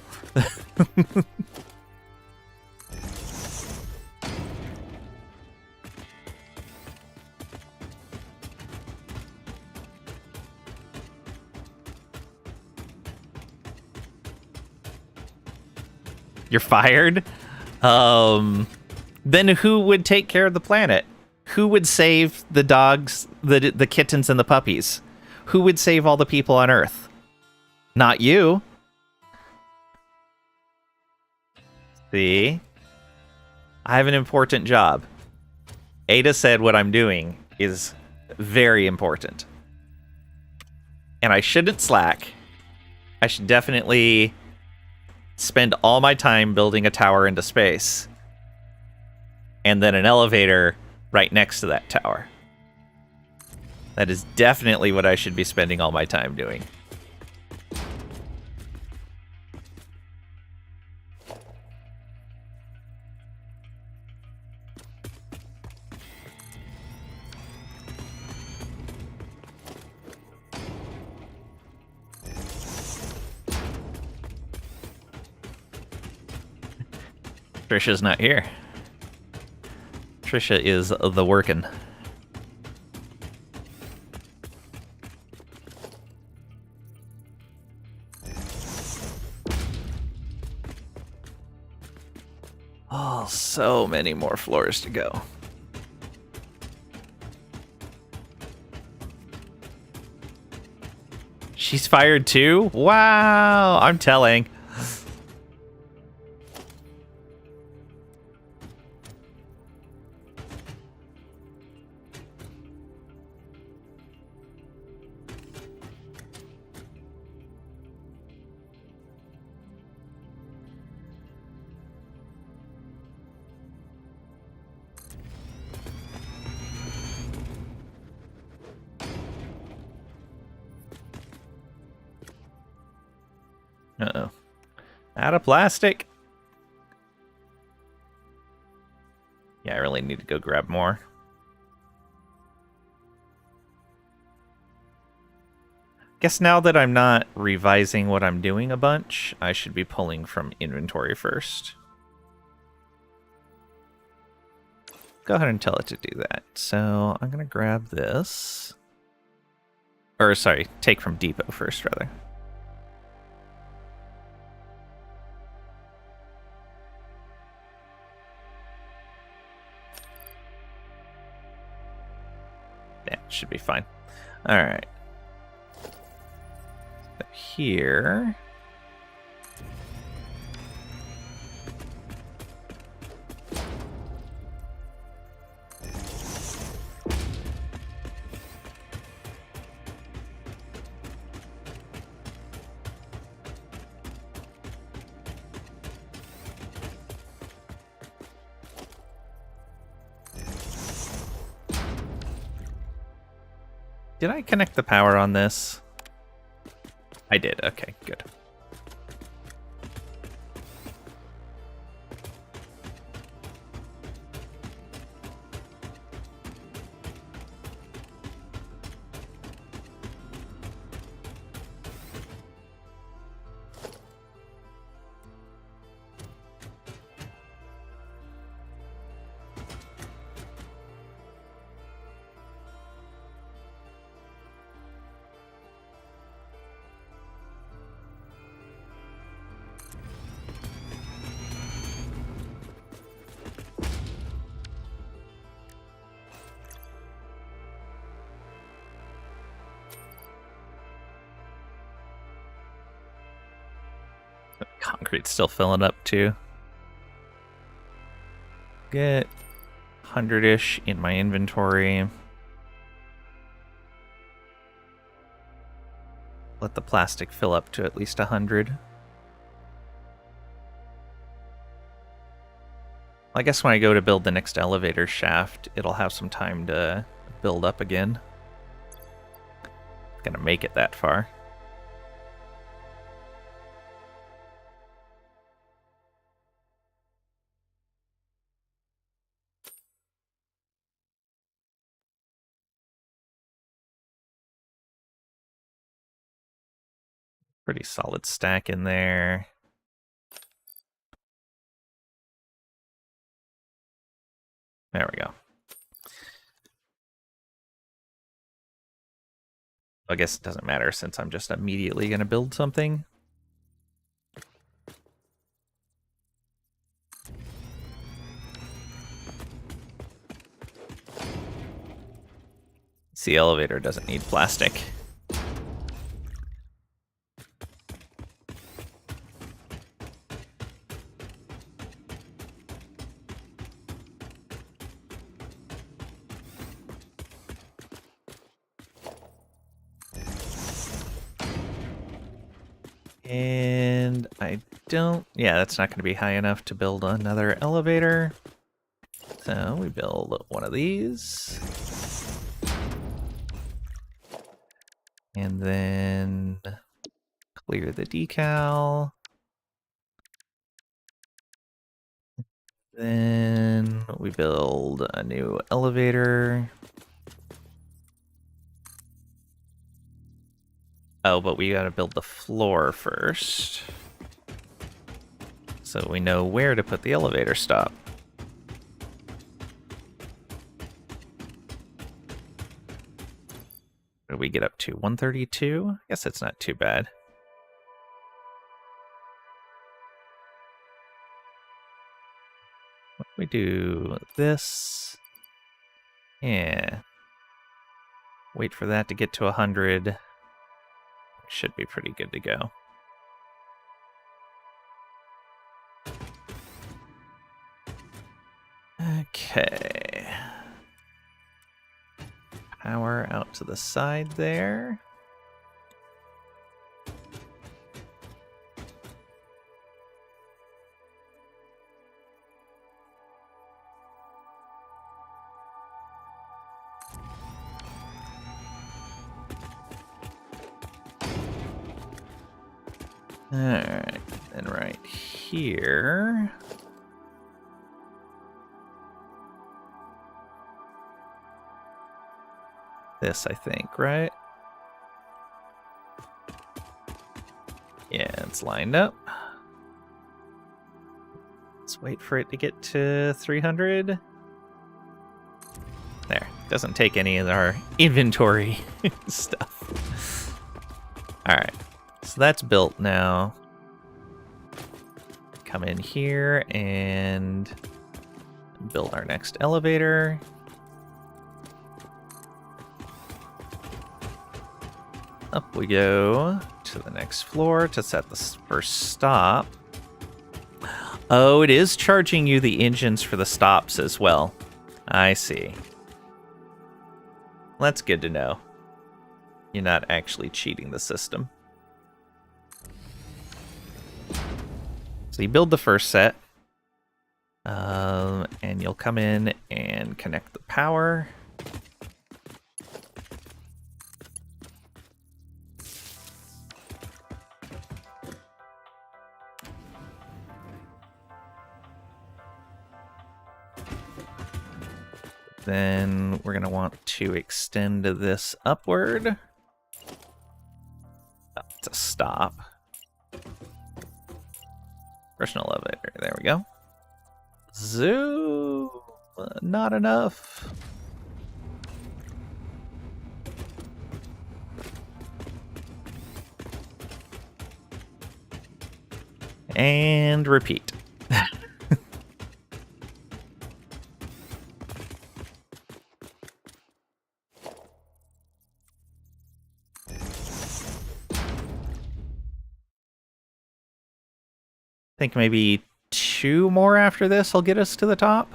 You're fired? Then who would take care of the planet? Who would save the dogs, the kittens, and the puppies? Who would save all the people on Earth? Not you. See? I have an important job. Ada said what I'm doing is very important. And I shouldn't slack. I should definitely spend all my time building a tower into space. And then an elevator right next to that tower. That is definitely what I should be spending all my time doing. Trisha's not here. Trisha is the workin'. Oh, so many more floors to go. She's fired too? Wow, I'm telling. Uh-oh. Out of plastic. definitely need to go grab more. Guess now that I'm not revising what I'm doing a bunch, I should be pulling from inventory first. Go ahead and tell it to do that. So I'm going to grab this. Or, sorry, take from depot first, rather. That should be fine. Alright. So here... Did I connect the power on this? I did. Okay, good. Concrete's still filling up too. Get 100-ish in my inventory. Let the plastic fill up to at least 100. I guess when I go to build the next elevator shaft, it'll have some time to build up again. Gonna make it that far. Pretty solid stack in there. There we go. I guess it doesn't matter since I'm just immediately going to build something. The elevator doesn't need plastic. And I don't... Yeah, that's not going to be high enough to build another elevator. So we build one of these. And then clear the decal. Then we build a new elevator. Oh, but we gotta build the floor first. So we know where to put the elevator stop. What did we get up to? 132? I guess it's not too bad. We do this. Yeah. Wait for that to get to 100. Should be pretty good to go. Okay. Power out to the side there. Alright, and right here. this, I think, right? Yeah, it's lined up. Let's wait for it to get to 300. There. Doesn't take any of our inventory stuff. Alright. So that's built now. Come in here and build our next elevator. Up we go to the next floor to set the first stop. Oh, it is charging you the engines for the stops as well. I see. That's good to know. You're not actually cheating the system. So you build the first set. And you'll come in and connect the power. Then we're going to want to extend this upward. Up to stop. Personal elevator. There we go. Zoom. Not enough. And repeat. I think maybe 2 more after this will get us to the top.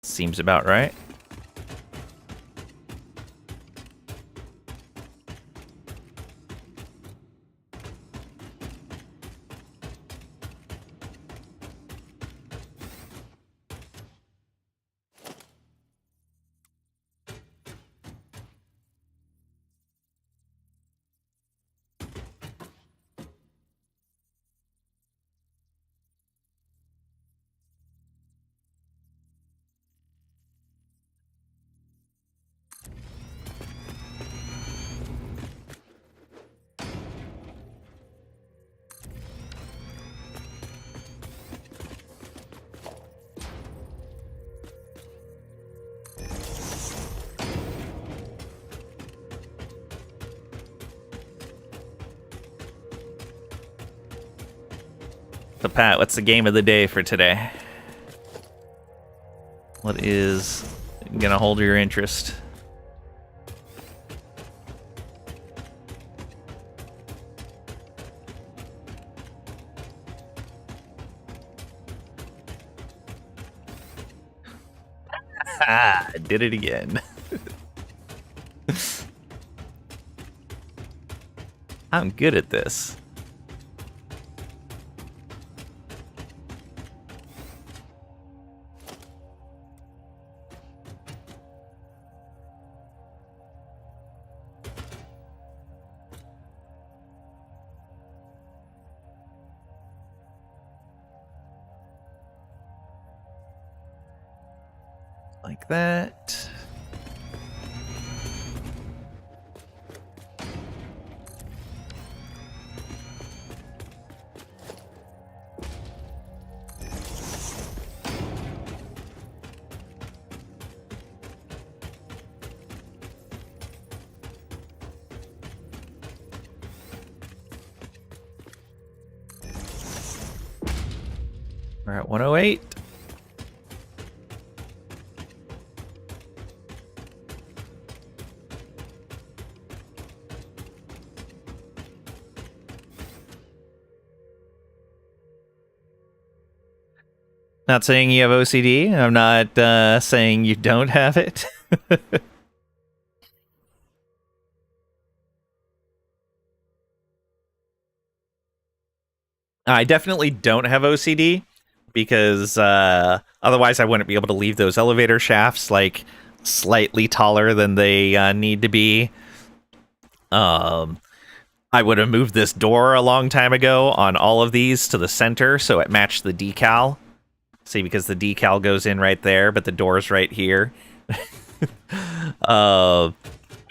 Seems about right. So Pat, what's the game of the day for today? What is gonna hold your interest? Ah, I did it again. I'm good at this. Like that. We're at 108. Not saying you have OCD. I'm not saying you don't have it. I definitely don't have OCD because otherwise I wouldn't be able to leave those elevator shafts like slightly taller than they need to be. I would have moved this door a long time ago on all of these to the center so it matched the decal. See, because the decal goes in right there, but the door's right here.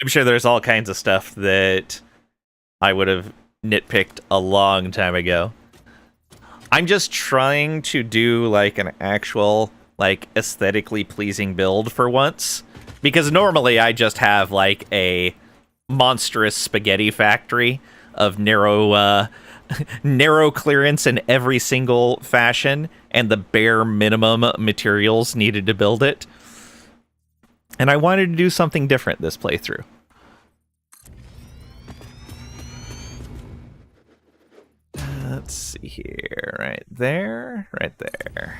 I'm sure there's all kinds of stuff that I would have nitpicked a long time ago. I'm just trying to do like an actual, like, aesthetically pleasing build for once. Because normally I just have like a monstrous spaghetti factory of narrow clearance in every single fashion and the bare minimum materials needed to build it. And I wanted to do something different this playthrough. Let's see here. Right there. Right there.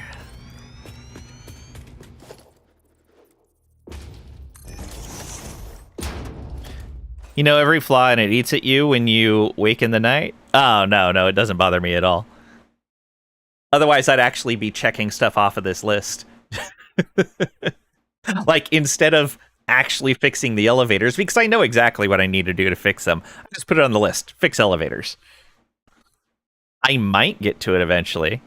You know every flaw and it eats at you when you wake in the night? Oh, no, it doesn't bother me at all. Otherwise, I'd actually be checking stuff off of this list. Like, instead of actually fixing the elevators, because I know exactly what I need to do to fix them, I just put it on the list. Fix elevators. I might get to it eventually.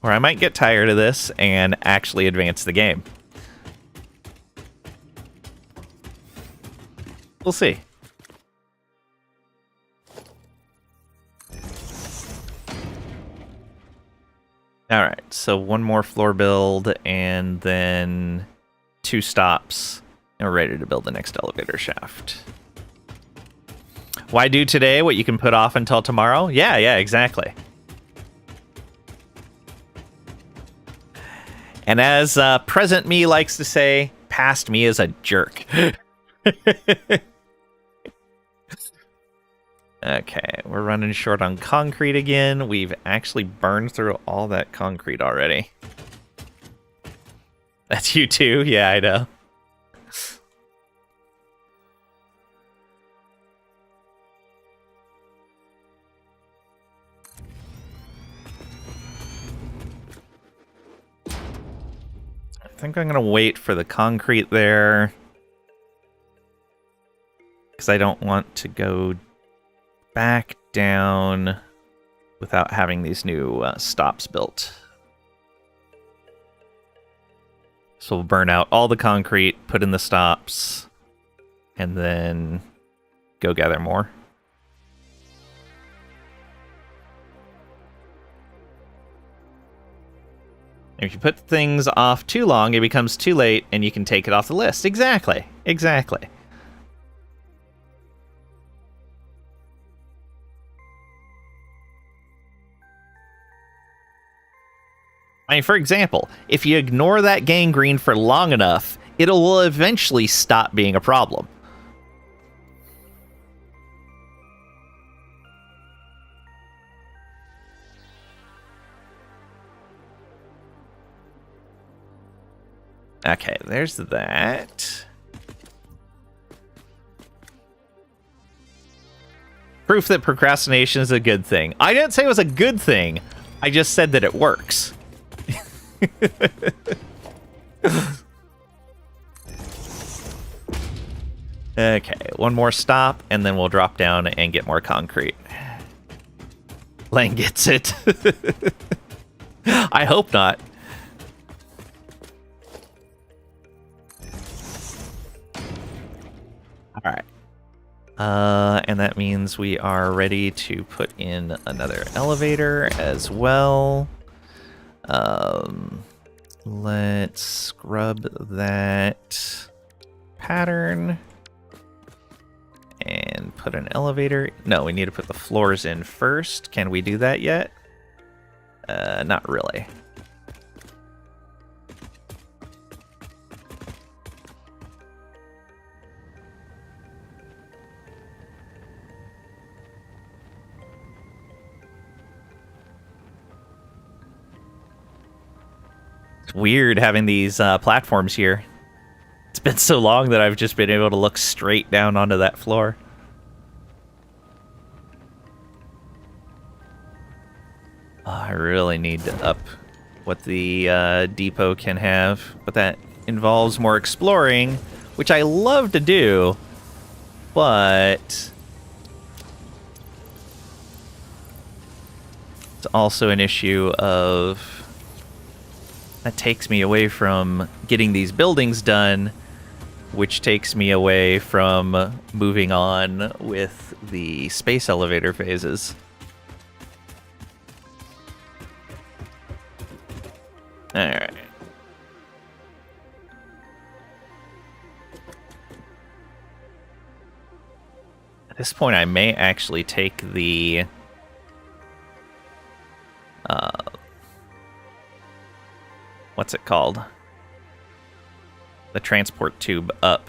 Or I might get tired of this and actually advance the game. We'll see. All right, so one more floor build and then 2 stops, and we're ready to build the next elevator shaft. Why do today what you can put off until tomorrow? Yeah, exactly. And as present me likes to say, past me is a jerk. Okay, we're running short on concrete again. We've actually burned through all that concrete already. That's you too? Yeah, I know. I think I'm gonna wait for the concrete there, because I don't want to go back down without having these new stops built. So we'll burn out all the concrete, put in the stops, and then go gather more. If you put things off too long, it becomes too late, and you can take it off the list. Exactly. I mean, for example, if you ignore that gangrene for long enough, it'll eventually stop being a problem. Okay, there's that. Proof that procrastination is a good thing. I didn't say it was a good thing. I just said that it works. Okay, one more stop, and then we'll drop down and get more concrete. Lang gets it. I hope not. All right. And that means we are ready to put in another elevator as well. Let's scrub that pattern and put an elevator. No, we need to put the floors in first. Can we do that yet? Not really. It's weird having these platforms here. It's been so long that I've just been able to look straight down onto that floor. Oh, I really need to up what the depot can have, but that involves more exploring, which I love to do, but it's also an issue of that takes me away from getting these buildings done which takes me away from moving on with the space elevator phases. Alright. At this point, I may actually take the... what's it called? The transport tube up.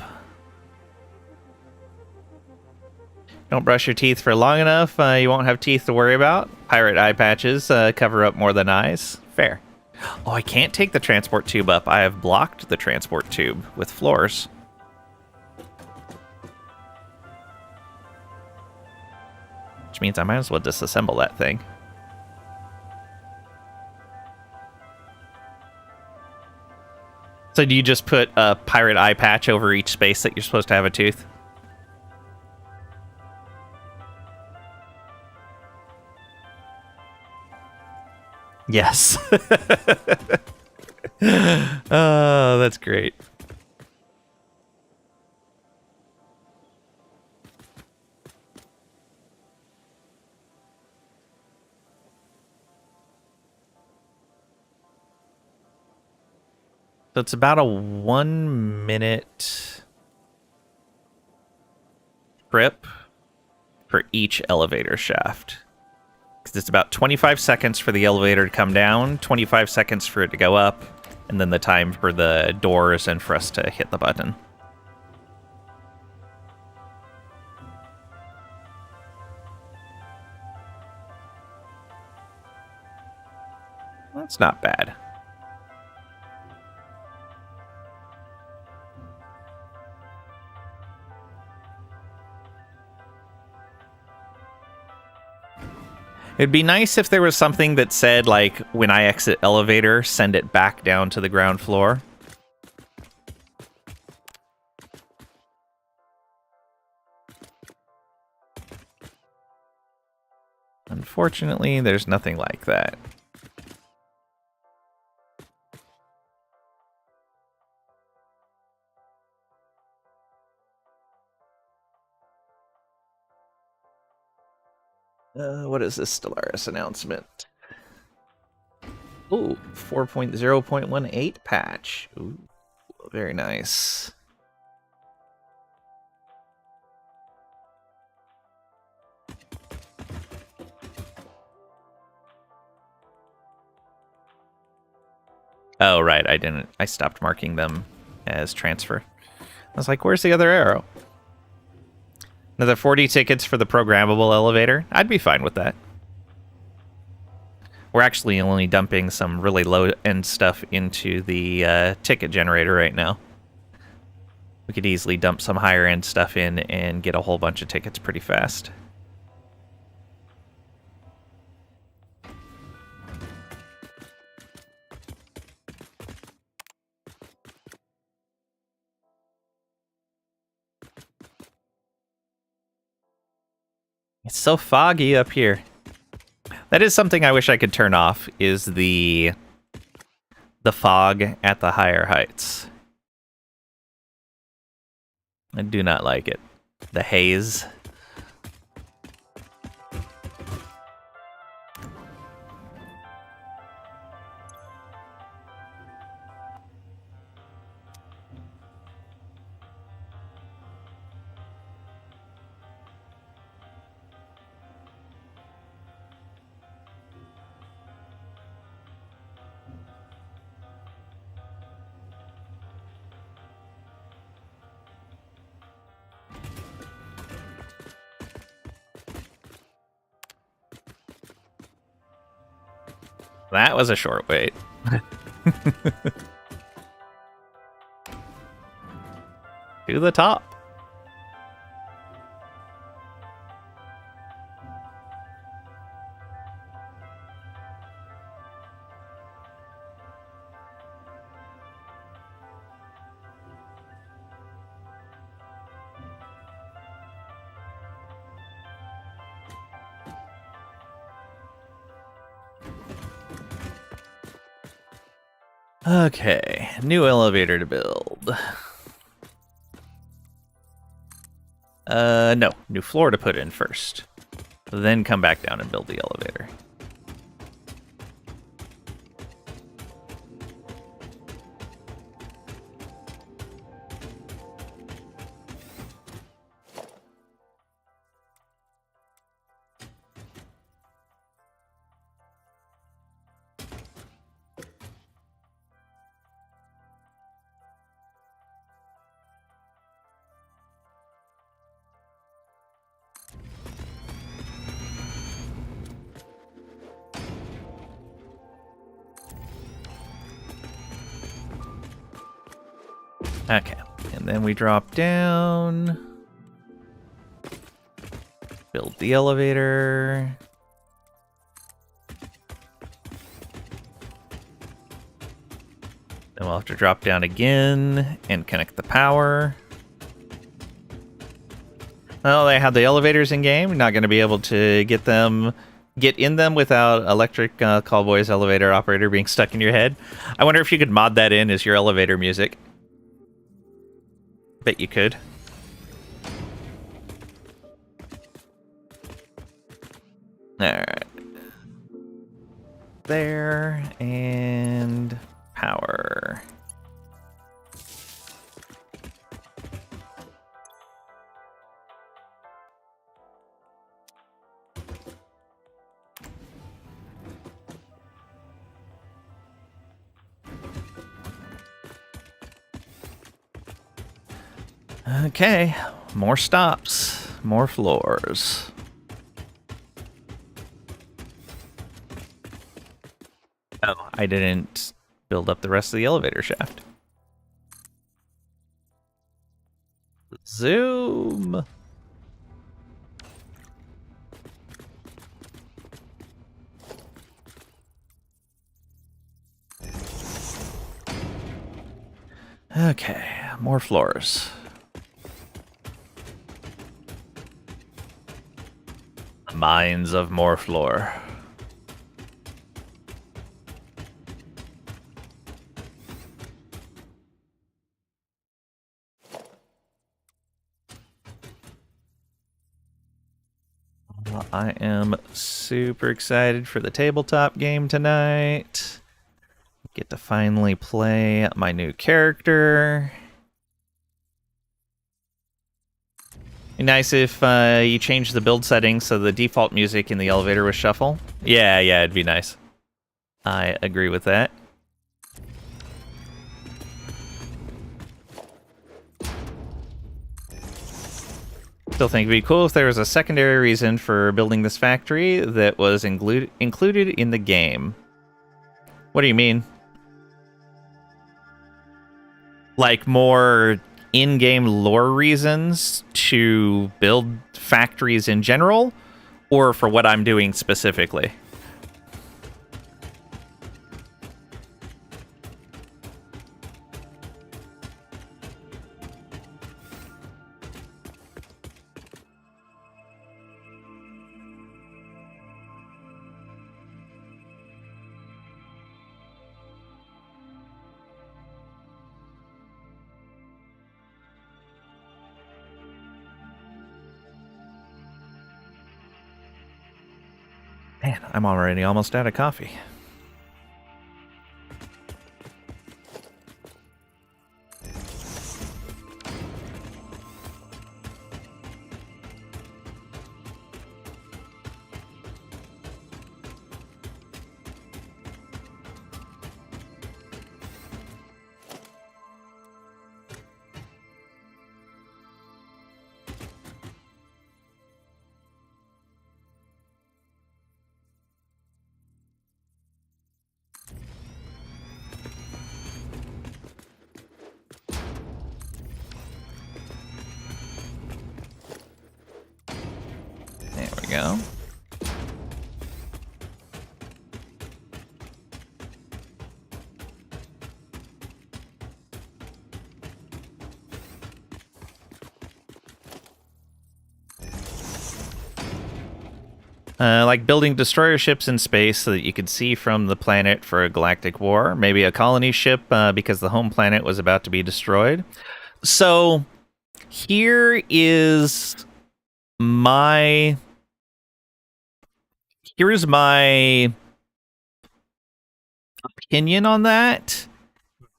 Don't brush your teeth for long enough, you won't have teeth to worry about. Pirate eye patches cover up more than eyes. Fair. Oh, I can't take the transport tube up. I have blocked the transport tube with floors. Which means I might as well disassemble that thing. So do you just put a pirate eye patch over each space that you're supposed to have a tooth? Yes. Oh, that's great. So it's about a 1 minute trip for each elevator shaft. Because it's about 25 seconds for the elevator to come down, 25 seconds for it to go up, and then the time for the doors and for us to hit the button. That's not bad. It'd be nice if there was something that said, like, when I exit elevator, send it back down to the ground floor. Unfortunately, there's nothing like that. What is this Stellaris announcement? Ooh, 4.0.18 patch. Ooh, very nice. Oh, right, I stopped marking them as transfer. I was like, where's the other arrow? Another 40 tickets for the programmable elevator. I'd be fine with that. We're actually only dumping some really low-end stuff into the ticket generator right now. We could easily dump some higher-end stuff in and get a whole bunch of tickets pretty fast. It's so foggy up here. That is something I wish I could turn off, is the fog at the higher heights. I do not like it. The haze. That was a short wait. To the top. Okay, new elevator to build. No. New floor to put in first. Then come back down and build the elevator. Okay, and then we drop down. Build the elevator. Then we'll have to drop down again and connect the power. Well, they have the elevators in game. Not going to be able to get in them without electric callboy's elevator operator being stuck in your head. I wonder if you could mod that in as your elevator music. Bet you could. Alright. There, and power. Okay, more stops, more floors. Oh, I didn't build up the rest of the elevator shaft. Zoom. Okay, more floors. Mines of Morphlore. Well, I am super excited for the tabletop game tonight. Get to finally play my new character. Be nice if you change the build settings so the default music in the elevator was shuffle. Yeah, it'd be nice. I agree with that. Still think it'd be cool if there was a secondary reason for building this factory that was included in the game. What do you mean? Like more in-game lore reasons to build factories in general, or for what I'm doing specifically? Man, I'm already almost out of coffee. There we go. Like building destroyer ships in space so that you could see from the planet for a galactic war. Maybe a colony ship because the home planet was about to be destroyed. So Here is my here's my opinion on that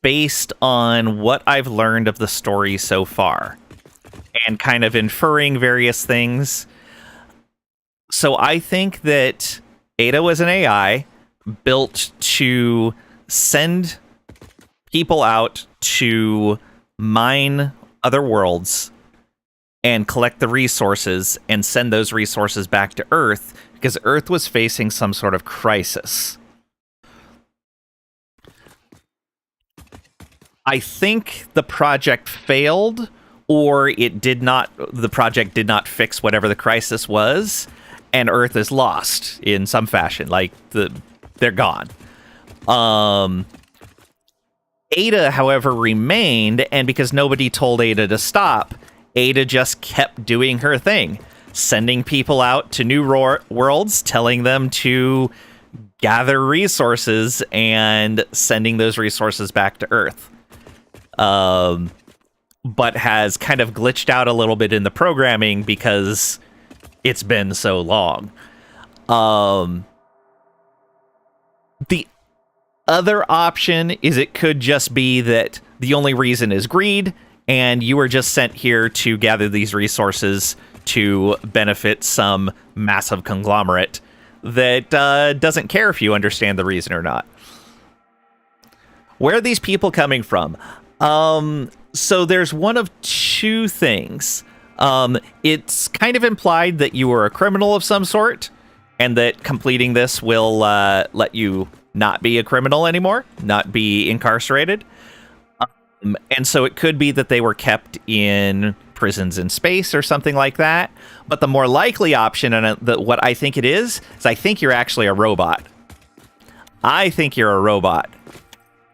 based on what I've learned of the story so far and kind of inferring various things. So I think that Ada was an AI built to send people out to mine other worlds and collect the resources and send those resources back to Earth because Earth was facing some sort of crisis. I think the project failed, or the project did not fix whatever the crisis was, and Earth is lost in some fashion. Like, they're gone. Ada, however, remained, and because nobody told Ada to stop, Ada just kept doing her thing, sending people out to new worlds, telling them to gather resources, and sending those resources back to Earth. But has kind of glitched out a little bit in the programming because it's been so long. The other option is it could just be that the only reason is greed, and you were just sent here to gather these resources to benefit some massive conglomerate that doesn't care if you understand the reason or not. Where are these people coming from? So there's one of two things. It's kind of implied that you were a criminal of some sort, and that completing this will let you not be a criminal anymore, not be incarcerated. And so it could be that they were kept in prisons in space or something like that. But the more likely option, and what I think it is I think you're actually a robot. I think you're a robot.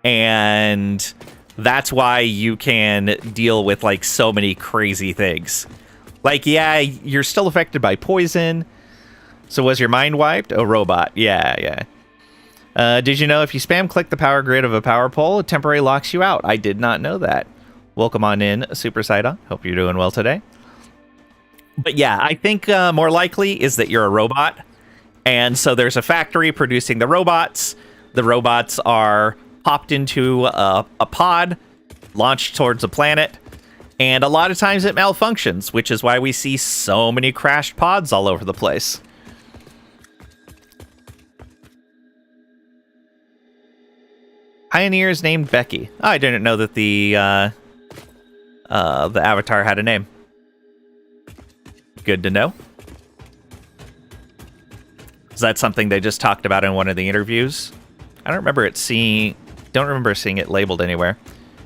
And that's why you can deal with, like, so many crazy things. Like, yeah, you're still affected by poison. So was your mind wiped? Oh, robot. Yeah. Did you know if you spam click the power grid of a power pole, it temporarily locks you out? I did not know that. Welcome on in, Super Saida. Hope you're doing well today. But yeah, I think more likely is that you're a robot. And so there's a factory producing the robots. The robots are popped into a pod, launched towards a planet, and a lot of times it malfunctions, which is why we see so many crashed pods all over the place. Pioneer is named Becky. Oh, I didn't know that the avatar had a name. Good to know. Is that something they just talked about in one of the interviews? I don't remember seeing it labeled anywhere.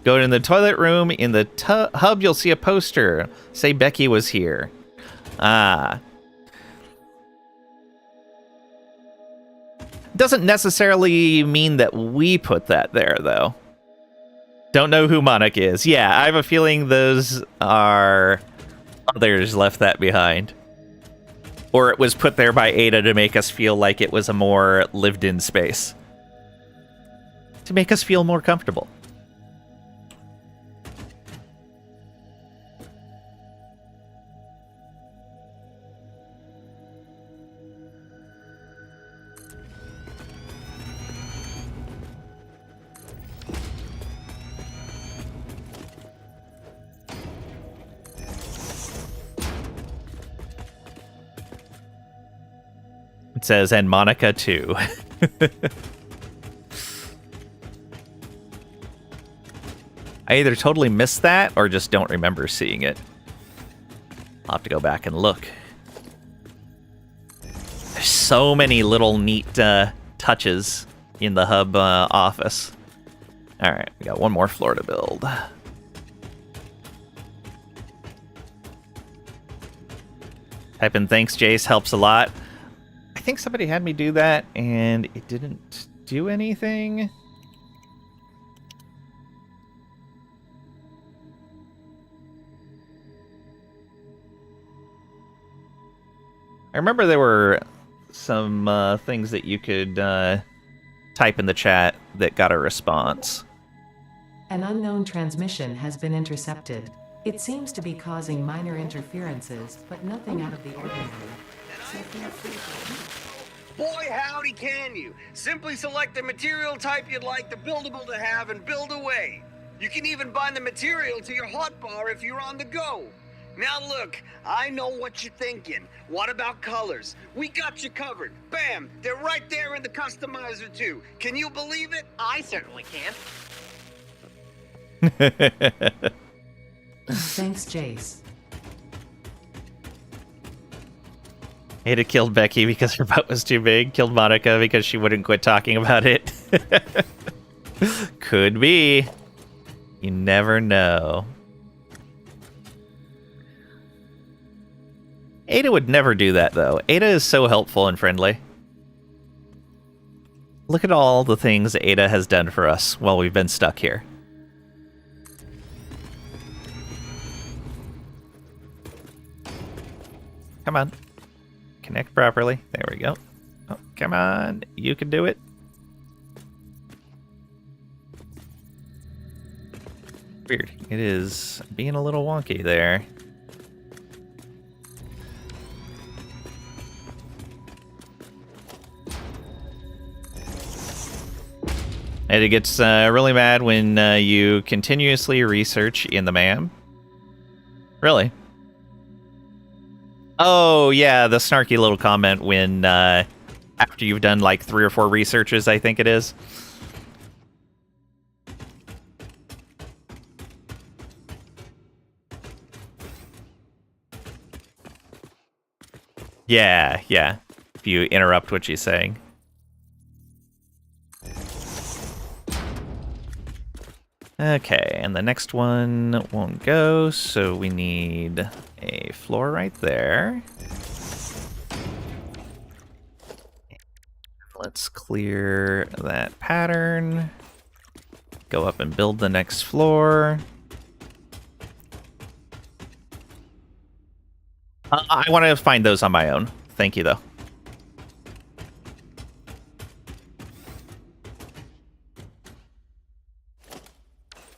Go in the toilet room. In the hub, you'll see a poster. Say Becky was here. Doesn't necessarily mean that we put that there, though. Don't know who Monarch is. Yeah, I have a feeling those are others left that behind. Or it was put there by Ada to make us feel like it was a more lived-in space. To make us feel more comfortable. It says, and Monica too. I either totally missed that or just don't remember seeing it. I'll have to go back and look. There's so many little neat touches in the hub office. All right, we got one more floor to build. Type in thanks, Jace, helps a lot. I think somebody had me do that and it didn't do anything. I remember there were some things that you could type in the chat that got a response. An unknown transmission has been intercepted. It seems to be causing minor interferences, but nothing out of the ordinary. Boy, howdy can you! Simply select the material type you'd like the buildable to have and build away. You can even bind the material to your hotbar if you're on the go. Now look, I know what you're thinking. What about colors? We got you covered. Bam! They're right there in the customizer too. Can you believe it? I certainly can. Thanks, Jace. Ada killed Becky because her butt was too big. Killed Monica because she wouldn't quit talking about it. Could be. You never know. Ada would never do that, though. Ada is so helpful and friendly. Look at all the things Ada has done for us while we've been stuck here. Come on. Connect properly. There we go. Oh, come on. You can do it. Weird. It is being a little wonky there. And it gets really mad when you continuously research in the MAM. Really? Oh, yeah, the snarky little comment when after you've done like 3 or 4 researches, I think it is. Yeah, yeah. If you interrupt what she's saying. Okay, and the next one won't go, so we need a floor right there. Let's clear that pattern. Go up and build the next floor. I want to find those on my own. Thank you, though.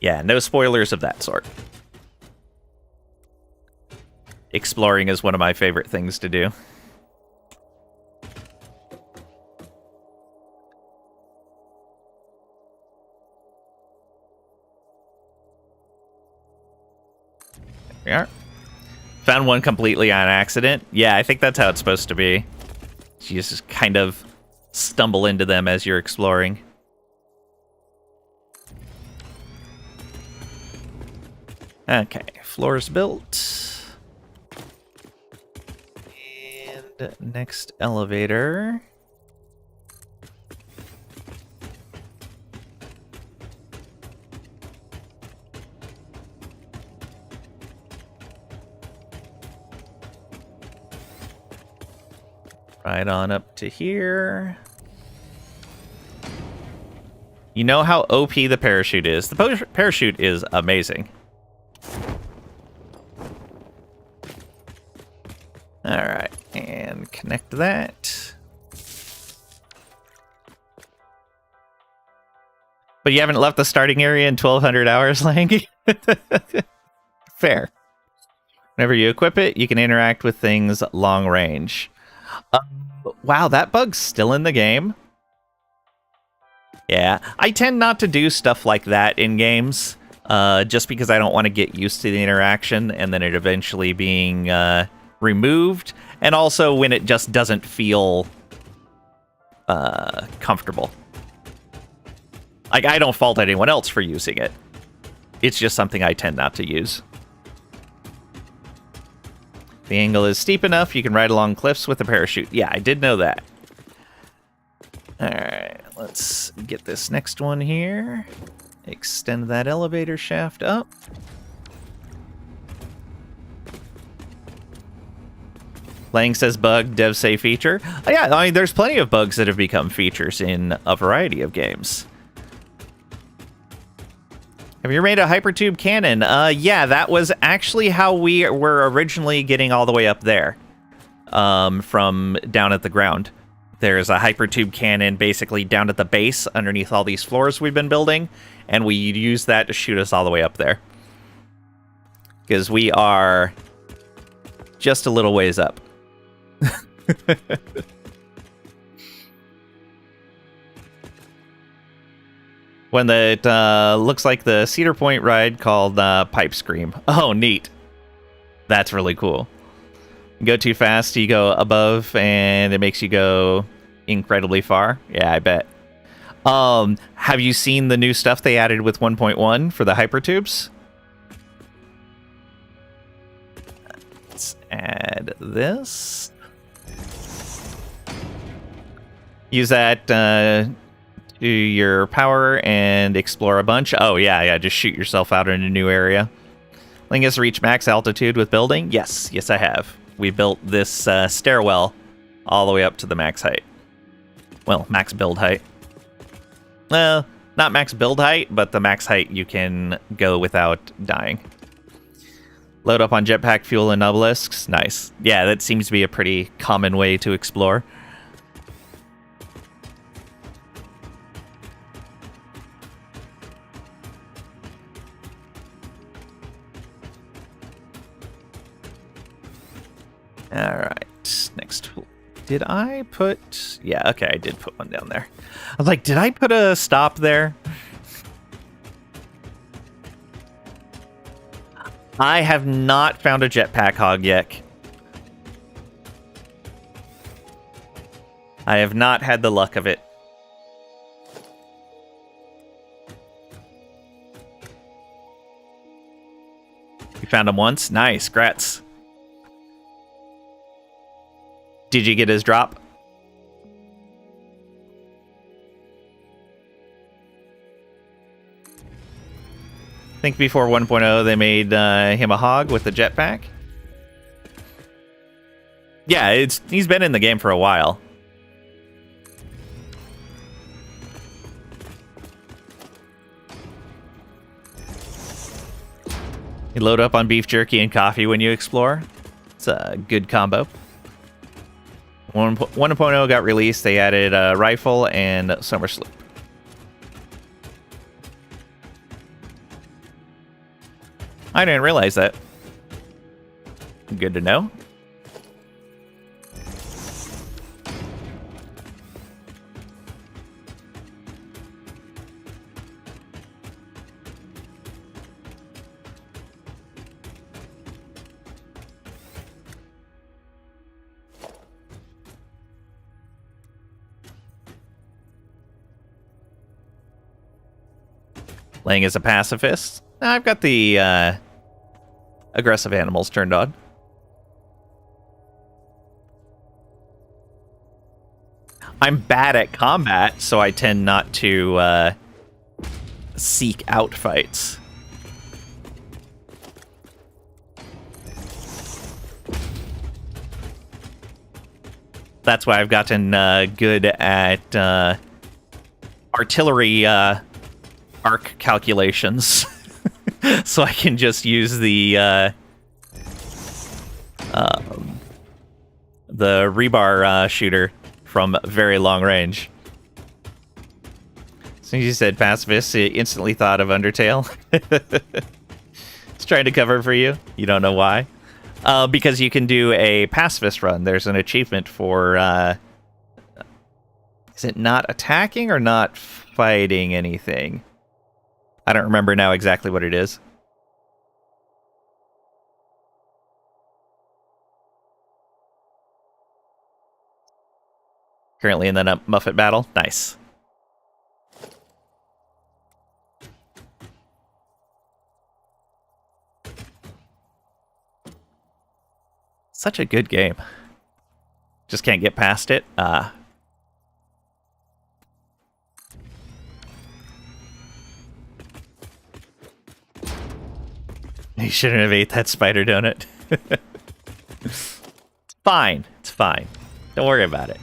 Yeah, no spoilers of that sort. Exploring is one of my favorite things to do. There we are. Found one completely on accident. Yeah, I think that's how it's supposed to be. You just kind of stumble into them as you're exploring. Okay, floor's built. And next elevator. Right on up to here. You know how OP the parachute is. The parachute is amazing. Alright, and connect that. But you haven't left the starting area in 1,200 hours, Lang? Fair. Whenever you equip it, you can interact with things long range. Wow, that bug's still in the game? Yeah, I tend not to do stuff like that in games, just because I don't want to get used to the interaction and then it eventually being removed, and also when it just doesn't feel comfortable. Like, I don't fault anyone else for using it. It's just something I tend not to use. The angle is steep enough, you can ride along cliffs with a parachute. Yeah, I did know that. Alright, let's get this next one here. Extend that elevator shaft up. Lang says bug, dev say feature. Oh, yeah, I mean, there's plenty of bugs that have become features in a variety of games. Have you made a hypertube cannon? Yeah, that was actually how we were originally getting all the way up there. From down at the ground. There's a hypertube cannon basically down at the base underneath all these floors we've been building, and we use that to shoot us all the way up there. because we are just a little ways up. When it looks like the Cedar Point ride called Pipe Scream. Oh, neat. That's really cool. You go too fast, you go above, and it makes you go incredibly far. Yeah, I bet. Have you seen the new stuff they added with 1.1 for the hypertubes? Let's add this. Use that to your power and explore a bunch. Oh, yeah, just shoot yourself out in a new area. Letting us reach max altitude with building? Yes, I have. We built this stairwell all the way up to the max height. Well, max build height. Not max build height, but the max height you can go without dying. Load up on jetpack fuel and obelisks. Nice. Yeah, that seems to be a pretty common way to explore. Alright, next. Did I put... Yeah, okay, I did put one down there. I was like, did I put a stop there? I have not found a jetpack hog yet. I have not had the luck of it. You found him once? Nice, grats. Did you get his drop? I think before 1.0 they made him a hog with the jetpack. Yeah, he's been in the game for a while. You load up on beef jerky and coffee when you explore. It's a good combo. 1.0 got released. They added a rifle and summer sloop. I didn't realize that. Good to know. Playing as a pacifist. I've got the aggressive animals turned on. I'm bad at combat, so I tend not to seek out fights. That's why I've gotten good at artillery arc calculations. So I can just use the rebar shooter from very long range. As soon as you said pacifist, it instantly thought of Undertale. It's trying to cover for you. You don't know why. Because you can do a pacifist run. There's an achievement for... is it not attacking or not fighting anything? I don't remember now exactly what it is. Currently in the Muffet battle. Nice. Such a good game. Just can't get past it. You shouldn't have ate that spider donut. It's fine. It's fine. Don't worry about it.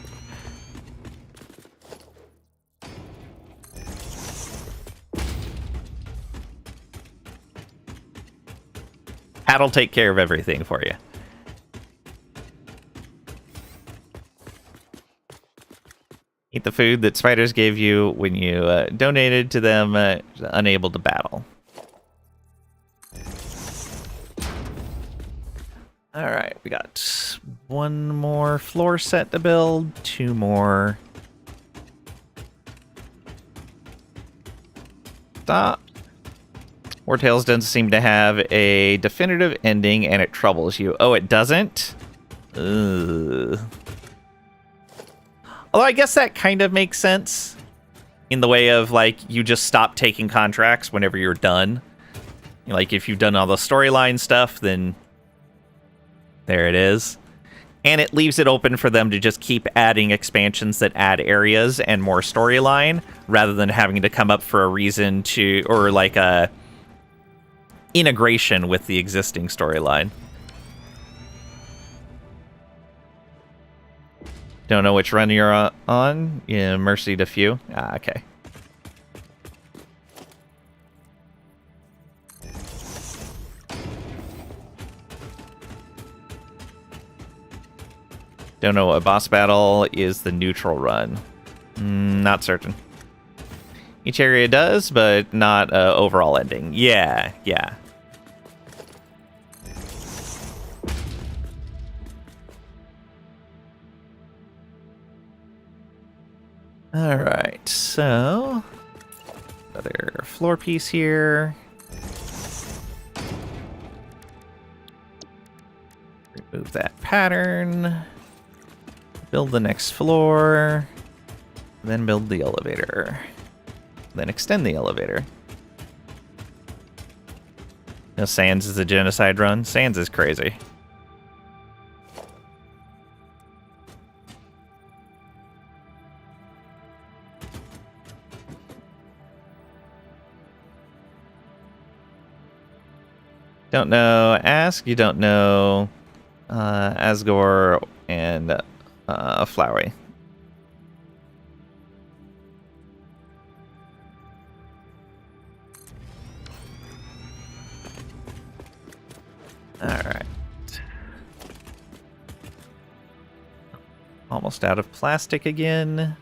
Hat'll take care of everything for you. Eat the food that spiders gave you when you donated to them, unable to battle. We got one more floor set to build, two more. Stop. War Tales doesn't seem to have a definitive ending, and it troubles you. Oh, it doesn't? Ugh. Although I guess that kind of makes sense. In the way of, like, you just stop taking contracts whenever you're done. Like, if you've done all the storyline stuff, then there it is. And it leaves it open for them to just keep adding expansions that add areas and more storyline, rather than having to come up for a reason to, or like a integration with the existing storyline. Don't know which run you're on? Yeah, Mercy to Few. Ah, okay. Don't know what boss battle is the neutral run. Not certain. Each area does, but not overall ending. Yeah, yeah. Alright, so... another floor piece here. Remove that pattern. Build the next floor. Then build the elevator. Then extend the elevator. No, Sans is a genocide run. Sans is crazy. Don't know Ask, you don't know Asgore and Flowey. Alright. Almost out of plastic again.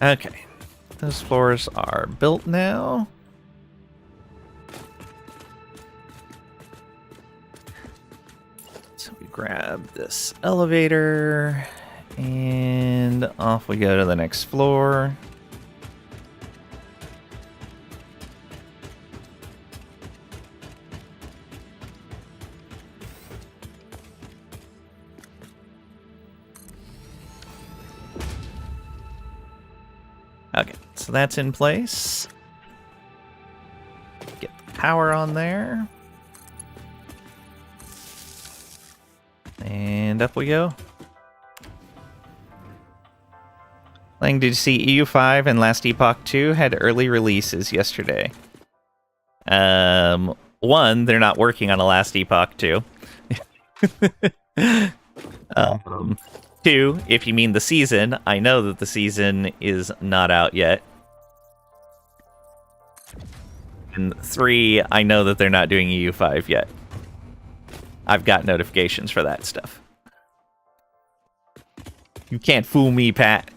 Okay. Those floors are built now. So we grab this elevator and off we go to the next floor. Okay, so that's in place. Get the power on there. And up we go. Lang, did you see EU5 and Last Epoch 2 had early releases yesterday? One, they're not working on a Last Epoch 2. Two, if you mean the season, I know that the season is not out yet. And three, I know that they're not doing EU5 yet. I've got notifications for that stuff. You can't fool me, Pat.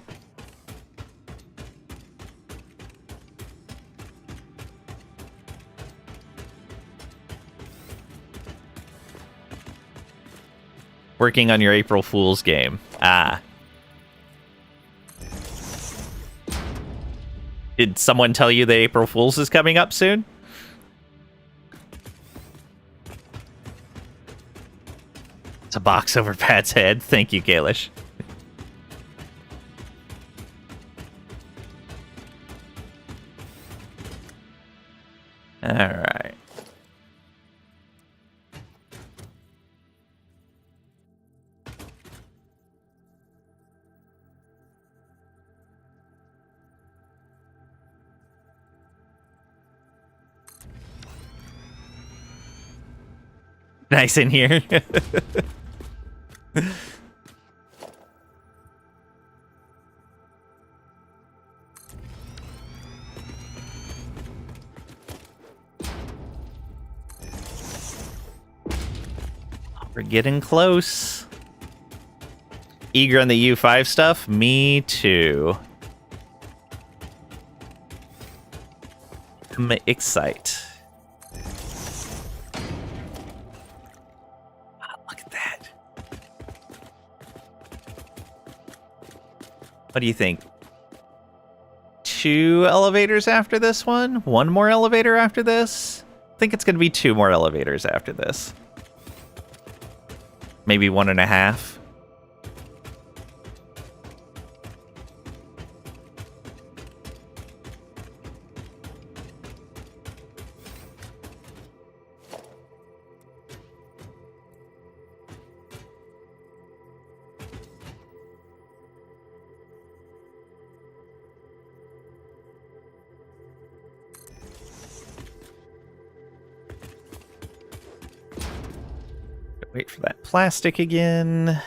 Working on your April Fool's game. Ah. Did someone tell you that April Fool's is coming up soon? It's a box over Pat's head. Thank you, Kalish. Alright. Nice in here. We're getting close. Eager on the U5 stuff? Me too. I'm excited. What do you think? 2 elevators after this one? 1 more elevator after this? I think it's going to be 2 more elevators after this. Maybe 1.5. Wait for that plastic again.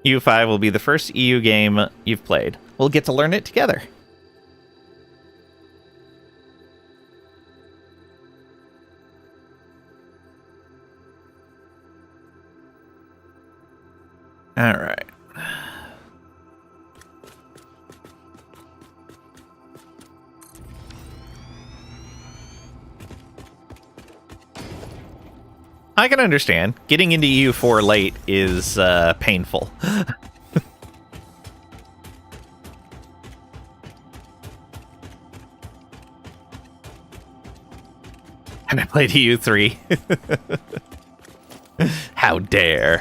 EU5 will be the first EU game you've played. We'll get to learn it together. All right. I can understand. Getting into EU4 late is painful. And I played EU3. How dare.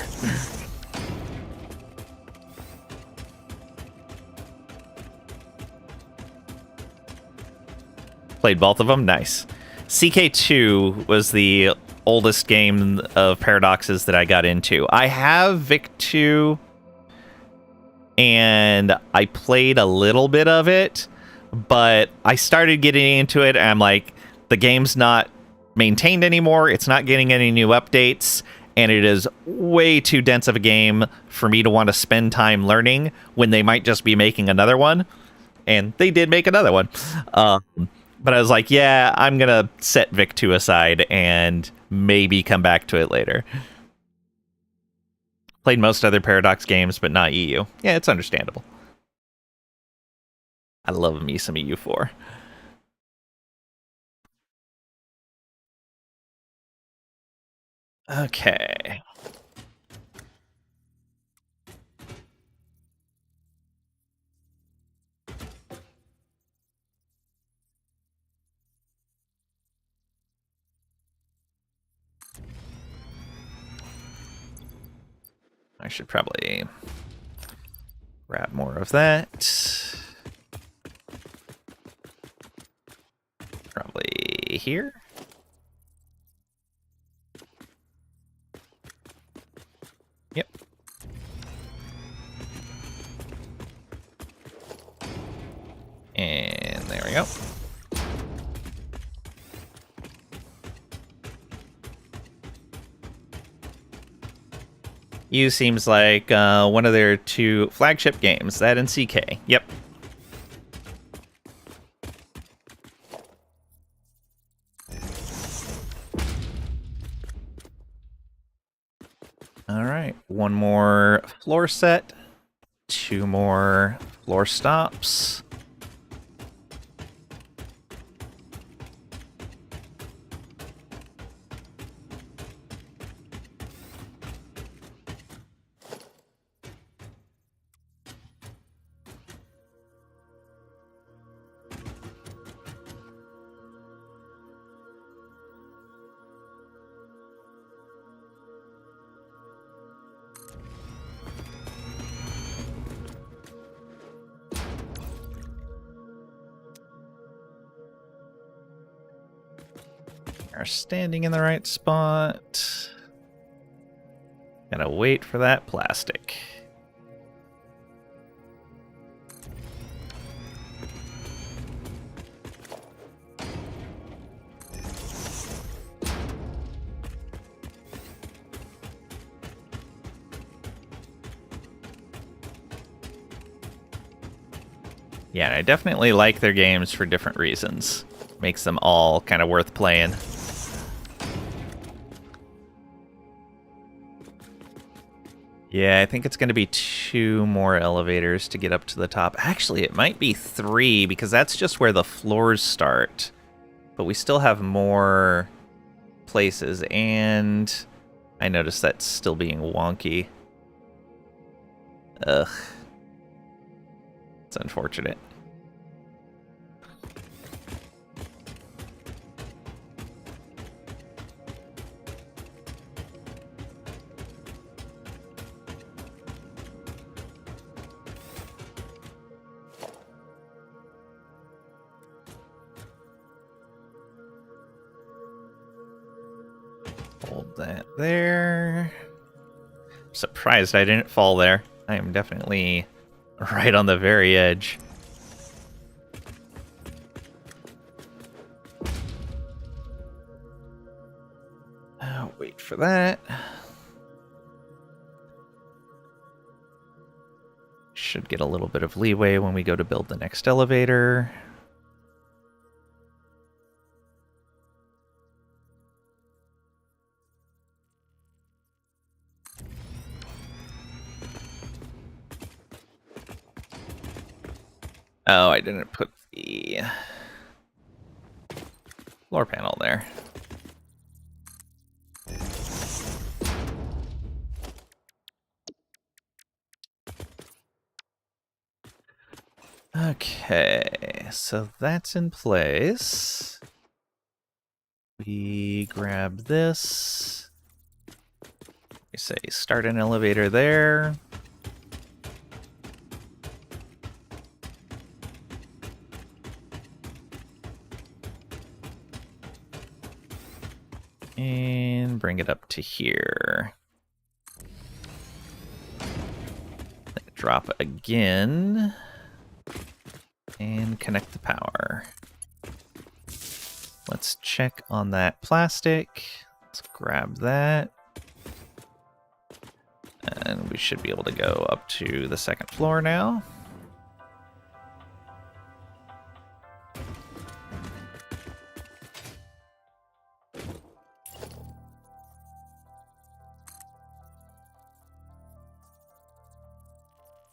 Played both of them? Nice. CK2 was the oldest game of Paradox's that I got into. I have Vic 2, and I played a little bit of it, but I started getting into it, and I'm like, the game's not maintained anymore, it's not getting any new updates, and it is way too dense of a game for me to want to spend time learning when they might just be making another one. And they did make another one. But I was like, yeah, I'm going to set Vic 2 aside and maybe come back to it later. Played most other Paradox games, but not EU. Yeah, it's understandable. I love me some EU4. Okay. I should probably grab more of that. Probably here. Yep. And there we go. U seems like one of their 2 flagship games, that and CK. Yep. All right, 1 more floor set, 2 more floor stops. Are standing in the right spot. Gotta wait for that plastic. Yeah, I definitely like their games for different reasons. Makes them all kind of worth playing. Yeah, I think it's going to be 2 more elevators to get up to the top. Actually, it might be 3, because that's just where the floors start. But we still have more places, and I noticed that's still being wonky. Ugh. It's unfortunate. Hold that there. Surprised I didn't fall there. I am definitely right on the very edge. I'll wait for that. Should get a little bit of leeway when we go to build the next elevator. Oh, I didn't put the floor panel there. Okay, so that's in place. We grab this. We say start an elevator there. And bring it up to here. Drop again. And connect the power. Let's check on that plastic. Let's grab that. And we should be able to go up to the second floor now.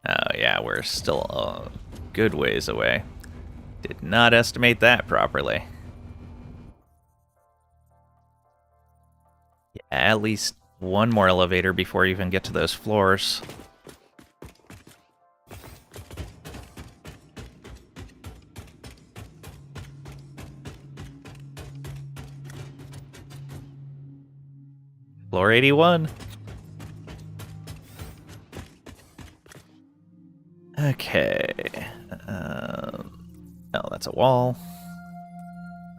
Oh yeah, we're still a good ways away. Did not estimate that properly. Yeah, at least one more elevator before you even get to those floors. Floor 81. Okay. Oh, that's a wall.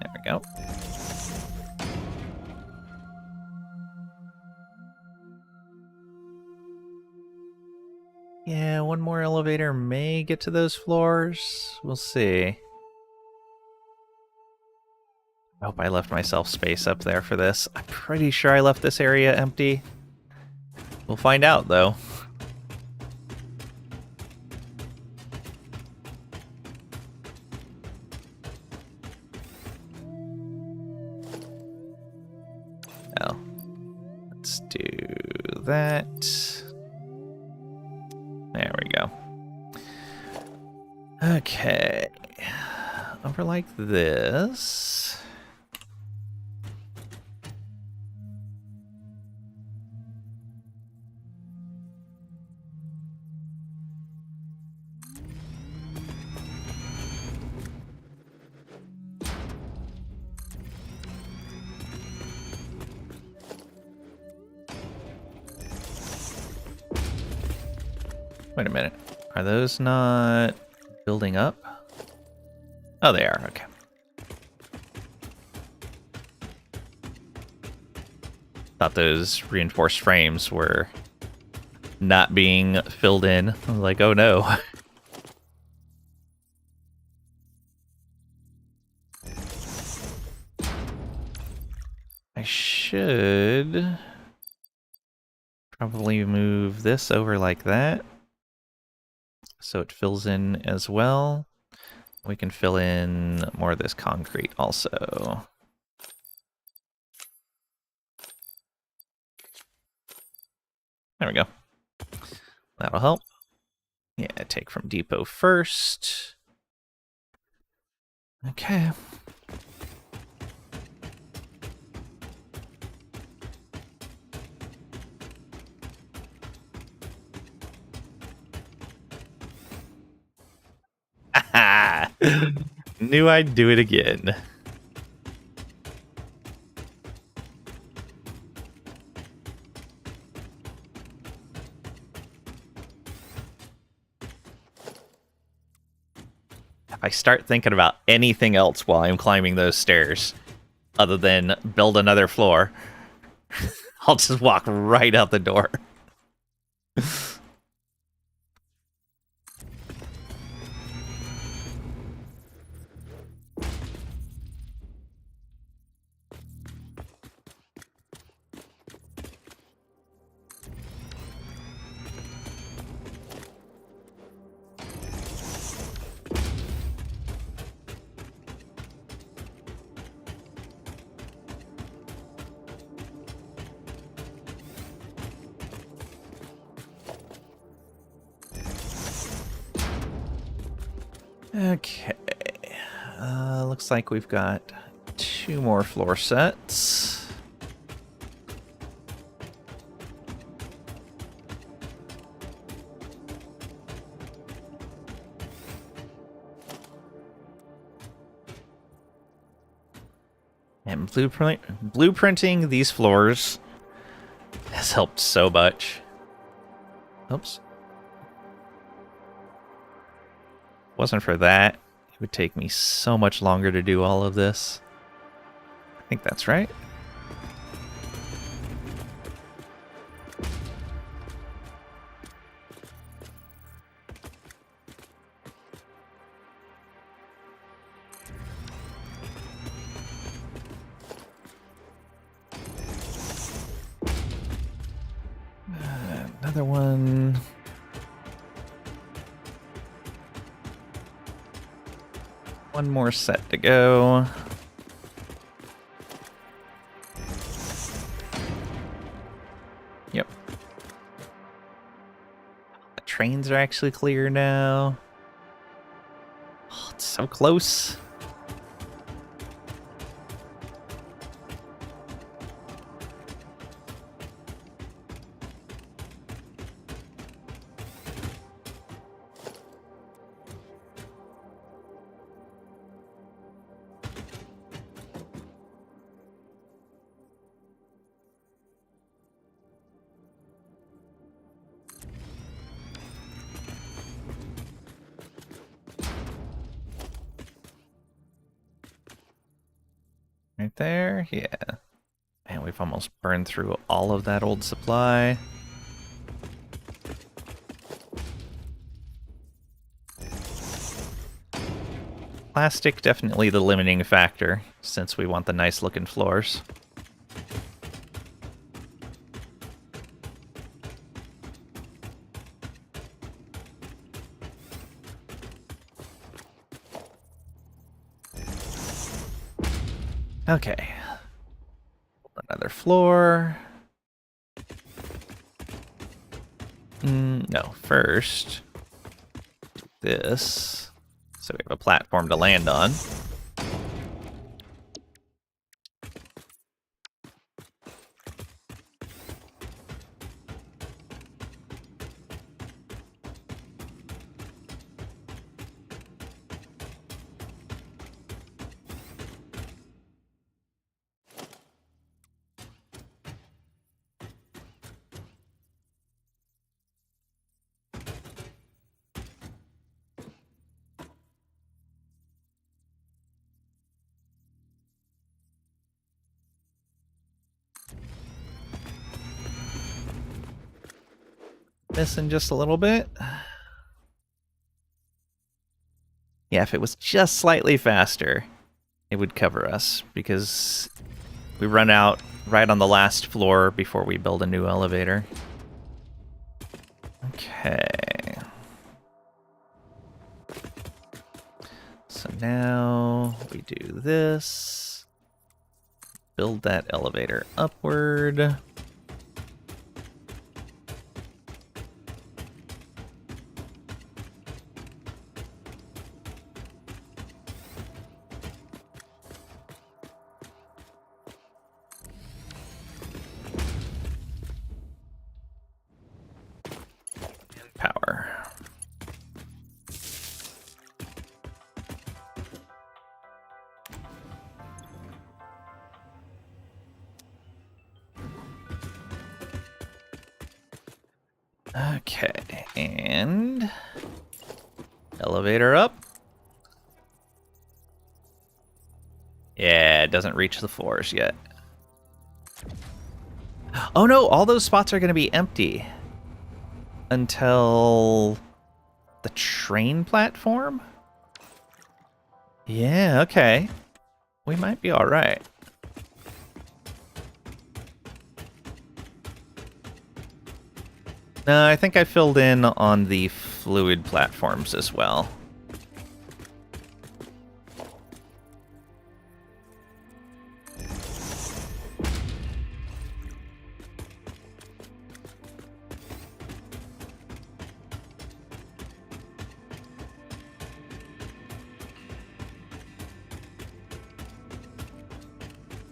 There we go. Yeah, one more elevator may get to those floors. We'll see. I hope I left myself space up there for this. I'm pretty sure I left this area empty. We'll find out, though. Oh. Let's do that. There we go. Okay. Over like this. Wait a minute. Are those not building up? Oh, they are. Okay. Thought those reinforced frames were not being filled in. I was like, oh no. I should probably move this over like that, so it fills in as well. We can fill in more of this concrete also. There we go. That'll help. Yeah, take from depot first. Okay. Knew I'd do it again. If I start thinking about anything else while I'm climbing those stairs, other than build another floor, I'll just walk right out the door. Okay. Looks like we've got 2 more floor sets. And blueprinting these floors has helped so much. Oops. Wasn't for that, it would take me so much longer to do all of this. I think that's right. Another one. One more set to go. Yep. The trains are actually clear now. Oh, it's so close. Right there, yeah. And we've almost burned through all of that old supply. Plastic, definitely the limiting factor, since we want the nice looking floors. Okay. Another floor. No, first, this. So we have a platform to land on. Missing just a little bit. Yeah, if it was just slightly faster, it would cover us, because we run out right on the last floor before we build a new elevator. Okay. So now we do this. Build that elevator upward. Power. Okay, and elevator up. Yeah, it doesn't reach the floors yet. Oh no, all those spots are going to be empty until the train platform? Yeah, okay. We might be all right. No, I think I filled in on the fluid platforms as well.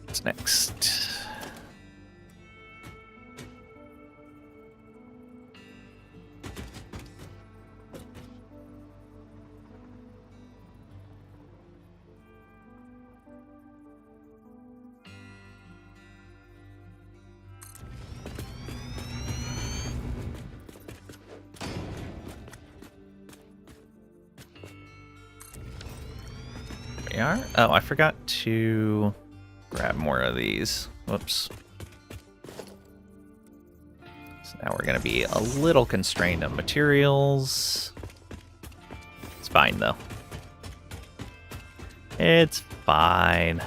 What's next? We are? Oh, I forgot to grab more of these. Whoops. So now we're going to be a little constrained on materials. It's fine, though. It's fine.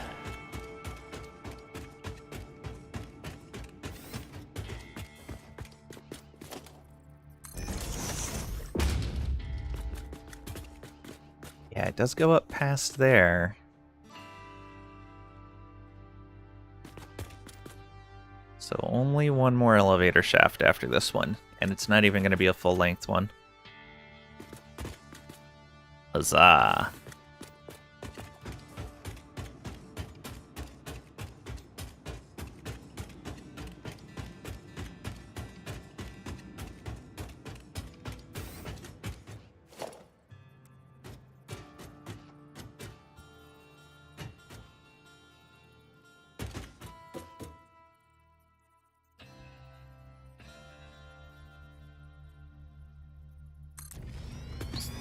Yeah, it does go up past there. So only one more elevator shaft after this one, and it's not even going to be a full-length one. Huzzah.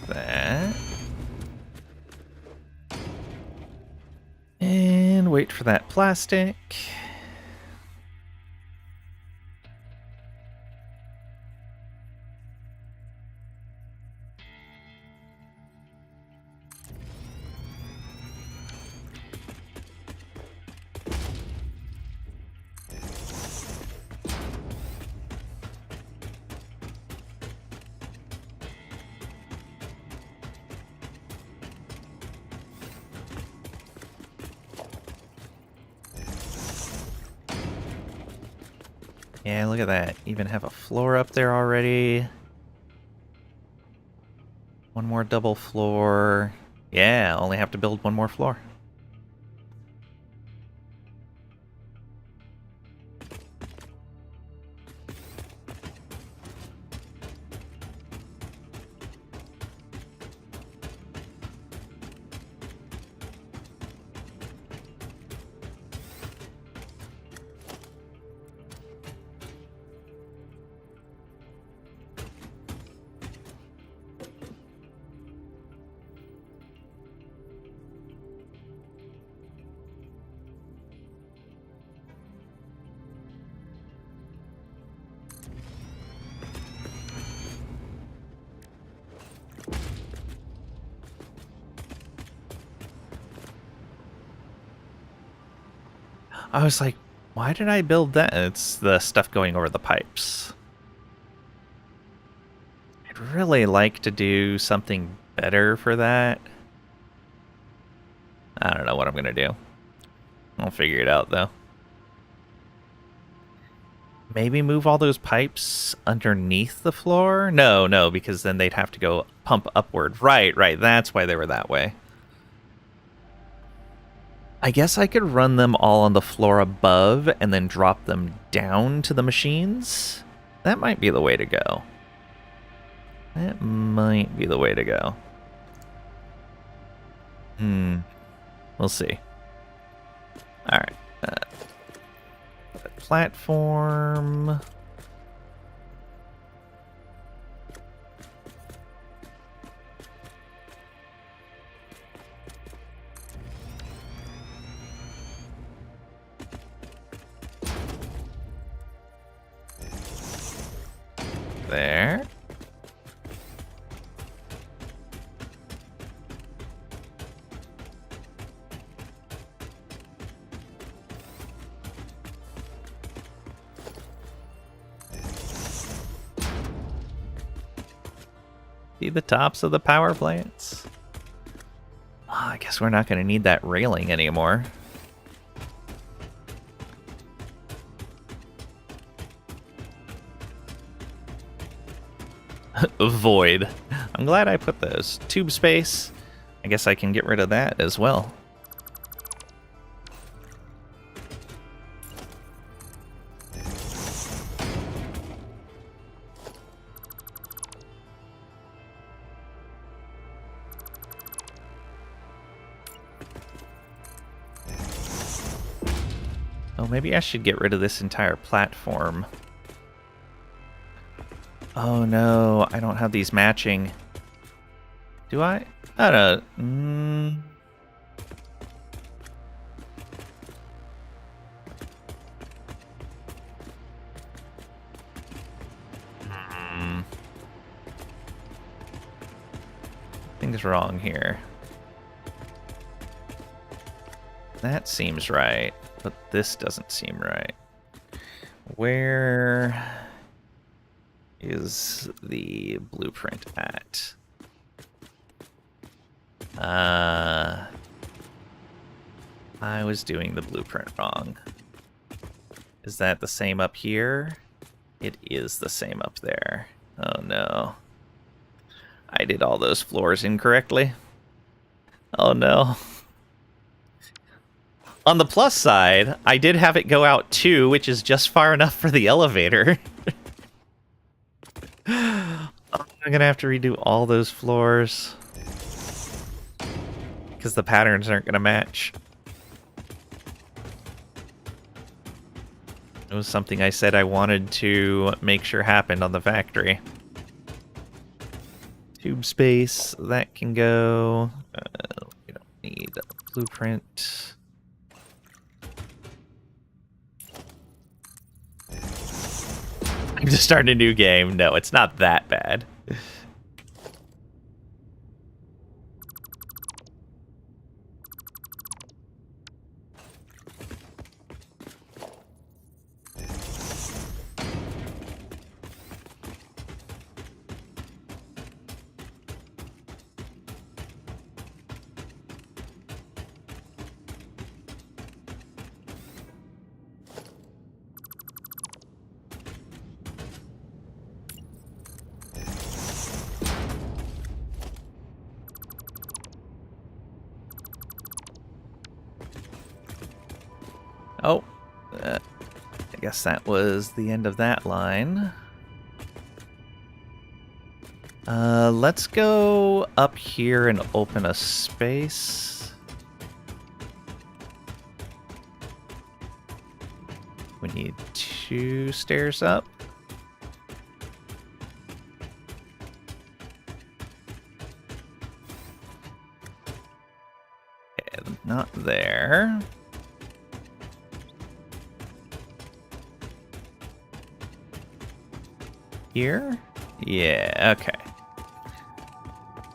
That. And wait for that plastic. Yeah, look at that. Even have a floor up there already. One more double floor. Yeah, only have to build one more floor. I was like, why did I build that? It's the stuff going over the pipes. I'd really like to do something better for that. I don't know what I'm going to do. I'll figure it out, though. Maybe move all those pipes underneath the floor? No, because then they'd have to go pump upward. Right, that's why they were that way. I guess I could run them all on the floor above and then drop them down to the machines. That might be the way to go. That might be the way to go. We'll see. Alright. Platform. There. See the tops of the power plants? Oh, I guess we're not going to need that railing anymore. Void. I'm glad I put those. Tube space. I guess I can get rid of that as well. Oh, maybe I should get rid of this entire platform. Oh no, I don't have these matching. Do I? I don't. Something's wrong here. That seems right, but this doesn't seem right. Where is the blueprint at? I was doing the blueprint wrong. Is that the same up here? It is the same up there. Oh no. I did all those floors incorrectly. Oh no. On the plus side, I did have it go out 2, which is just far enough for the elevator. I'm gonna have to redo all those floors. Because the patterns aren't gonna match. It was something I said I wanted to make sure happened on the factory. Tube space, that can go. We don't need a blueprint. I'm just starting a new game. No, it's not that bad. Oh, I guess that was the end of that line. Let's go up here and open a space. We need 2 stairs up. And not there. Here? Yeah, okay.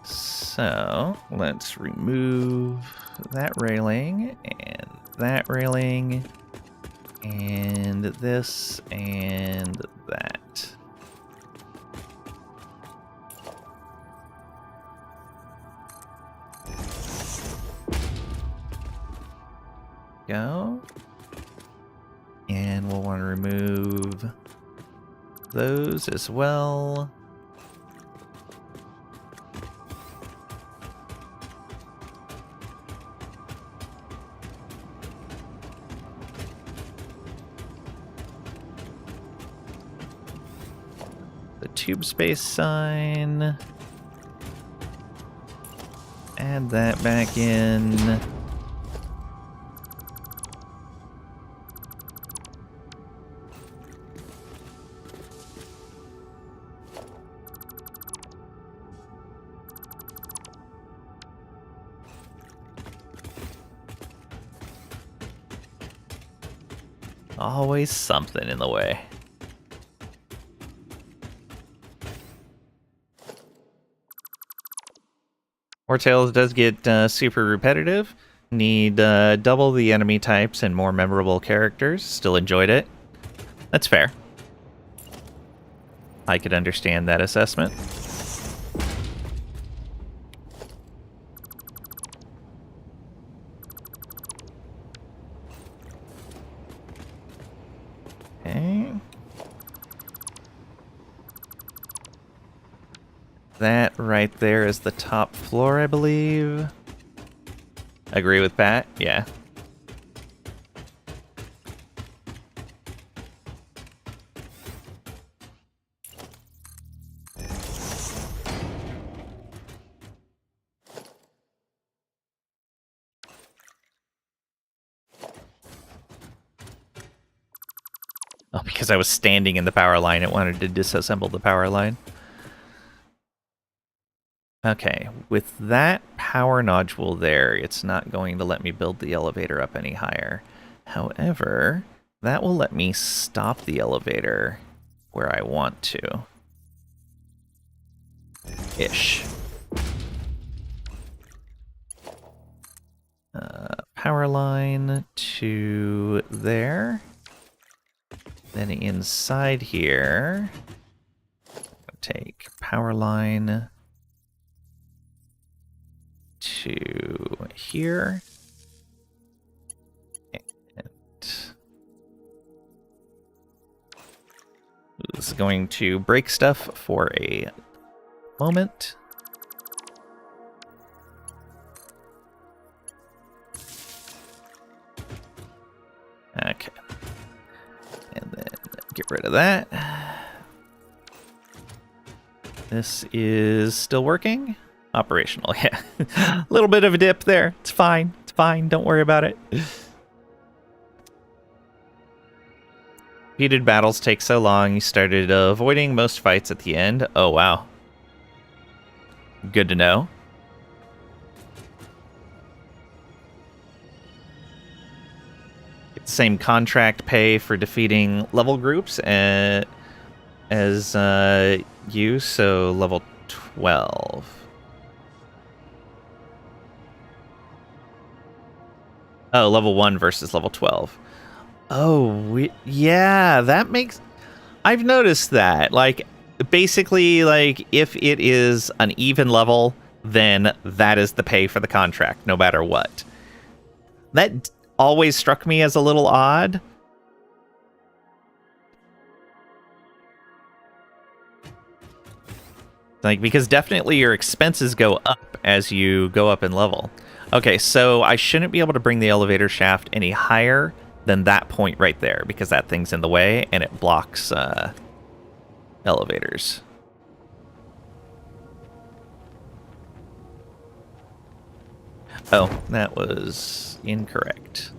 So, let's remove that railing, and that railing, and this, and that. Go. And we'll want to remove those as well. The tube space sign. Add that back in. Always something in the way. Hortails does get super repetitive. Need double the enemy types and more memorable characters. Still enjoyed it. That's fair. I could understand that assessment. Okay. That right there is the top floor, I believe. Agree with Pat? Yeah. Oh, because I was standing in the power line, it wanted to disassemble the power line. Okay, with that power nodule there, it's not going to let me build the elevator up any higher. However, that will let me stop the elevator where I want to. Ish. Power line to there. Then inside here, take power line to here. And this is going to break stuff for a moment. Okay. And then get rid of that. This is still working. Operational, yeah. A little bit of a dip there. It's fine. It's fine. Don't worry about it. Repeated battles take so long, you started avoiding most fights at the end. Oh, wow. Good to know. Same contract pay for defeating level groups as you, so level 12. Oh, level 1 versus level 12. Oh, yeah, that makes... I've noticed that. Like, basically, like, if it is an even level, then that is the pay for the contract, no matter what. That always struck me as a little odd. Like, because definitely your expenses go up as you go up in level. Okay, so I shouldn't be able to bring the elevator shaft any higher than that point right there, because that thing's in the way and it blocks elevators. Oh, that was incorrect.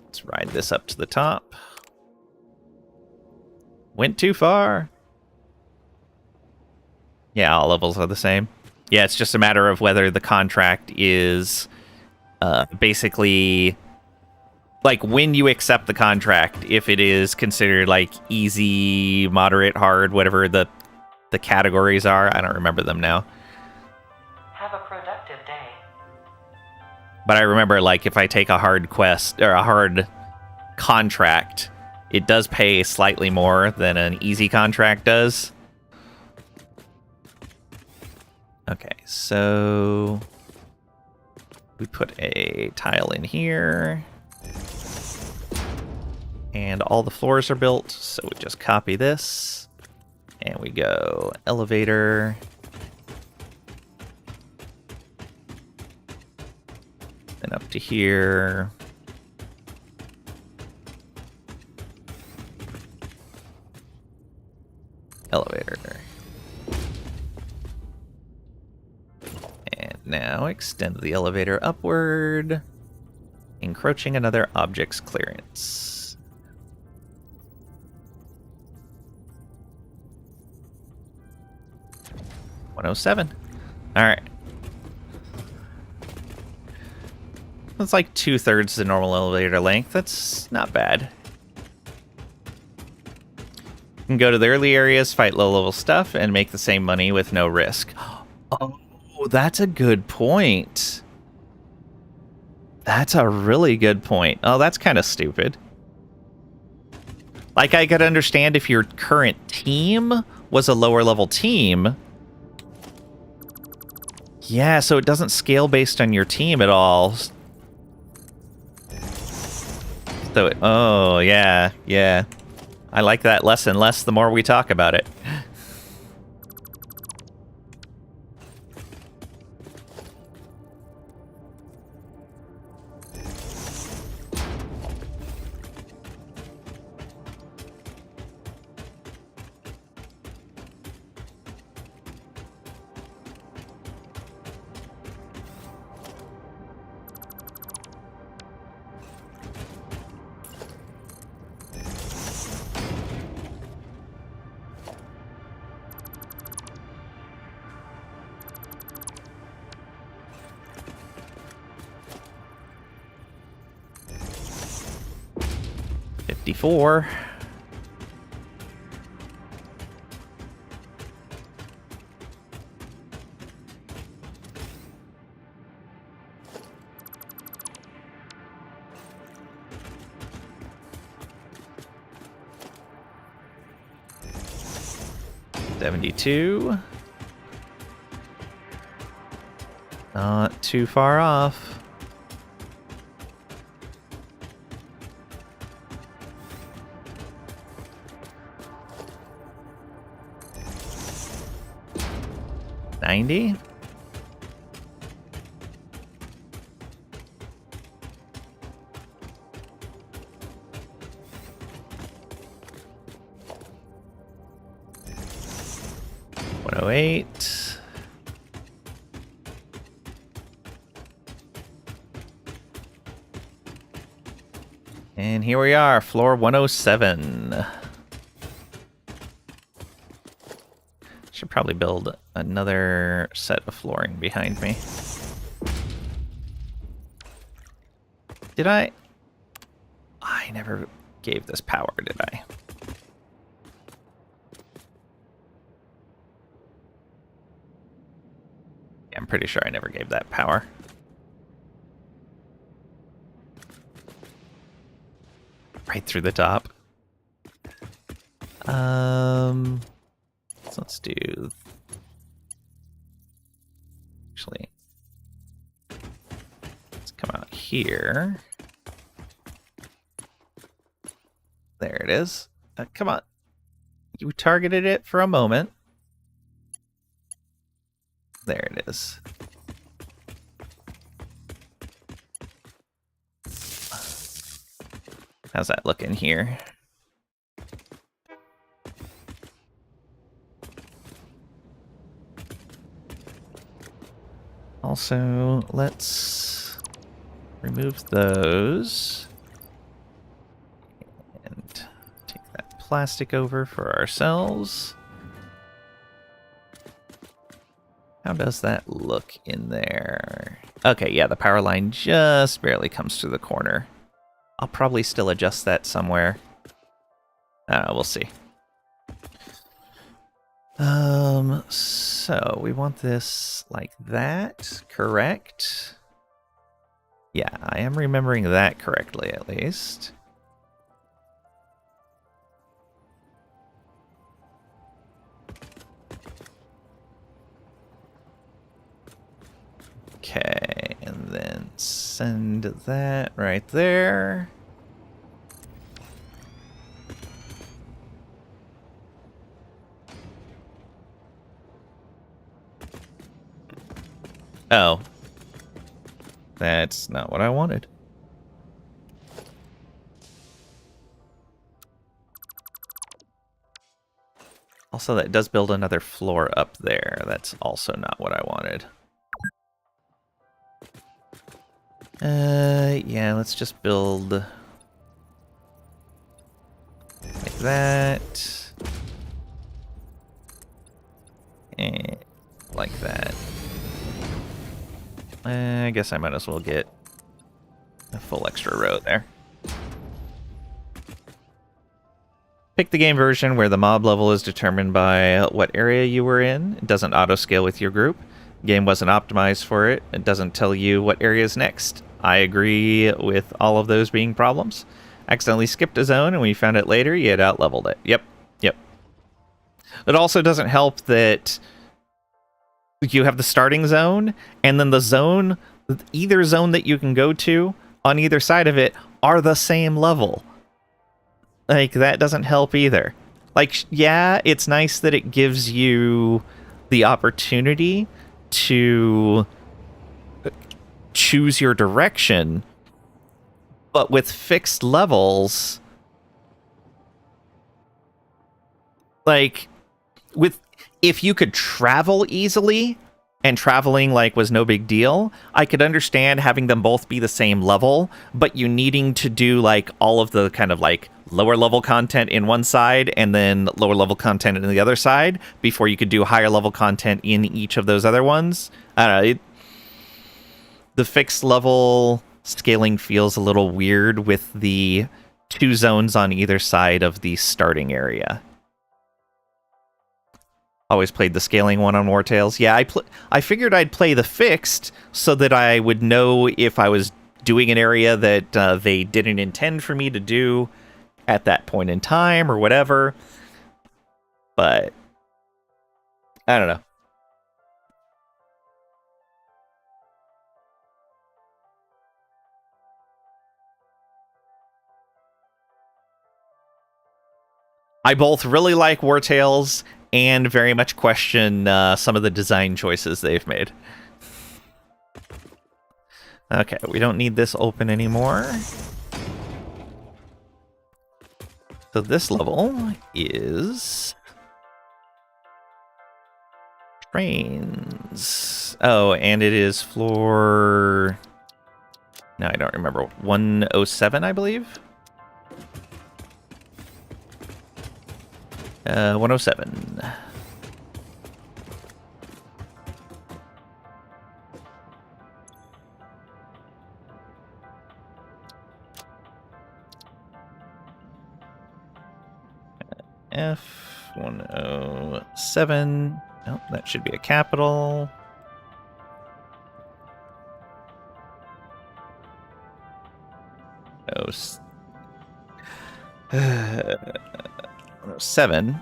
Let's ride this up to the top. Went too far. Yeah, all levels are the same. Yeah, it's just a matter of whether the contract is basically... Like, when you accept the contract, if it is considered, like, easy, moderate, hard, whatever the categories are. I don't remember them now. Have a productive day. But I remember, like, if I take a hard quest, or a hard contract, it does pay slightly more than an easy contract does. Okay, so... we put a tile in here. And all the floors are built, so we just copy this. And we go elevator. And up to here. Elevator. And now extend the elevator upward, encroaching another object's clearance. 107. Alright. That's like 2/3 the normal elevator length. That's not bad. You can go to the early areas, fight low-level stuff, and make the same money with no risk. Oh, Oh, that's a good point. That's a really good point. Oh, that's kind of stupid. Like, I could understand if your current team was a lower level team. Yeah, so it doesn't scale based on your team at all. So, oh, yeah, yeah. I like that less and less the more we talk about it. Four. $72. Not too far off. $90. $108. And here we are, floor 107. Should probably build another set of flooring behind me. Did I? I never gave this power, did I? Yeah, I'm pretty sure I never gave that power. Right through the top. So let's do... Actually, let's come out here. There it is. Come on. You targeted it for a moment. There it is. How's that looking here? Also, let's remove those and take that plastic over for ourselves. How does that look in there? Okay, yeah, the power line just barely comes to the corner. I'll probably still adjust that somewhere. We'll see. So we want this like that, correct? Yeah, I am remembering that correctly, at least. Okay, and then send that right there. Oh. That's not what I wanted. Also, that does build another floor up there. That's also not what I wanted. Yeah, let's just build like that. And like that. I guess I might as well get a full extra row there. Pick the game version where the mob level is determined by what area you were in. It doesn't auto-scale with your group. Game wasn't optimized for it. It doesn't tell you what area is next. I agree with all of those being problems. Accidentally skipped a zone, and when you found it later, you had out-leveled it. Yep. It also doesn't help that you have the starting zone, and then the zone, either zone that you can go to on either side of it are the same level. Like, that doesn't help either. Like, yeah, it's nice that it gives you the opportunity to choose your direction, but with fixed levels, like, if you could travel easily and traveling like was no big deal, I could understand having them both be the same level, but you needing to do like all of the kind of like lower level content in one side and then lower level content in the other side before you could do higher level content in each of those other ones. I don't know. The fixed level scaling feels a little weird with the 2 zones on either side of the starting area. Always played the scaling one on War Tales. Yeah, I figured I'd play the fixed so that I would know if I was doing an area that they didn't intend for me to do at that point in time or whatever. But I don't know. I both really like War Tales and very much question some of the design choices they've made. Okay, we don't need this open anymore. So this level is trains. Oh, and it is floor... No, I don't remember. 107, I believe? 107. F107. Oh, that should be a capital. Oh, 107.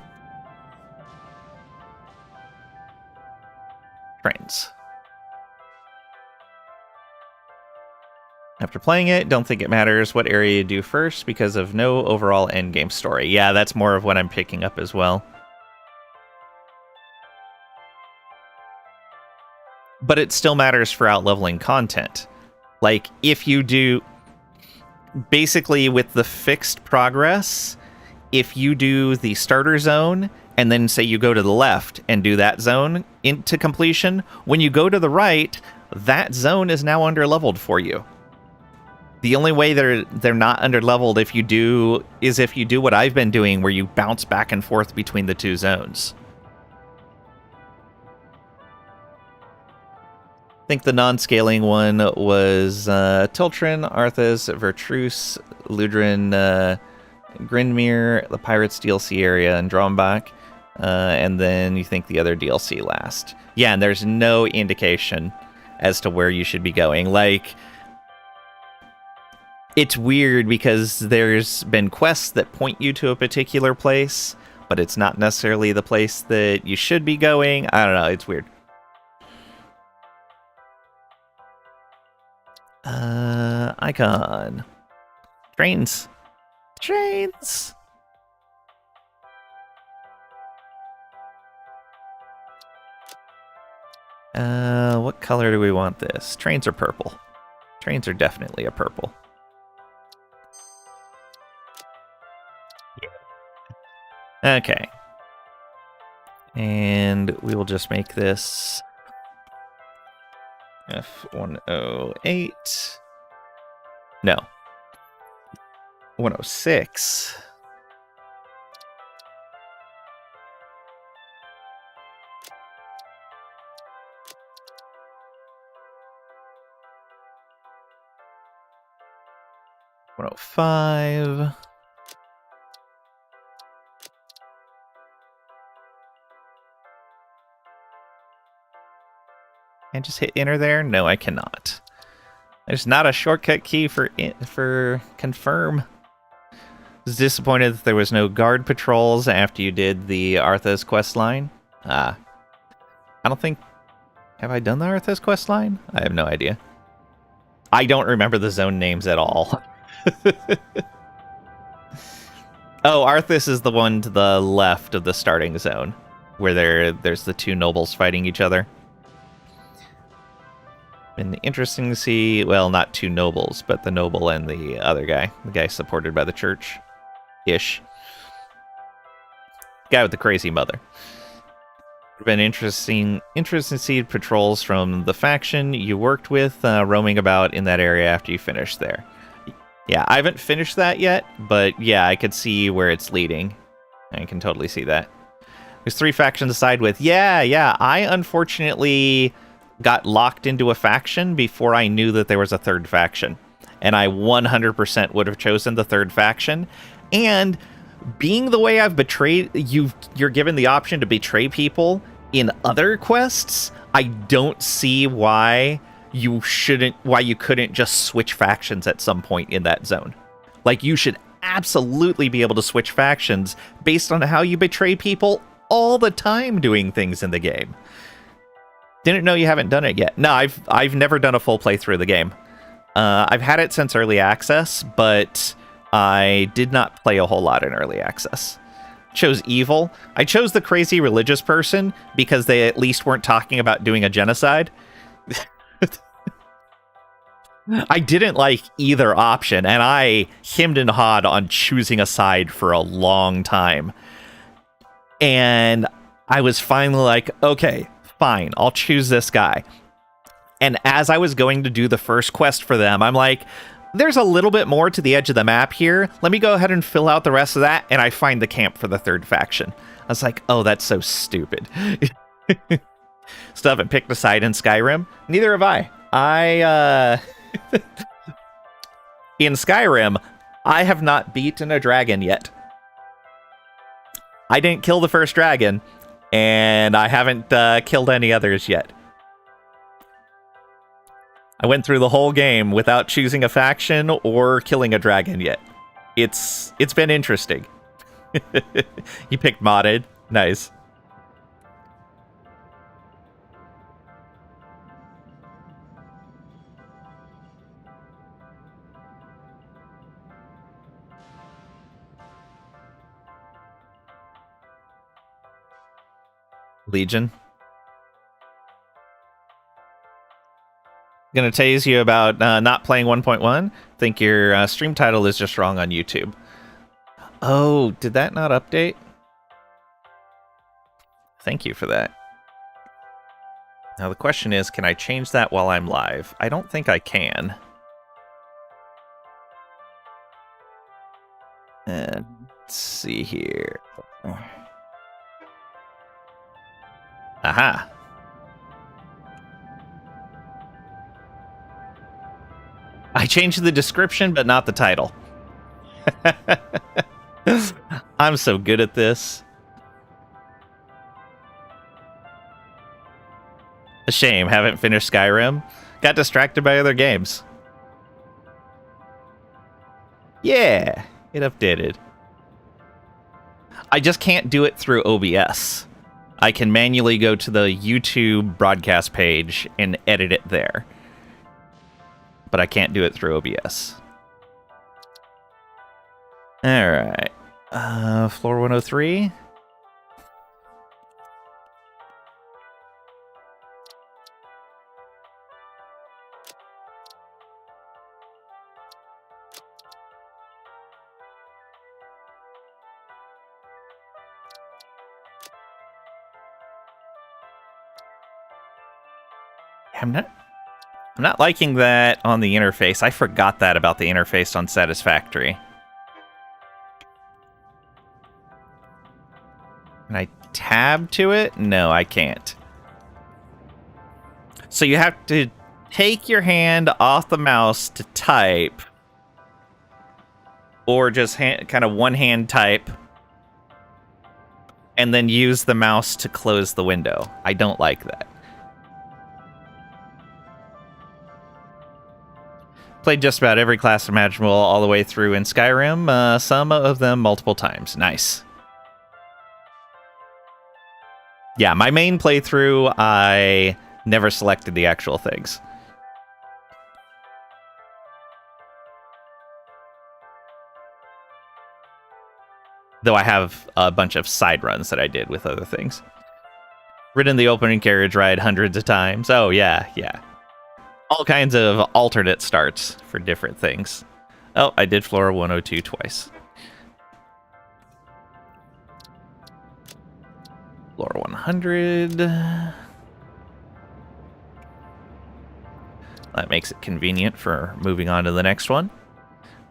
Trains. After playing it, don't think it matters what area you do first because of no overall endgame story. Yeah, that's more of what I'm picking up as well. But it still matters for out-leveling content. Like, if you do... Basically, with the fixed progress, if you do the starter zone, and then say you go to the left and do that zone into completion, when you go to the right, that zone is now under-leveled for you. The only way they're not under-leveled if you do what I've been doing, where you bounce back and forth between the 2 zones. I think the non-scaling one was Tiltrin, Arthas, Vertruse, Ludrin, Grinmere, the Pirates DLC area, and Drombach. And then you think the other DLC last. Yeah, and there's no indication as to where you should be going. Like, it's weird because there's been quests that point you to a particular place, but it's not necessarily the place that you should be going. I don't know, it's weird. Icon. Trains. Trains! What color do we want this? Trains are purple. Trains are definitely a purple. Okay. And we will just make this F108. No. 106. $105. Can I just hit enter there? No, I cannot. There's not a shortcut key for confirm. I was disappointed that there was no guard patrols after you did the Arthas quest line. I don't think... Have I done the Arthas quest line? I have no idea. I don't remember the zone names at all. Oh, Arthas is the one to the left of the starting zone, where there's the two nobles fighting each other. Been interesting to see, well, not two nobles, but the noble and the other guy. The guy supported by the church-ish. Guy with the crazy mother. Been interesting to see patrols from the faction you worked with roaming about in that area after you finished there. Yeah, I haven't finished that yet, but yeah, I could see where it's leading. I can totally see that. There's 3 factions to side with. Yeah, I unfortunately got locked into a faction before I knew that there was a 3rd faction. And I 100% would have chosen the 3rd faction. And being the way I've betrayed, you're given the option to betray people in other quests, I don't see why you couldn't just switch factions at some point in that zone. Like, you should absolutely be able to switch factions based on how you betray people all the time doing things in the game. Didn't know you haven't done it yet. No, I've never done a full playthrough of the game. I've had it since early access, but I did not play a whole lot in early access. Chose evil. I chose the crazy religious person because they at least weren't talking about doing a genocide. I didn't like either option, and I hemmed and hawed on choosing a side for a long time. And I was finally like, okay, fine, I'll choose this guy. And as I was going to do the first quest for them, I'm like, there's a little bit more to the edge of the map here. Let me go ahead and fill out the rest of that, and I find the camp for the 3rd faction. I was like, oh, that's so stupid. Still haven't picked a side in Skyrim. Neither have I. In Skyrim, I have not beaten a dragon yet. I didn't kill the first dragon, and I haven't killed any others yet. I went through the whole game without choosing a faction or killing a dragon yet. It's been interesting. You picked modded. Nice. Legion. Gonna tase you about not playing 1.1. Think your stream title is just wrong on YouTube. Oh, did that not update? Thank you for that. Now the question is, can I change that while I'm live? I don't think I can. Let's see here. Aha. I changed the description, but not the title. I'm so good at this. A shame, haven't finished Skyrim. Got distracted by other games. Yeah, it updated. I just can't do it through OBS. I can manually go to the YouTube broadcast page and edit it there. But I can't do it through OBS. Alright. Floor 103. I'm not liking that on the interface. I forgot that about the interface on Satisfactory. Can I tab to it? No, I can't. So you have to take your hand off the mouse to type. Or just kind of one-hand type. And then use the mouse to close the window. I don't like that. Played just about every class imaginable all the way through in Skyrim, some of them multiple times. Nice. Yeah, my main playthrough, I never selected the actual things. Though I have a bunch of side runs that I did with other things. Ridden the opening carriage ride hundreds of times. Oh, yeah. All kinds of alternate starts for different things. Oh, I did Flora 102 twice. Flora 100. That makes it convenient for moving on to the next one.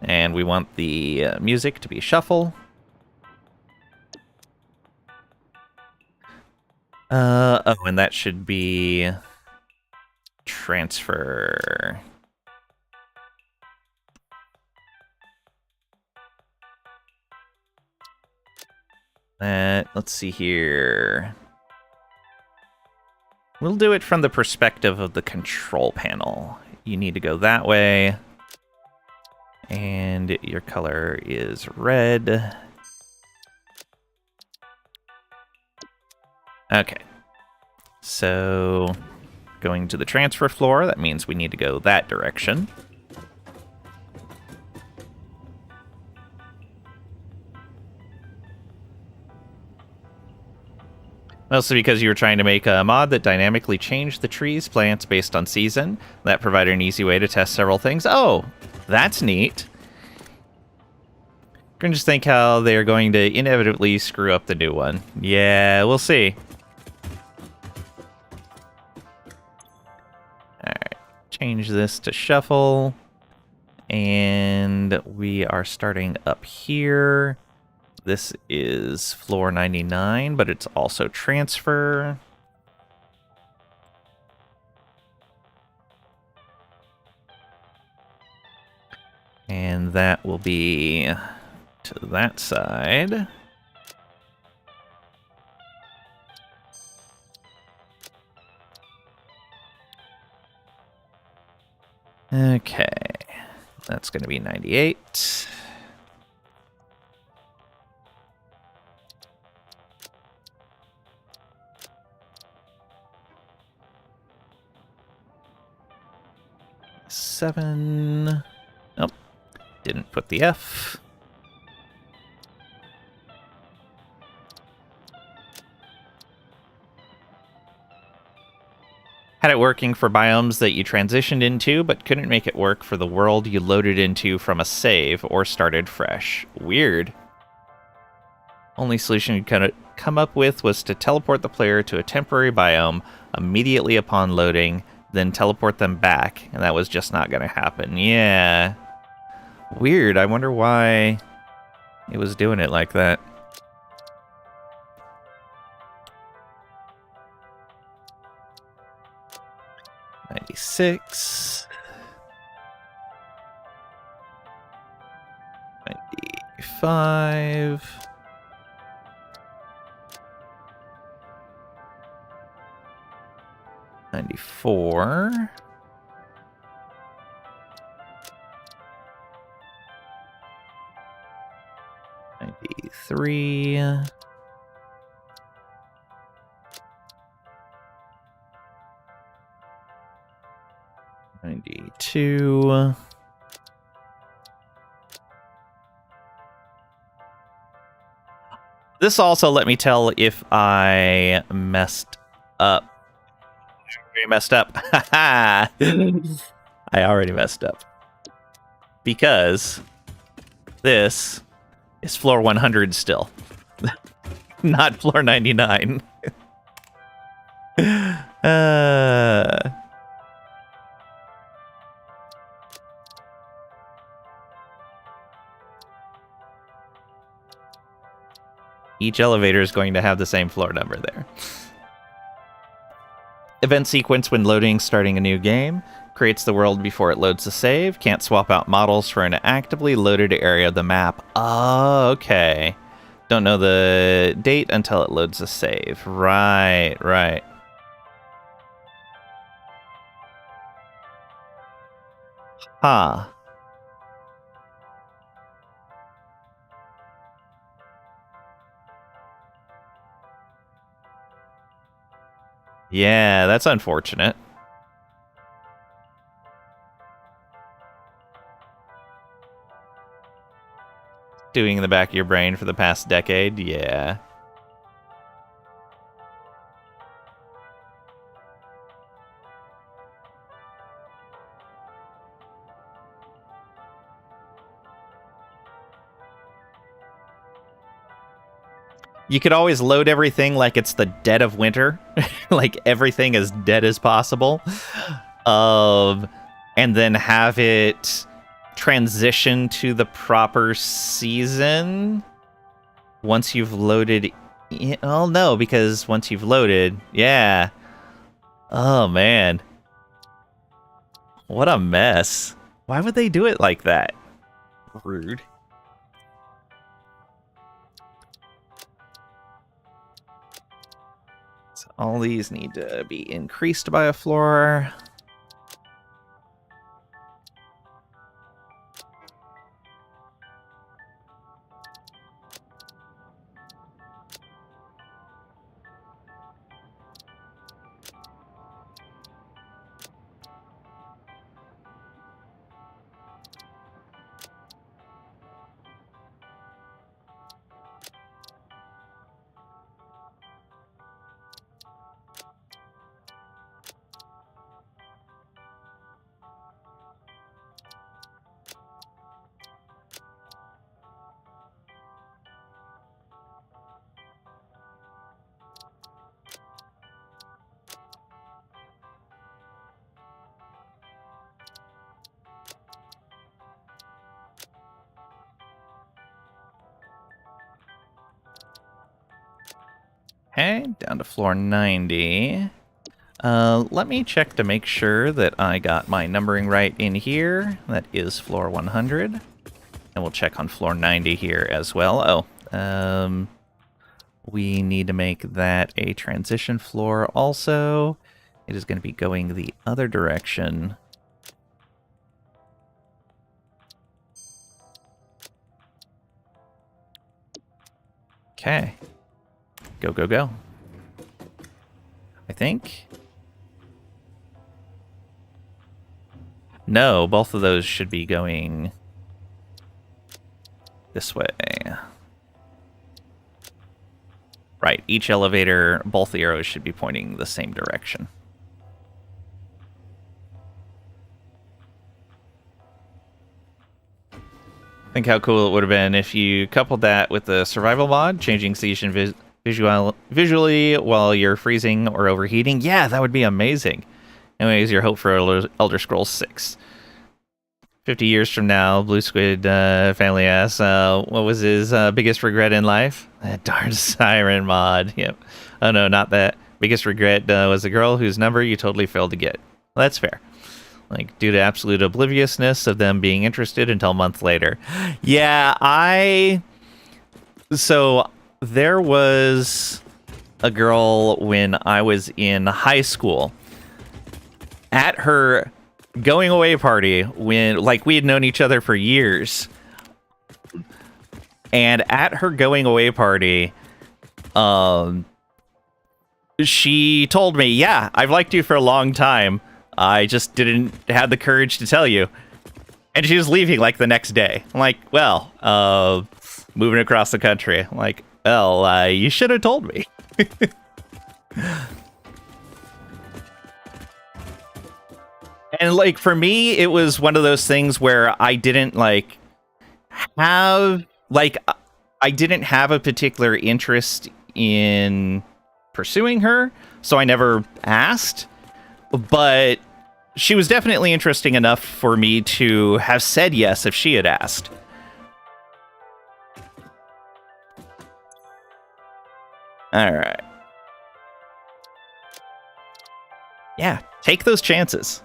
And we want the music to be shuffle. Oh, and that should be transfer. Let's see here. We'll do it from the perspective of the control panel. You need to go that way. And your color is red. Okay. So, going to the transfer floor, that means we need to go that direction. Mostly because you were trying to make a mod that dynamically changed the trees, plants based on season. That provided an easy way to test several things. Oh, that's neat. You can just think how they're going to inevitably screw up the new one. Yeah, we'll see. Alright, change this to shuffle. And we are starting up here. This is floor 99, but it's also transfer. And that will be to that side. Okay, that's going to be 98. Seven. Nope. Didn't put the F. Had it working for biomes that you transitioned into, but couldn't make it work for the world you loaded into from a save or started fresh. Weird. Only solution you could come up with was to teleport the player to a temporary biome immediately upon loading, then teleport them back, and that was just not going to happen. Yeah. Weird. I wonder why it was doing it like that. $96. $95. $94. $93. $92. This also let me tell if I messed up. I messed up. I already messed up. Because this is floor 100 still. Not floor 99. Each elevator is going to have the same floor number there. Event sequence when loading, starting a new game. Creates the world before it loads the save. Can't swap out models for an actively loaded area of the map. Oh, okay. Don't know the date until it loads the save. Right. Huh. Yeah, that's unfortunate. Doing in the back of your brain for the past decade, yeah. You could always load everything like it's the dead of winter, like everything as dead as possible, and then have it transition to the proper season once you've loaded. Oh no, because once you've loaded, yeah. Oh man, what a mess! Why would they do it like that? Rude. So all these need to be increased by a floor. Okay, down to floor 90. Let me check to make sure that I got my numbering right in here. That is floor 100. And we'll check on floor 90 here as well. Oh, we need to make that a transition floor also. It is going to be going the other direction. Okay. Go, go, go. I think. No, both of those should be going this way. Right, each elevator, both the arrows should be pointing the same direction. Think how cool it would have been if you coupled that with the survival mod, changing season visually while you're freezing or overheating. Yeah, that would be amazing. Anyways, your hope for Elder Scrolls 6. 50 years from now, Blue Squid family asks, what was his biggest regret in life? That darn Siren mod. Yep. Oh no, not that. Biggest regret was a girl whose number you totally failed to get. Well, that's fair. Like, due to absolute obliviousness of them being interested until a month later. Yeah, So, there was a girl when I was in high school. At her going away party, when, like, we had known each other for years. And at her going away party, she told me, yeah, I've liked you for a long time. I just didn't have the courage to tell you. And she was leaving, like, the next day. I'm like, well, moving across the country. I'm like, well, you should have told me. And, like, for me, it was one of those things where I didn't, like, have, like, I didn't have a particular interest in pursuing her, so I never asked. But she was definitely interesting enough for me to have said yes if she had asked. All right. Yeah, take those chances.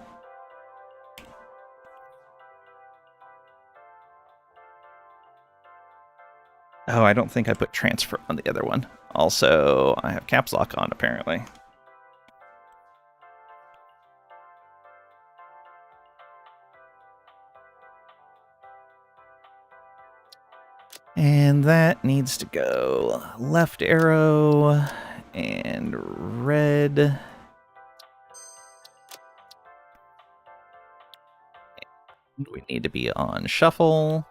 Oh, I don't think I put transfer on the other one. Also, I have caps lock on, apparently. And that needs to go left arrow and red. We need to be on shuffle.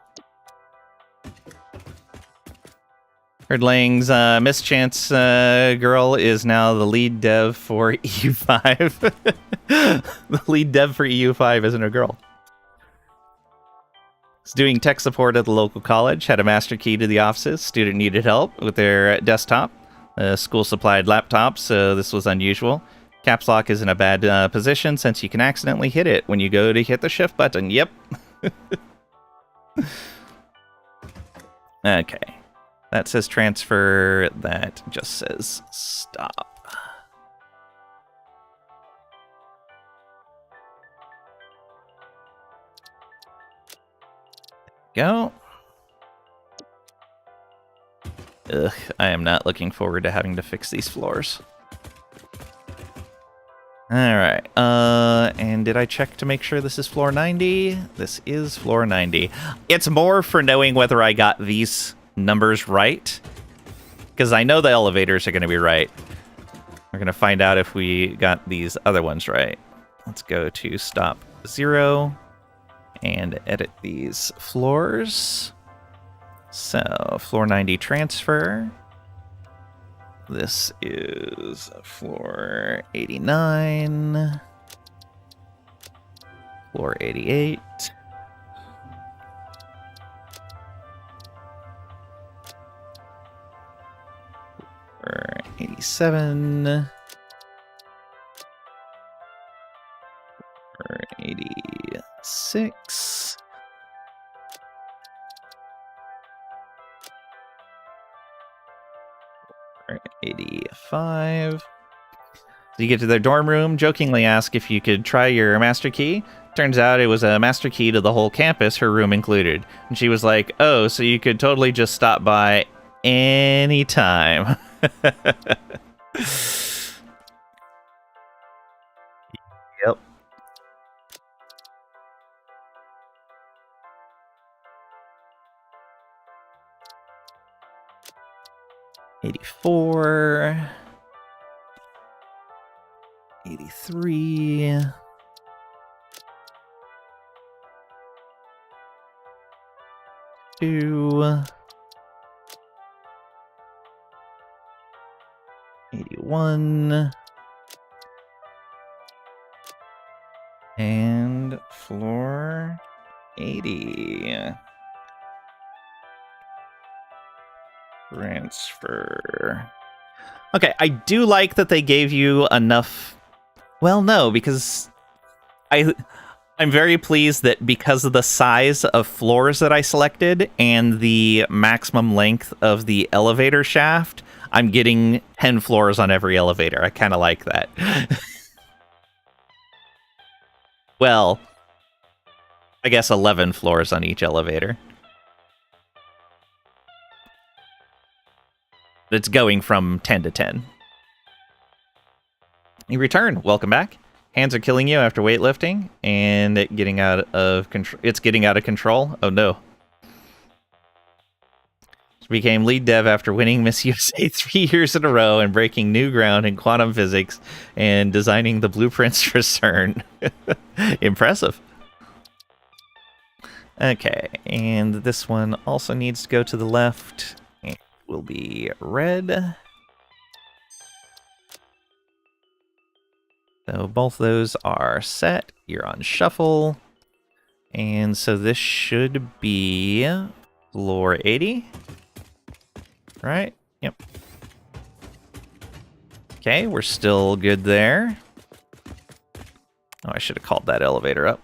Heard Lang's mischance girl is now the lead dev for EU5. The lead dev for EU5 isn't a girl. Is doing tech support at the local college, had a master key to the offices. Student needed help with their desktop. School supplied laptops, so this was unusual. Caps lock is in a bad position since you can accidentally hit it when you go to hit the shift button. Yep. Okay. That says transfer. That just says stop. Go. Ugh, I am not looking forward to having to fix these floors. Alright, and did I check to make sure this is floor 90? This is floor 90. It's more for knowing whether I got these numbers right, because I know the elevators are going to be right. We're going to find out if we got these other ones right. Let's go to stop 0 and edit these floors. So, floor 90 transfer. This is floor 89, floor 88, floor 87, floor 86, 85. So you get to their dorm room, jokingly ask if you could try your master key. Turns out it was a master key to the whole campus, her room included. And she was like, oh, so you could totally just stop by anytime. Yep. '84, 83, 2, 81, and floor 80. Transfer. Okay, I do like that they gave you enough. Well, no, because I'm very pleased that because of the size of floors that I selected and the maximum length of the elevator shaft, I'm getting 10 floors on every elevator. I kind of like that. Well, I guess 11 floors on each elevator. It's going from 10 to 10. You return. Welcome back. Hands are killing you after weightlifting, and getting out of control. It's getting out of control. Oh no. Became lead dev after winning Miss USA 3 years in a row and breaking new ground in quantum physics and designing the blueprints for CERN. Impressive. Okay, and this one also needs to go to the left. It will be red. So both those are set. You're on shuffle. And so this should be floor 80. Right? Yep. Okay, we're still good there. Oh, I should have called that elevator up.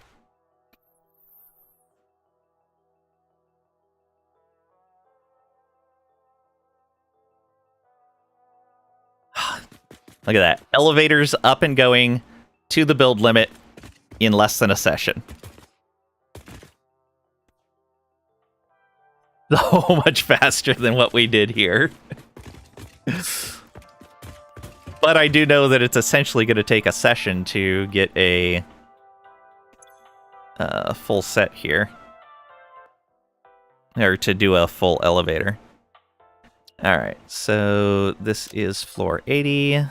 Look at that. Elevators up and going to the build limit in less than a session. So much faster than what we did here. But I do know that it's essentially going to take a session to get a full set here. or to do a full elevator. All right, so this is floor 80.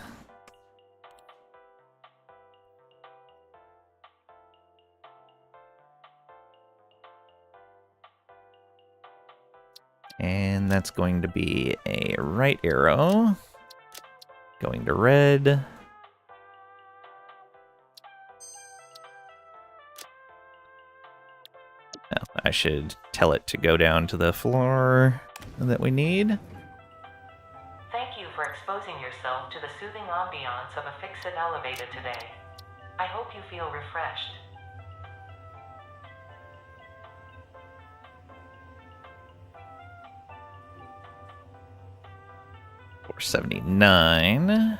And that's going to be a right arrow. Going to red. Oh, I should tell it to go down to the floor that we need. Thank you for exposing yourself to the soothing ambiance of a fix-it elevator today. I hope you feel refreshed. 479.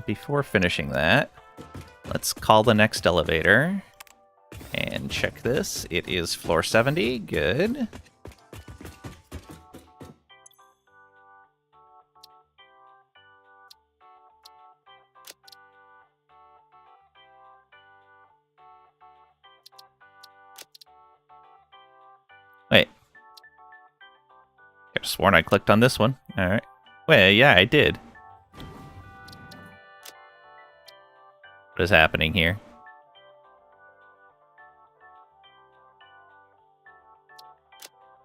Before finishing that, let's call the next elevator and check this. It is floor 70. Good. Wait. Could have sworn I clicked on this one. Alright. Well, yeah, I did. What is happening here?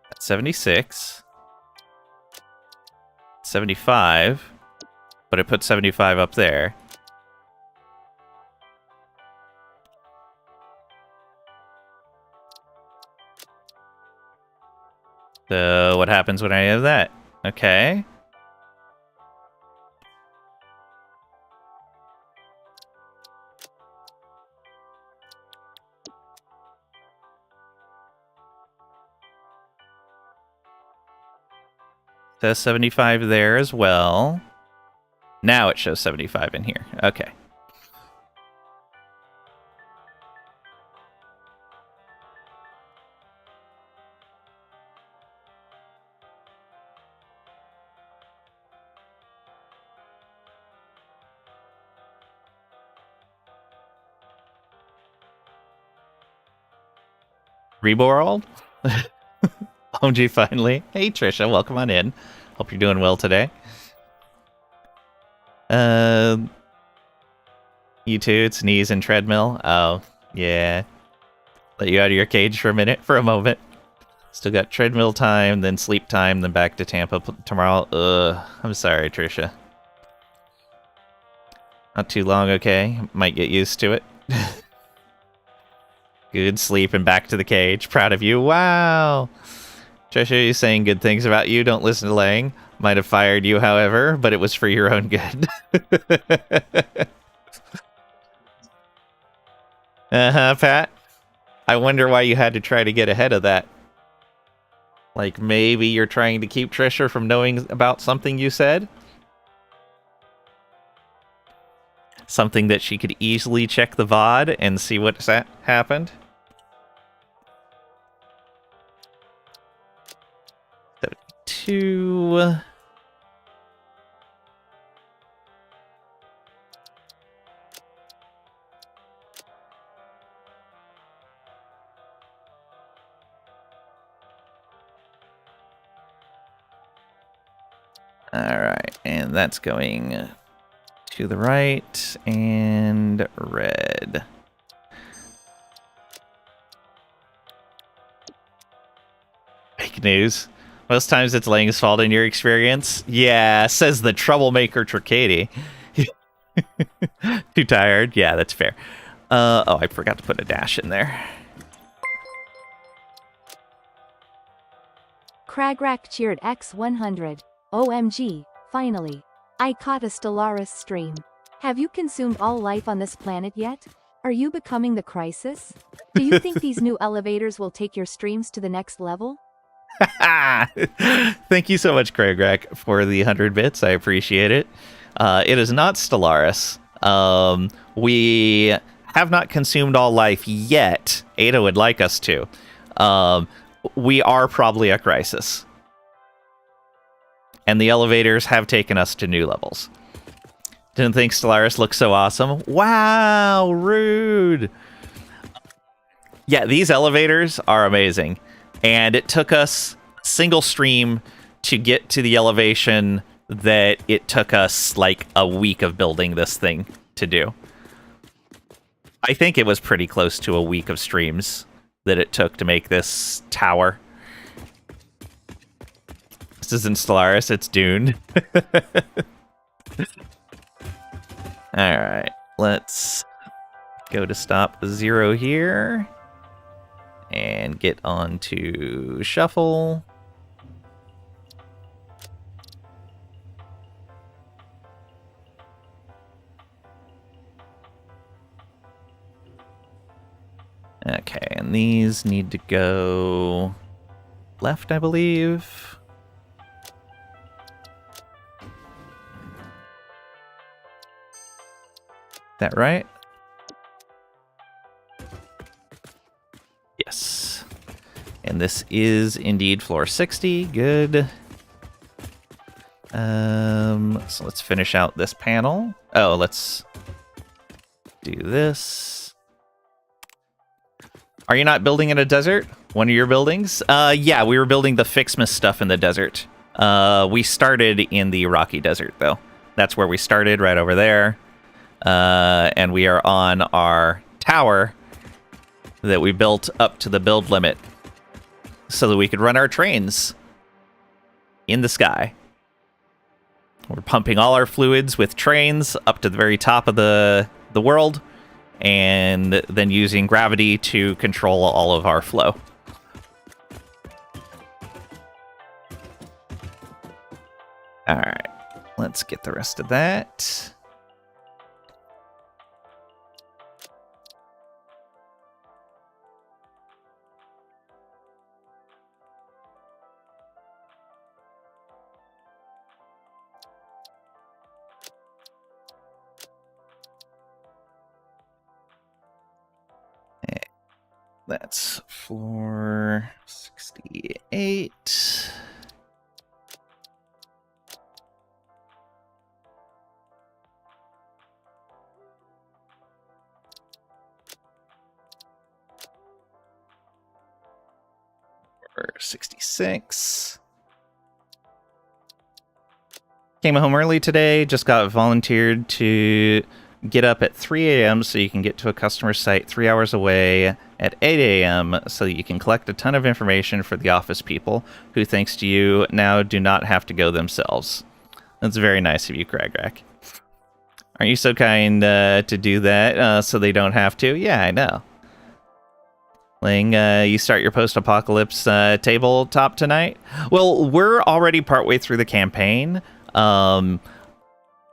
That's 76. 75. But it put 75 up there. So what happens when I have that? Okay. Says 75 there as well. Now it shows 75 in here. Okay. Reborld? OMG finally. Hey Trisha, welcome on in. Hope you're doing well today. You too, it's knees and treadmill. Oh, yeah. Let you out of your cage for a moment. Still got treadmill time, then sleep time, then back to Tampa tomorrow. I'm sorry, Trisha. Not too long, okay? Might get used to it. Good sleep and back to the cage. Proud of you. Wow! Trisha, you saying good things about you. Don't listen to Lang. Might have fired you, however, but it was for your own good. Uh-huh, Pat. I wonder why you had to try to get ahead of that. Like, maybe you're trying to keep Trisha from knowing about something you said? Something that she could easily check the VOD and see what's happened? 72... Alright, and that's going to the right, and red. Fake news. Most times it's Lang's fault in your experience. Yeah, says the troublemaker Tricady. Too tired? Yeah, that's fair. Oh, I forgot to put a dash in there. Cragrak cheered X100. OMG, finally. I caught a Stellaris stream. Have you consumed all life on this planet yet? Are you becoming the Crisis? Do you think these new elevators will take your streams to the next level? Thank you so much, Cragrak, for the 100 bits. I appreciate it. It is not Stellaris. We have not consumed all life yet. Ada would like us to. We are probably a crisis. And the elevators have taken us to new levels. Didn't think Stellaris looked so awesome. Wow, rude. Yeah, these elevators are amazing. And it took us a single stream to get to the elevation that it took us like a week of building this thing to do. I think it was pretty close to a week of streams that it took to make this tower. This isn't Stellaris, it's Dune. Alright, let's go to stop 0 here. And get on to shuffle. Okay, and these need to go left, I believe. Is that right? Yes. And this is indeed floor 60. Good. So let's finish out this panel. Oh, let's do this. Are you not building in a desert? One of your buildings? Yeah, we were building the Fixmas stuff in the desert. We started in the rocky desert, though. That's where we started, right over there. And we are on our tower that we built up to the build limit so that we could run our trains in the sky. We're pumping all our fluids with trains up to the very top of the world, and then using gravity to control all of our flow. Alright, let's get the rest of that. That's floor 68. Floor 66. Came home early today, just got volunteered to get up at 3 a.m. so you can get to a customer site 3 hours away at 8 a.m. so that you can collect a ton of information for the office people who, thanks to you, now do not have to go themselves. That's very nice of you, Cragrak. Aren't you so kind to do that so they don't have to? Yeah, I know. Ling, you start your post-apocalypse tabletop tonight? Well, we're already partway through the campaign.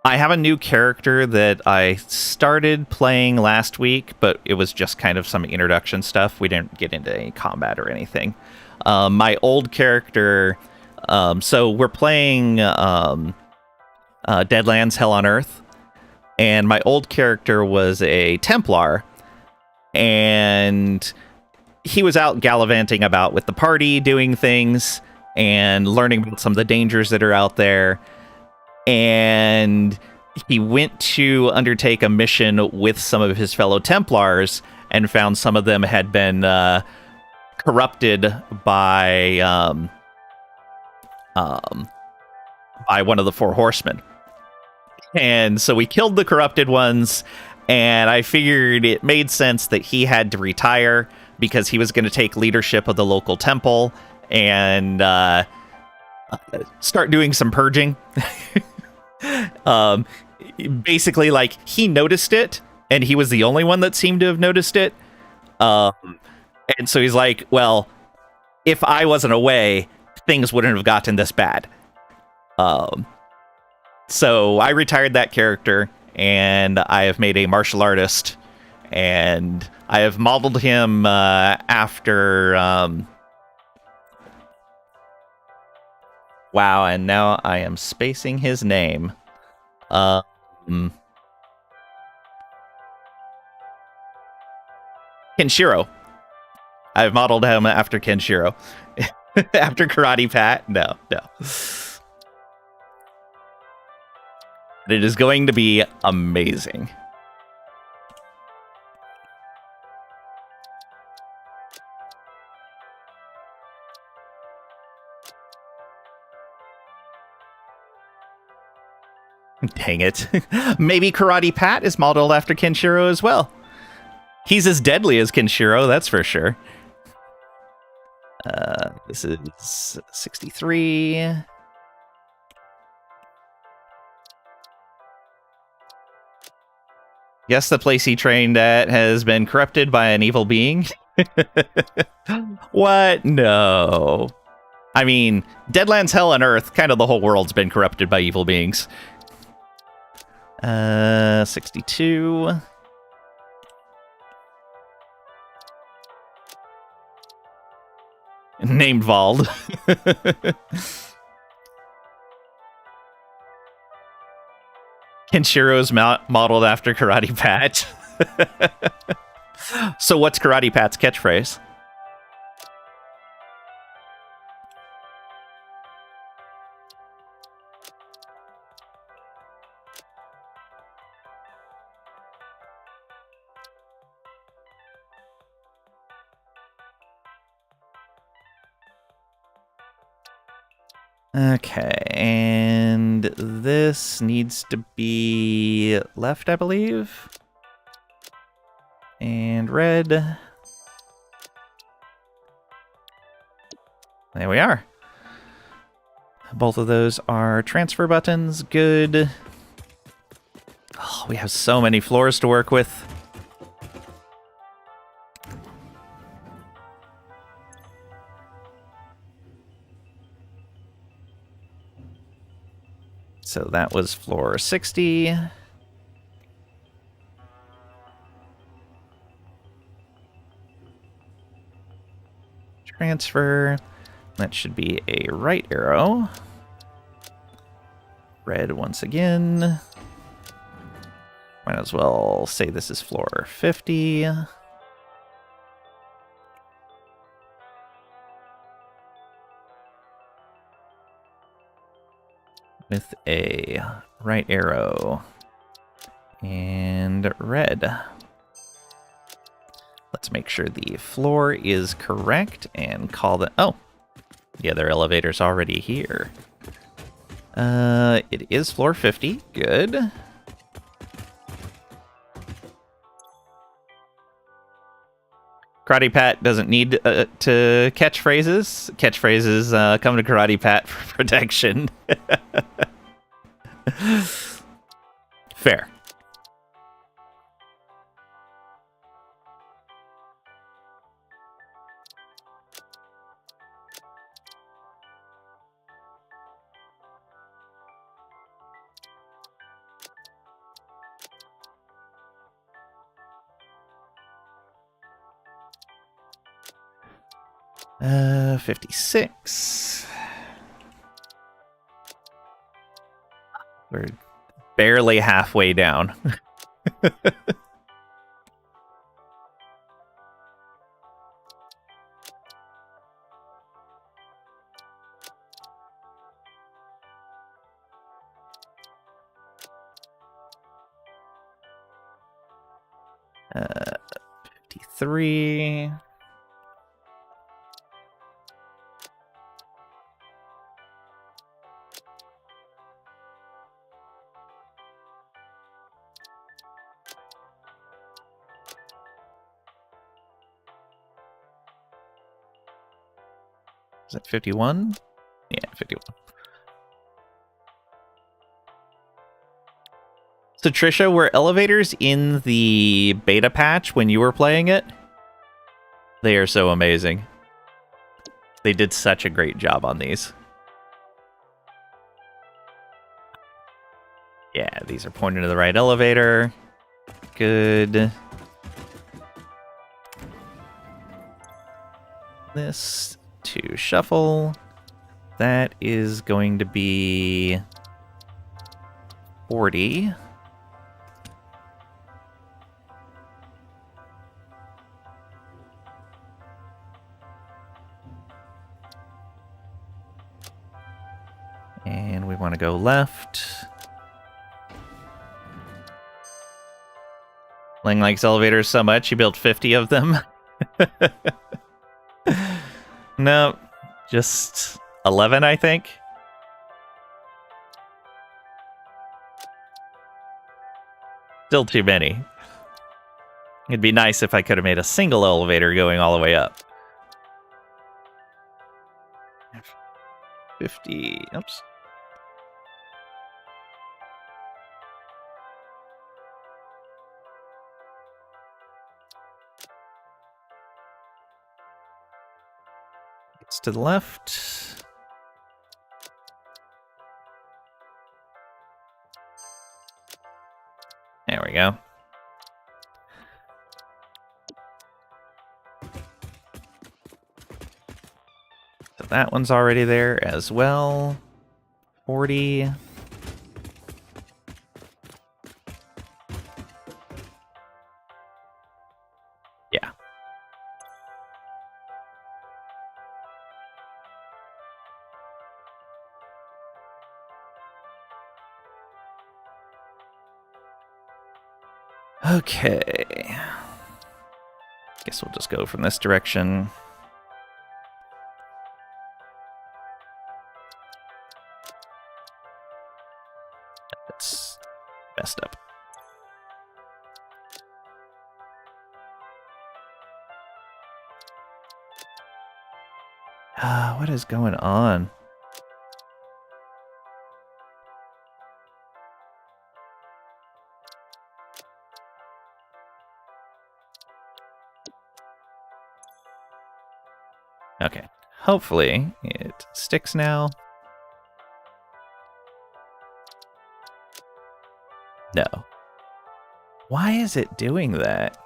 I have a new character that I started playing last week, but it was just kind of some introduction stuff. We didn't get into any combat or anything. My old character... so we're playing Deadlands Hell on Earth, and my old character was a Templar, and he was out gallivanting about with the party, doing things, and learning about some of the dangers that are out there. And he went to undertake a mission with some of his fellow Templars and found some of them had been corrupted by one of the Four Horsemen. And so we killed the corrupted ones, and I figured it made sense that he had to retire because he was going to take leadership of the local temple and start doing some purging. Basically, like, he noticed it, and he was the only one that seemed to have noticed it. And so he's like, well, if I wasn't away, things wouldn't have gotten this bad. So I retired that character, and I have made a martial artist, and I have modeled him after... wow, and now I am spacing his name. Kenshiro. I've modeled him after Kenshiro. After Karate Pat? No. It is going to be amazing. Dang it. Maybe Karate Pat is modeled after Kenshiro as well. He's as deadly as Kenshiro, that's for sure. This is 63. Guess the place he trained at has been corrupted by an evil being. What? No. I mean, Deadlands, Hell, and Earth, kind of the whole world's been corrupted by evil beings. 62. Named Vald. Kenshiro's modeled after Karate Pat. So what's Karate Pat's catchphrase? Okay, and this needs to be left, I believe. And red. There we are. Both of those are transfer buttons. Good. Oh, we have so many floors to work with. So that was floor 60. Transfer. That should be a right arrow. Red once again. Might as well say this is floor 50. With a right arrow and red. Let's make sure the floor is correct and call the... Oh, the other elevator's already here. It is floor 50. Good. Karate Pat doesn't need to catch phrases. Catchphrases come to Karate Pat for protection. Fair. Uh, 56. We're barely halfway down. uh, 53. Is that 51? Yeah, 51. So Trisha, were elevators in the beta patch when you were playing it? They are so amazing. They did such a great job on these. Yeah, these are pointing to the right elevator. Good. This to shuffle. That is going to be 40. And we want to go left. Ling likes elevators so much, he built 50 of them. No, just 11, I think. Still too many. It'd be nice if I could have made a single elevator going all the way up. 50, oops. It's to the left. There we go. So that one's already there as well. 40. Yeah. Okay. Guess we'll just go from this direction. That's messed up. What is going on? Okay. Hopefully it sticks now. No. Why is it doing that?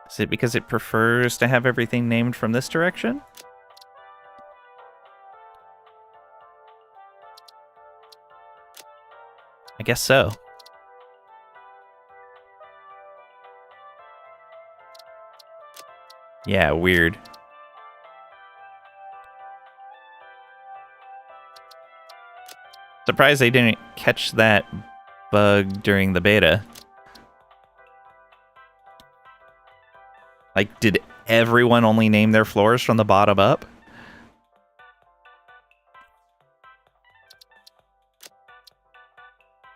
Is it because it prefers to have everything named from this direction? I guess so. Yeah, weird. Surprised they didn't catch that bug during the beta. Like, did everyone only name their floors from the bottom up?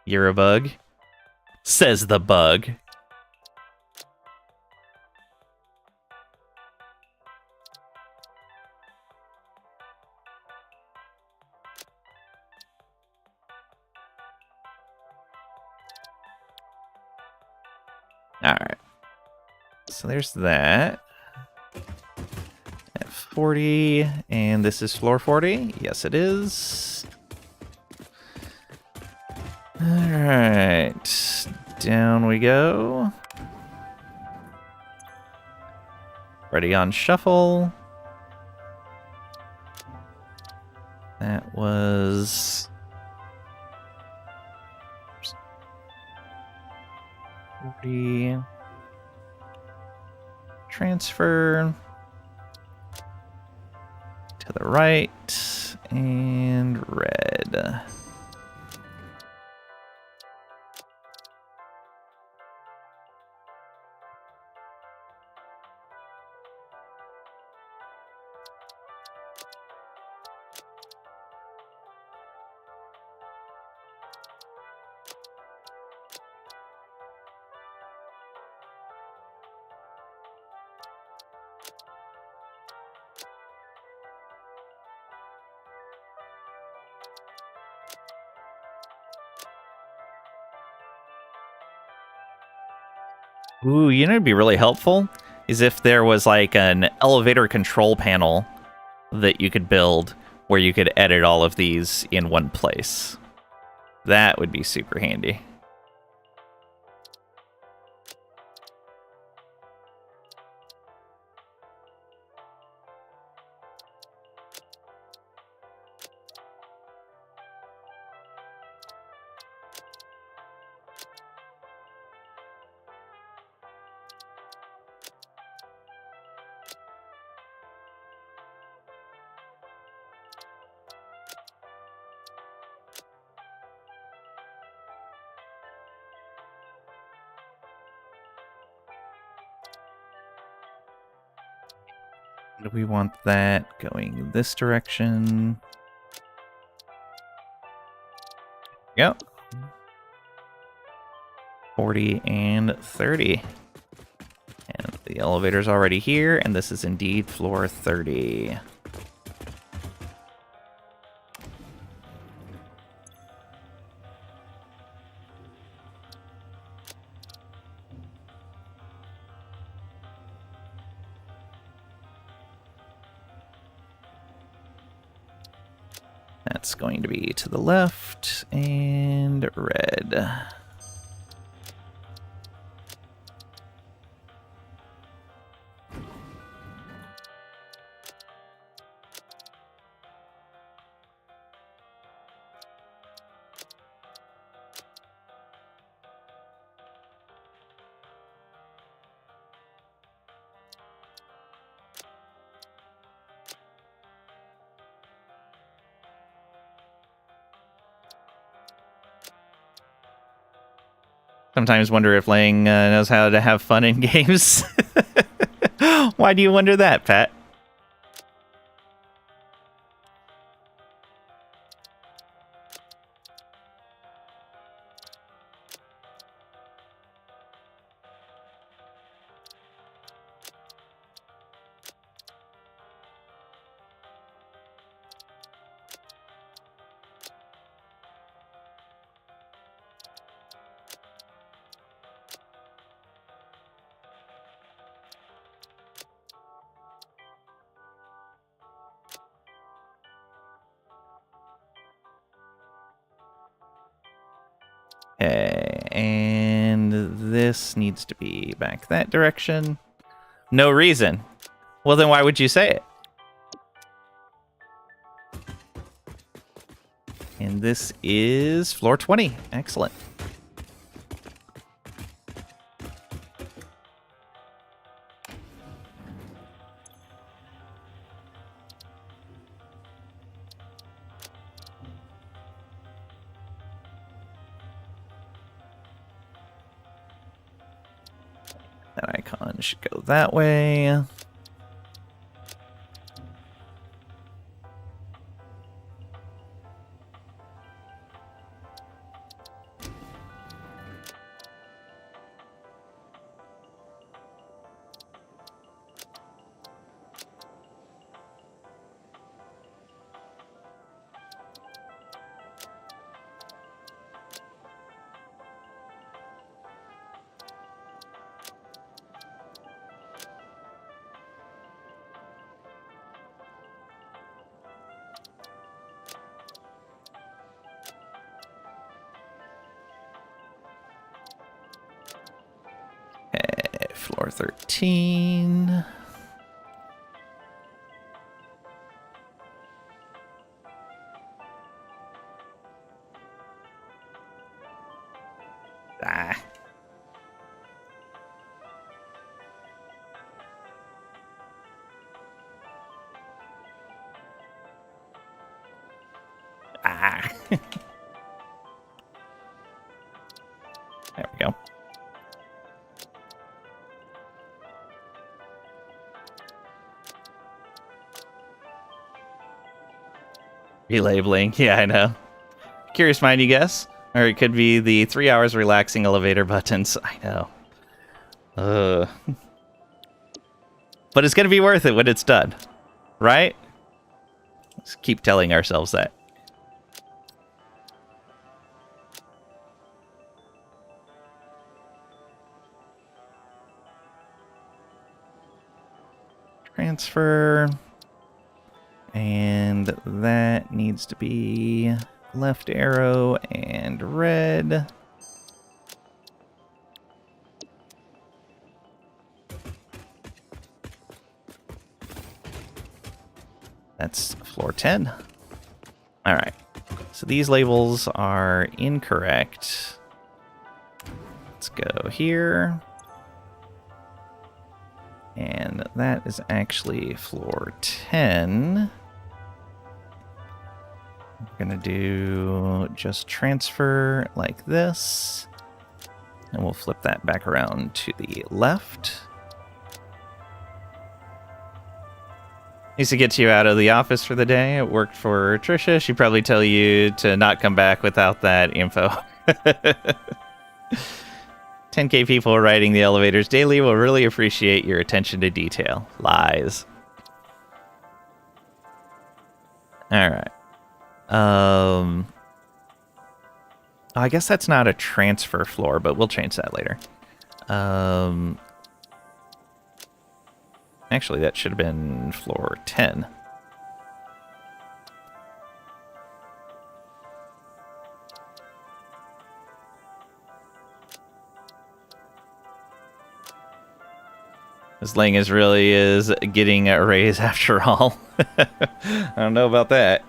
You're a bug? Says the bug. Alright. So there's that. At 40, and this is floor 40? Yes, it is. Alright. Down we go. Ready on shuffle. That was... 40. Transfer to the right and red. Ooh, you know, it'd be really helpful is if there was like an elevator control panel that you could build where you could edit all of these in one place. That would be super handy. Do we want that going this direction? Yep. 40 and 30. And the elevator's already here, and this is indeed floor 30. That's going to be to the left and red. Sometimes wonder if Lang knows how to have fun in games. Why do you wonder that, Pat? Okay, and this needs to be back that direction. No reason. Well, then why would you say it? And this is floor 20. Excellent. That icon should go that way. Floor 13. Ah. Ah. There we go. Relabeling. Yeah, I know. Curious mind, you guess? Or it could be the 3 hours relaxing elevator buttons. I know. But it's going to be worth it when it's done. Right? Let's keep telling ourselves that. Transfer. And that needs to be left arrow and red. That's floor 10. All right. So these labels are incorrect. Let's go here. And that is actually floor 10. We're going to do just transfer like this. And we'll flip that back around to the left. Needs to get you out of the office for the day. It worked for Trisha. She'd probably tell you to not come back without that info. 10K people riding the elevators daily will really appreciate your attention to detail. Lies. Alright. I guess that's not a transfer floor, but we'll change that later. Actually, that should have been floor 10. This Lang really is getting a raise after all. I don't know about that.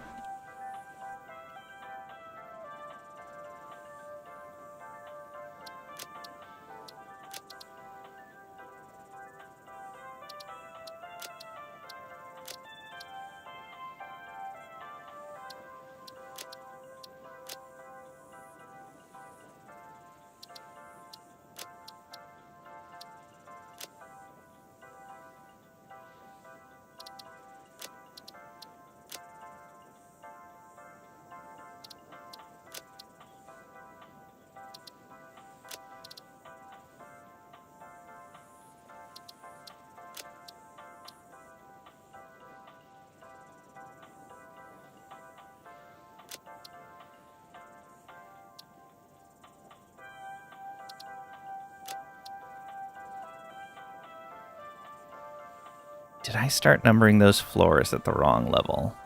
Did I start numbering those floors at the wrong level?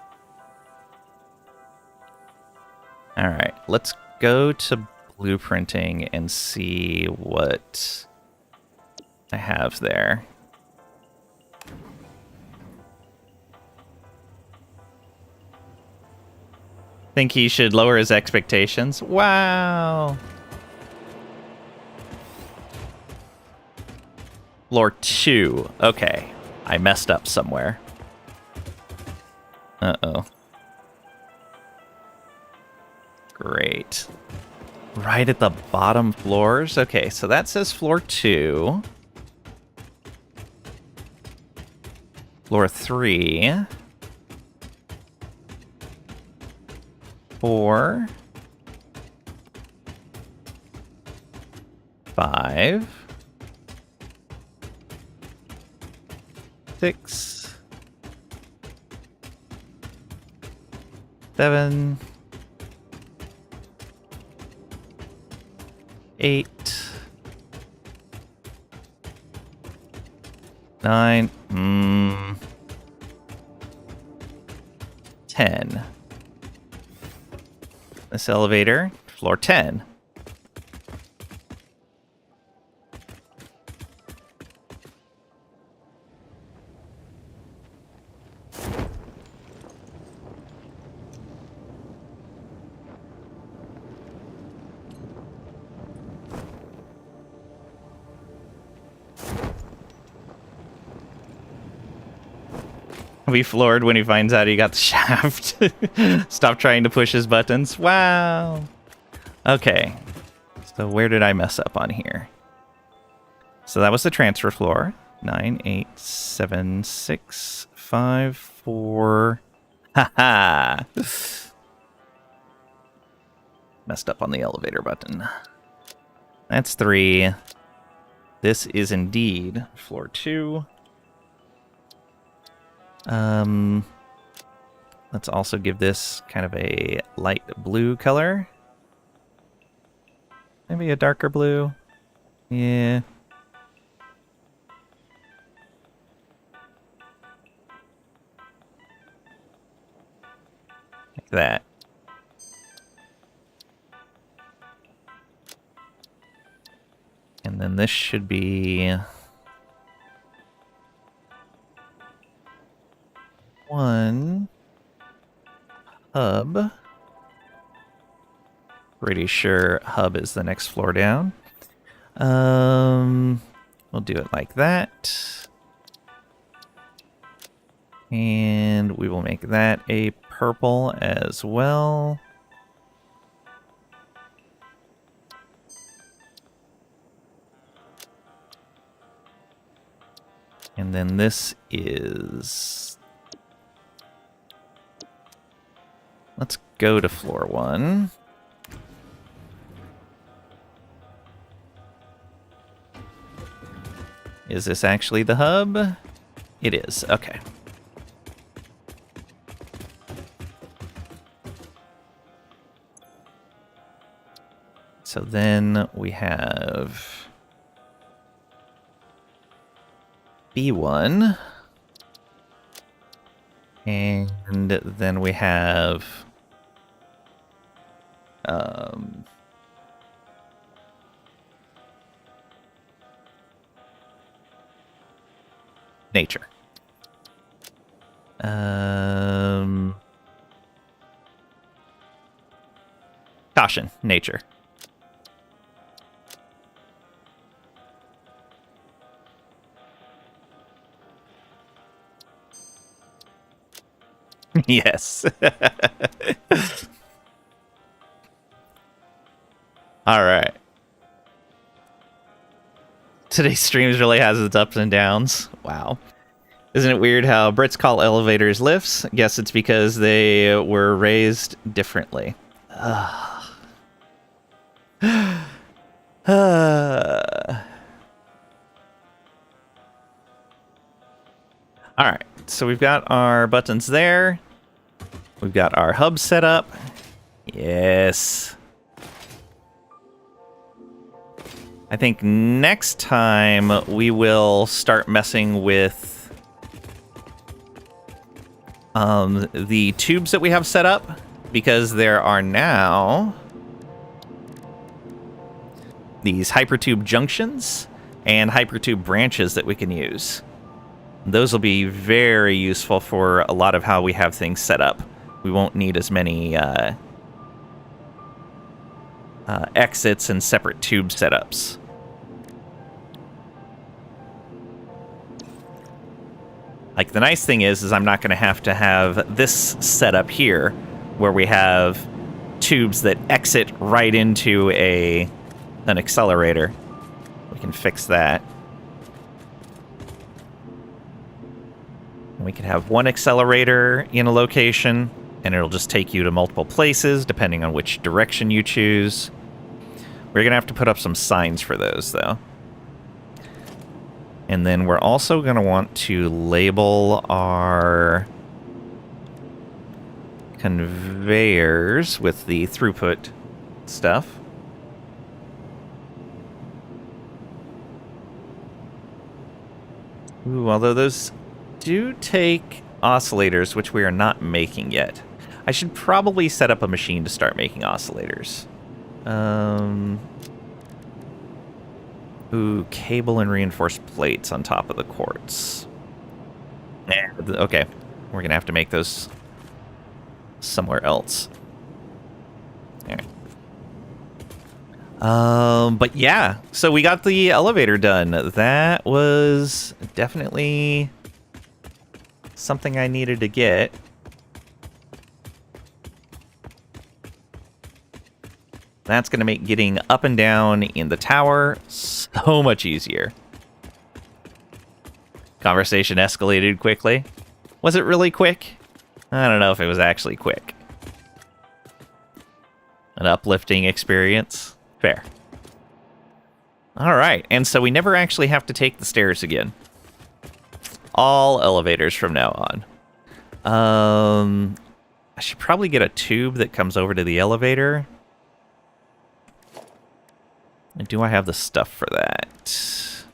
Alright, let's go to blueprinting and see what I have there. Think he should lower his expectations? Wow! Floor 2. Okay. I messed up somewhere. Uh-oh. Great. Right at the bottom floors? Okay, so that says floor 2. Floor 3. 4. 5. 6. 7. 8. 9. 10. This elevator, floor 10. He'll be floored when he finds out he got the shaft. Stop trying to push his buttons. Wow. Okay. So where did I mess up on here? So that was the transfer floor. 9, 8, 7, 6, 5, 4. Haha. Messed up on the elevator button. That's 3. This is indeed floor 2. Let's also give this kind of a light blue color. Maybe a darker blue. Yeah. Like that. And then this should be one hub. Pretty sure hub is the next floor down. We'll do it like that. And we will make that a purple as well. And then this is Let's go to floor 1. Is this actually the hub? It is. Okay. So then we have B1. And then we have nature. Caution, nature. Yes. All right. Today's streams really has its ups and downs. Wow. Isn't it weird how Brits call elevators lifts? Guess it's because they were raised differently. Alright, so we've got our buttons there. We've got our hub set up. Yes. I think next time we will start messing with the tubes that we have set up, because there are now these hypertube junctions and hypertube branches that we can use. Those will be very useful for a lot of how we have things set up. We won't need as many exits and separate tube setups. Like, the nice thing is I'm not going to have this setup here where we have tubes that exit right into an accelerator. We can fix that. We can have one accelerator in a location, and it'll just take you to multiple places depending on which direction you choose. We're going to have to put up some signs for those, though. And then we're also going to want to label our conveyors with the throughput stuff. Ooh, although those do take oscillators, which we are not making yet. I should probably set up a machine to start making oscillators. Ooh, cable and reinforced plates on top of the quartz. Okay, we're gonna have to make those somewhere else. Alright. But yeah, so we got the elevator done. That was definitely something I needed to get. That's going to make getting up and down in the tower so much easier. Conversation escalated quickly. Was it really quick? I don't know if it was actually quick. An uplifting experience. Fair. Alright, and so we never actually have to take the stairs again. All elevators from now on. I should probably get a tube that comes over to the elevator. And do I have the stuff for that?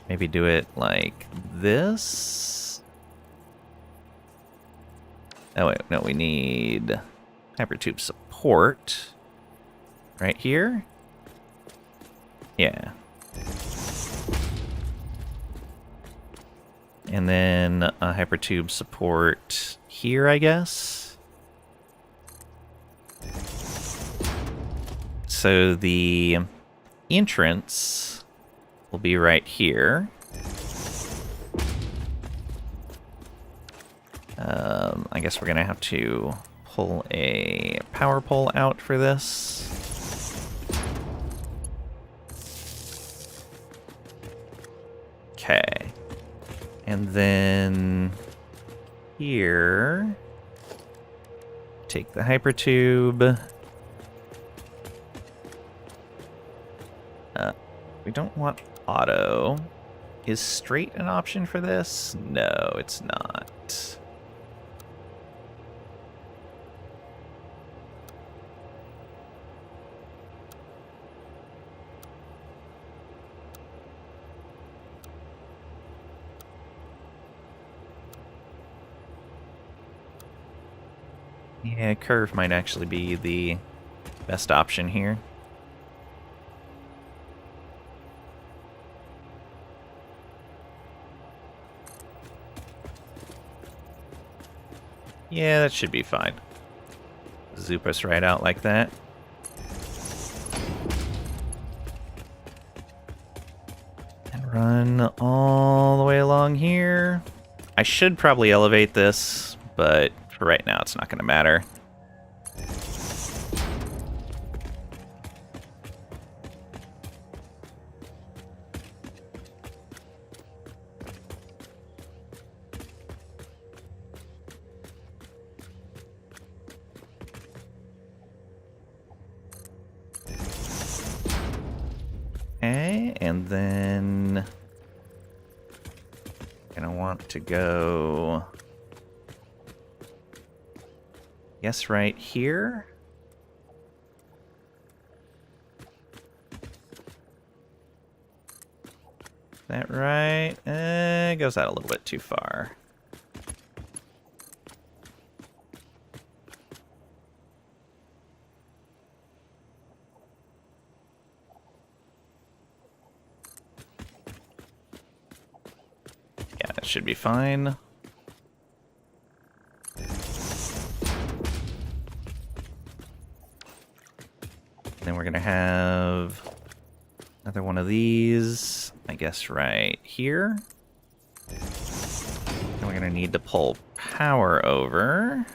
Maybe do it like this. Oh wait, no, we need hypertube support right here. Yeah. And then a hypertube support here, I guess. So the entrance will be right here. I guess we're gonna have to pull a power pole out for this. Okay. And then here, take the hypertube. We don't want auto. Is straight an option for this? No, it's not. Yeah, curve might actually be the best option here. Yeah, that should be fine. Zoop us right out like that. And run all the way along here. I should probably elevate this, but for right now it's not going to matter. Okay, and then gonna want to go, yes, right here. Is that right? It goes out a little bit too far. Yeah, that should be fine. Then we're gonna have another one of these, I guess, right here. And we're gonna need to pull power over.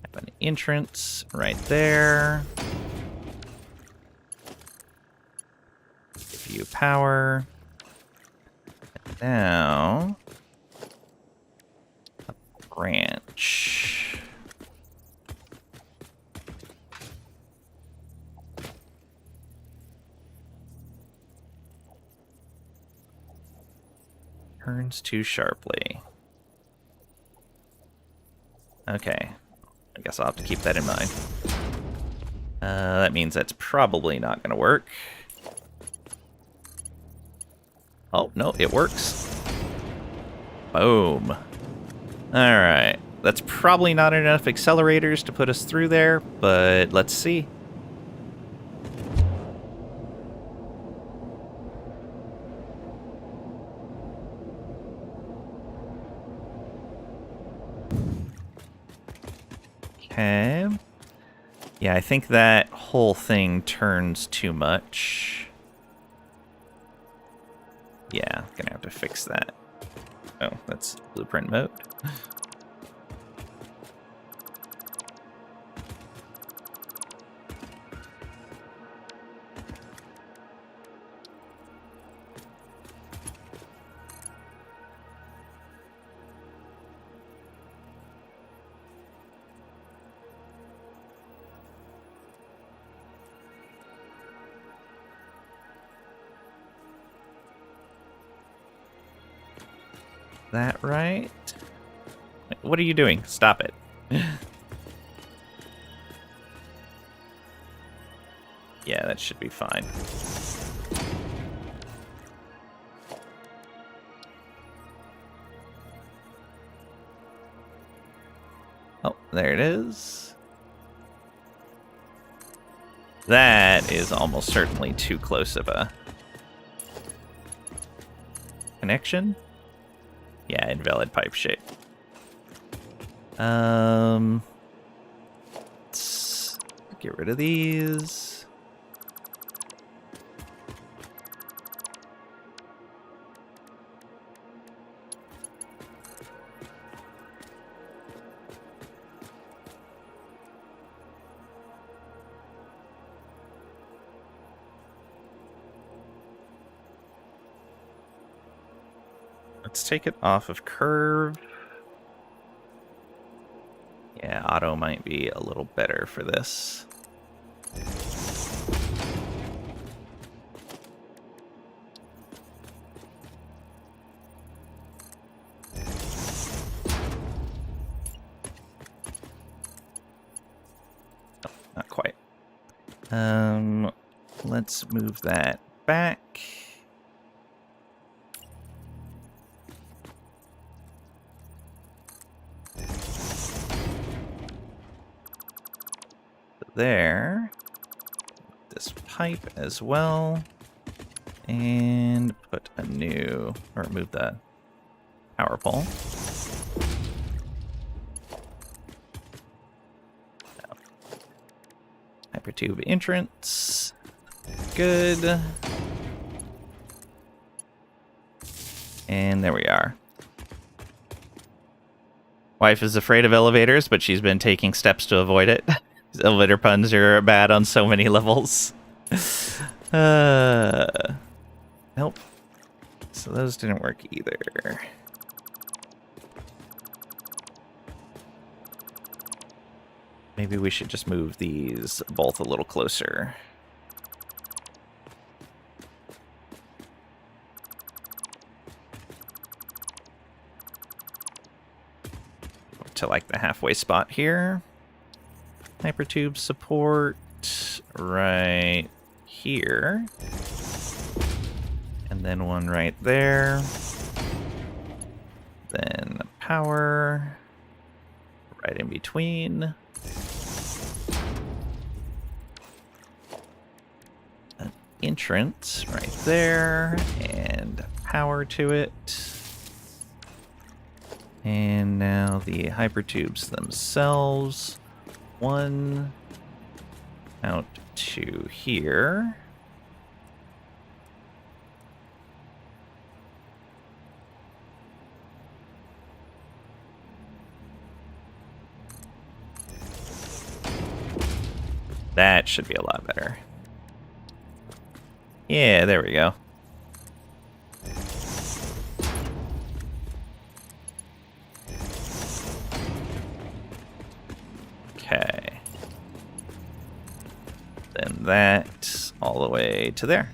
Have an entrance right there. Give you power. And now, a branch. Turns too sharply. Okay. I guess I'll have to keep that in mind. That means that's probably not going to work. Oh, no, it works. Boom. Alright. That's probably not enough accelerators to put us through there, but let's see. Okay. Yeah, I think that whole thing turns too much. Yeah, gonna have to fix that. Oh, that's blueprint mode. That right? What are you doing? Stop it. Yeah, that should be fine. Oh, there it is. That is almost certainly too close of a connection. Yeah, invalid pipe shape. Let's get rid of these. let's take it off of curve. Yeah, auto might be a little better for this. Oh, not quite. Let's move that back. There. This pipe as well. And put a new, or move the power pole. Hypertube entrance. Good. And there we are. Wife is afraid of elevators, but she's been taking steps to avoid it. Elevator puns are bad on so many levels. Nope. So those didn't work either. Maybe we should just move these both a little closer. To like the halfway spot here. Hypertube support right here. And then one right there. Then power right in between. An entrance right there. And power to it. And now the hypertubes themselves. One out to here. That should be a lot better. Yeah, there we go. Okay. Then that all the way to there.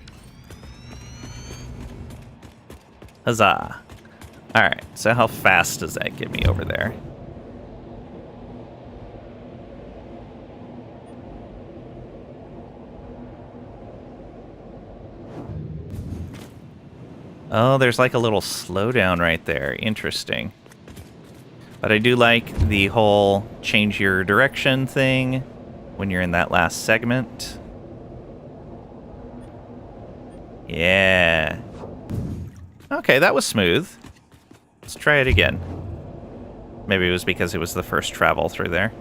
Huzzah. Alright, so how fast does that get me over there? Oh, there's like a little slowdown right there. Interesting. But I do like the whole change your direction thing when you're in that last segment. Yeah. Okay, that was smooth. Let's try it again. Maybe it was because it was the first travel through there.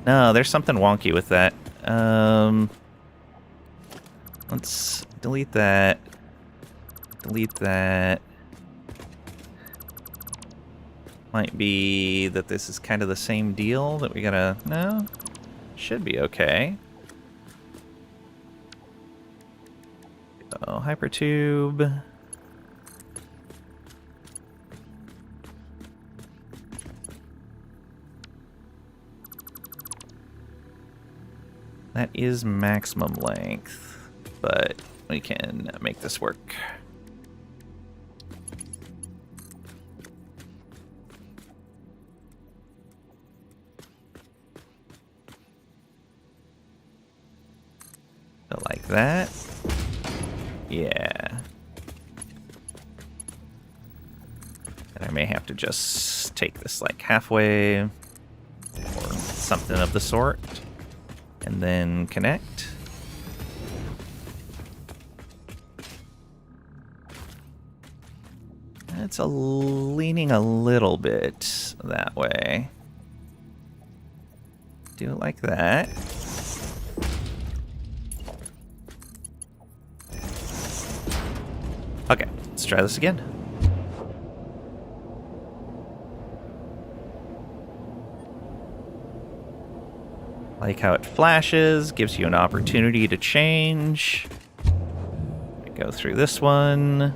No, there's something wonky with that. Let's delete that. Delete that. Might be that this is kind of the same deal that we gotta... No? Should be okay. Oh, hypertube. That is maximum length, but we can make this work. So like that. Yeah. And I may have to just take this like halfway or something of the sort. And then connect. It's leaning a little bit that way. Do it like that. Okay, let's try this again. Like how it flashes, gives you an opportunity to change. Go through this one.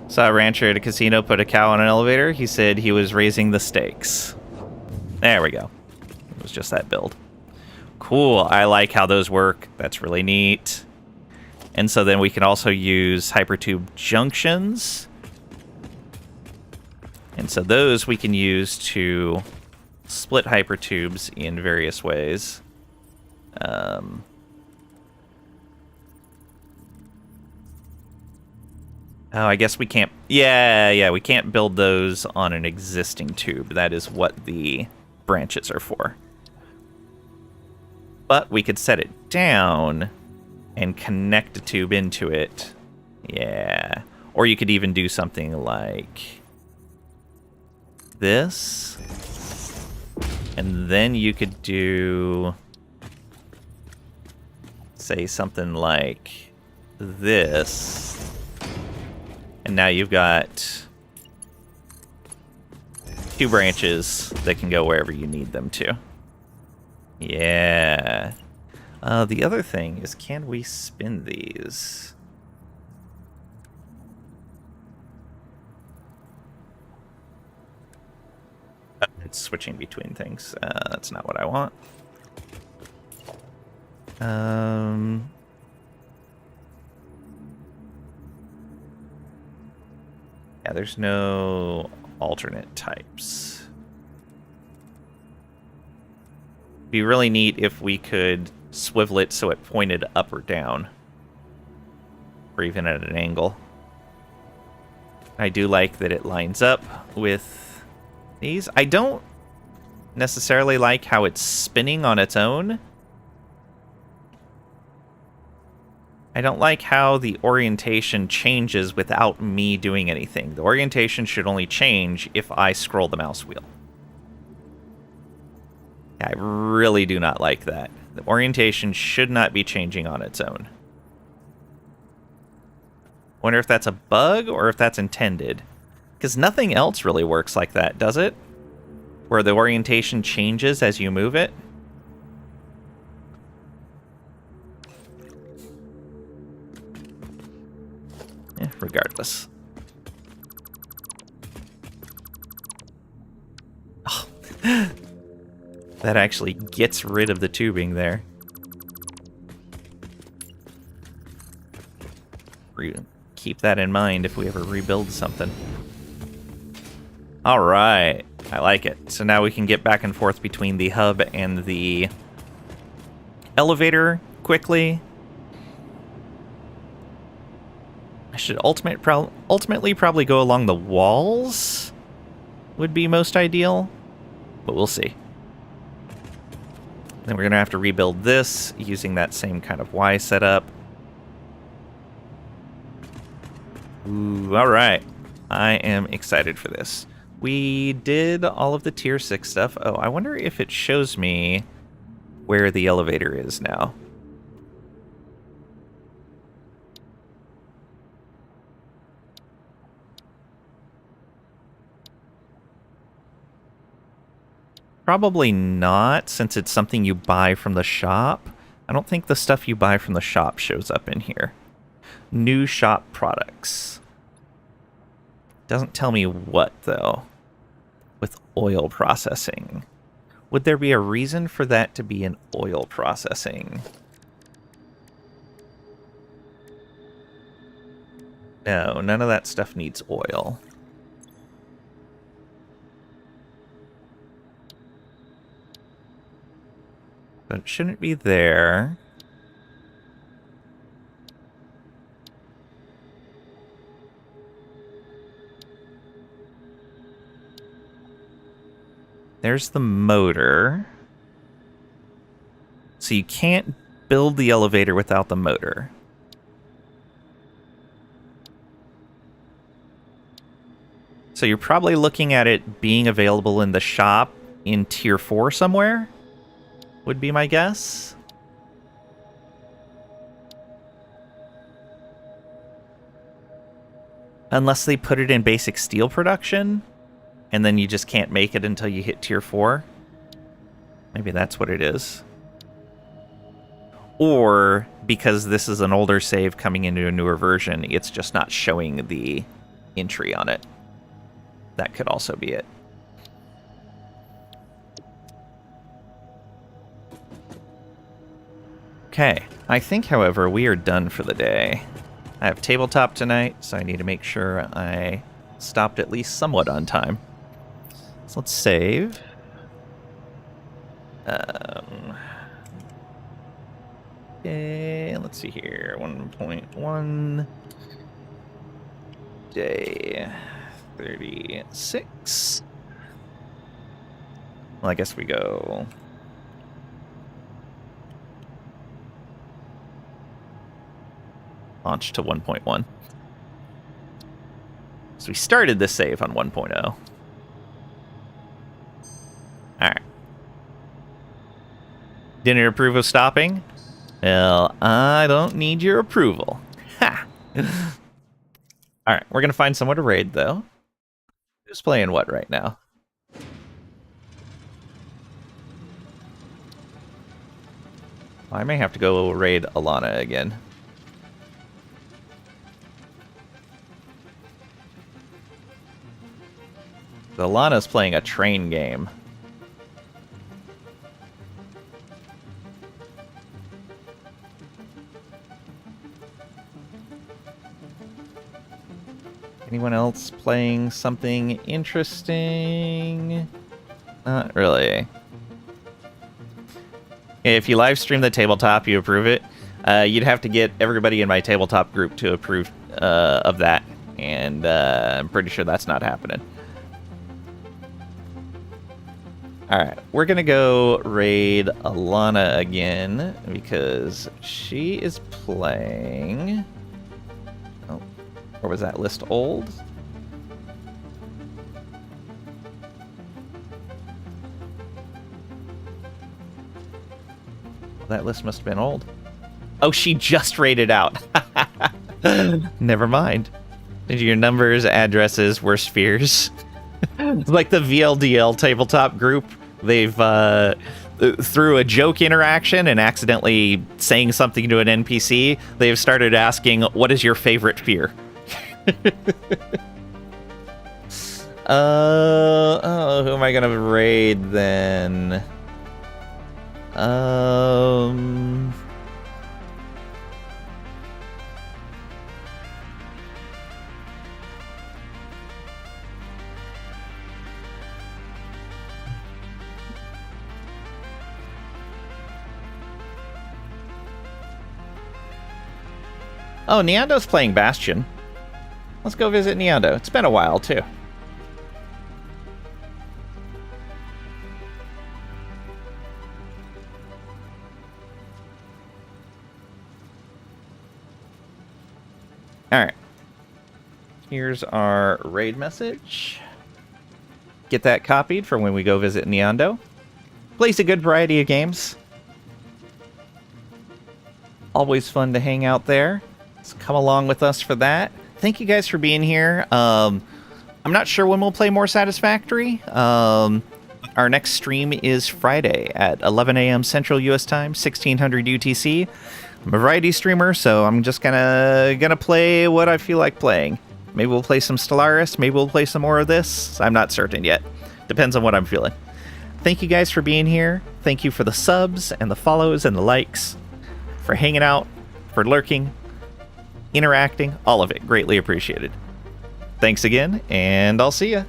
Saw a rancher at a casino put a cow on an elevator. He said he was raising the stakes. There we go. It was just that build. Cool. I like how those work. That's really neat. And so then we can also use hypertube junctions. And so those we can use to split hypertubes in various ways. Oh, I guess we can't... Yeah, we can't build those on an existing tube. That is what the branches are for. But we could set it down and connect a tube into it. Yeah. Or you could even do something like this. And then you could do... say something like this. And now you've got 2 branches that can go wherever you need them to. Yeah. The other thing is, can we spin these? It's switching between things. That's not what I want. Yeah, there's no alternate types. Be really neat if we could swivel it so it pointed up or down. Or even at an angle. I do like that it lines up with these. I don't necessarily like how it's spinning on its own. I don't like how the orientation changes without me doing anything. The orientation should only change if I scroll the mouse wheel. I really do not like that. The orientation should not be changing on its own. Wonder if that's a bug or if that's intended. Because nothing else really works like that, does it? Where the orientation changes as you move it? Regardless. Oh. That actually gets rid of the tubing there. Keep that in mind if we ever rebuild something. Alright, I like it. So now we can get back and forth between the hub and the elevator quickly. I should ultimately probably go along the walls. Would be most ideal, but we'll see. Then we're going to have to rebuild this using that same kind of Y setup. Ooh, alright. I am excited for this. We did all of the tier 6 stuff. Oh, I wonder if it shows me where the elevator is now. Probably not, since it's something you buy from the shop. I don't think the stuff you buy from the shop shows up in here. New shop products. Doesn't tell me what, though. With oil processing. Would there be a reason for that to be in oil processing? No, none of that stuff needs oil. But it shouldn't be there. There's the motor. So you can't build the elevator without the motor. So you're probably looking at it being available in the shop in tier 4 somewhere, would be my guess. Unless they put it in basic steel production, and then you just can't make it until you hit tier 4. Maybe that's what it is. Or because this is an older save coming into a newer version, it's just not showing the entry on it. That could also be it. Okay, I think, however, we are done for the day. I have tabletop tonight, so I need to make sure I stopped at least somewhat on time. So let's save. Okay, let's see here. 1.1 day 36. Well, I guess we go. Launch to 1.1. So we started the save on 1.0. Alright. Didn't approve of stopping? Well, I don't need your approval. Ha! Alright, we're gonna find someone to raid, though. Who's playing what right now? I may have to go raid Alana again. Alana's playing a train game. Anyone else playing something interesting? Not really. If you live stream the tabletop, you approve it. You'd have to get everybody in my tabletop group to approve of that, and I'm pretty sure that's not happening. Alright, we're gonna go raid Alana again, because she is playing... Oh, or was that list old? That list must have been old. Oh, she just raided out. Never mind. Your numbers, addresses, worst fears. Like the VLDL tabletop group, they've through a joke interaction and accidentally saying something to an NPC, they've started asking, what is your favorite fear? Oh, who am I gonna raid then? Oh, Neando's playing Bastion. Let's go visit Neando. It's been a while, too. Alright. Here's our raid message. Get that copied for when we go visit Neando. Plays a good variety of games. Always fun to hang out there. So come along with us for that. Thank you guys for being here. I'm not sure when we'll play more Satisfactory. Our next stream is Friday at 11 a.m. Central U.S. Time, 1600 UTC. I'm a variety streamer, so I'm just gonna play what I feel like playing. Maybe we'll play some Stellaris. Maybe we'll play some more of this. I'm not certain yet. Depends on what I'm feeling. Thank you guys for being here. Thank you for the subs and the follows and the likes, for hanging out, for lurking, interacting, all of it. Greatly appreciated. Thanks again, and I'll see ya.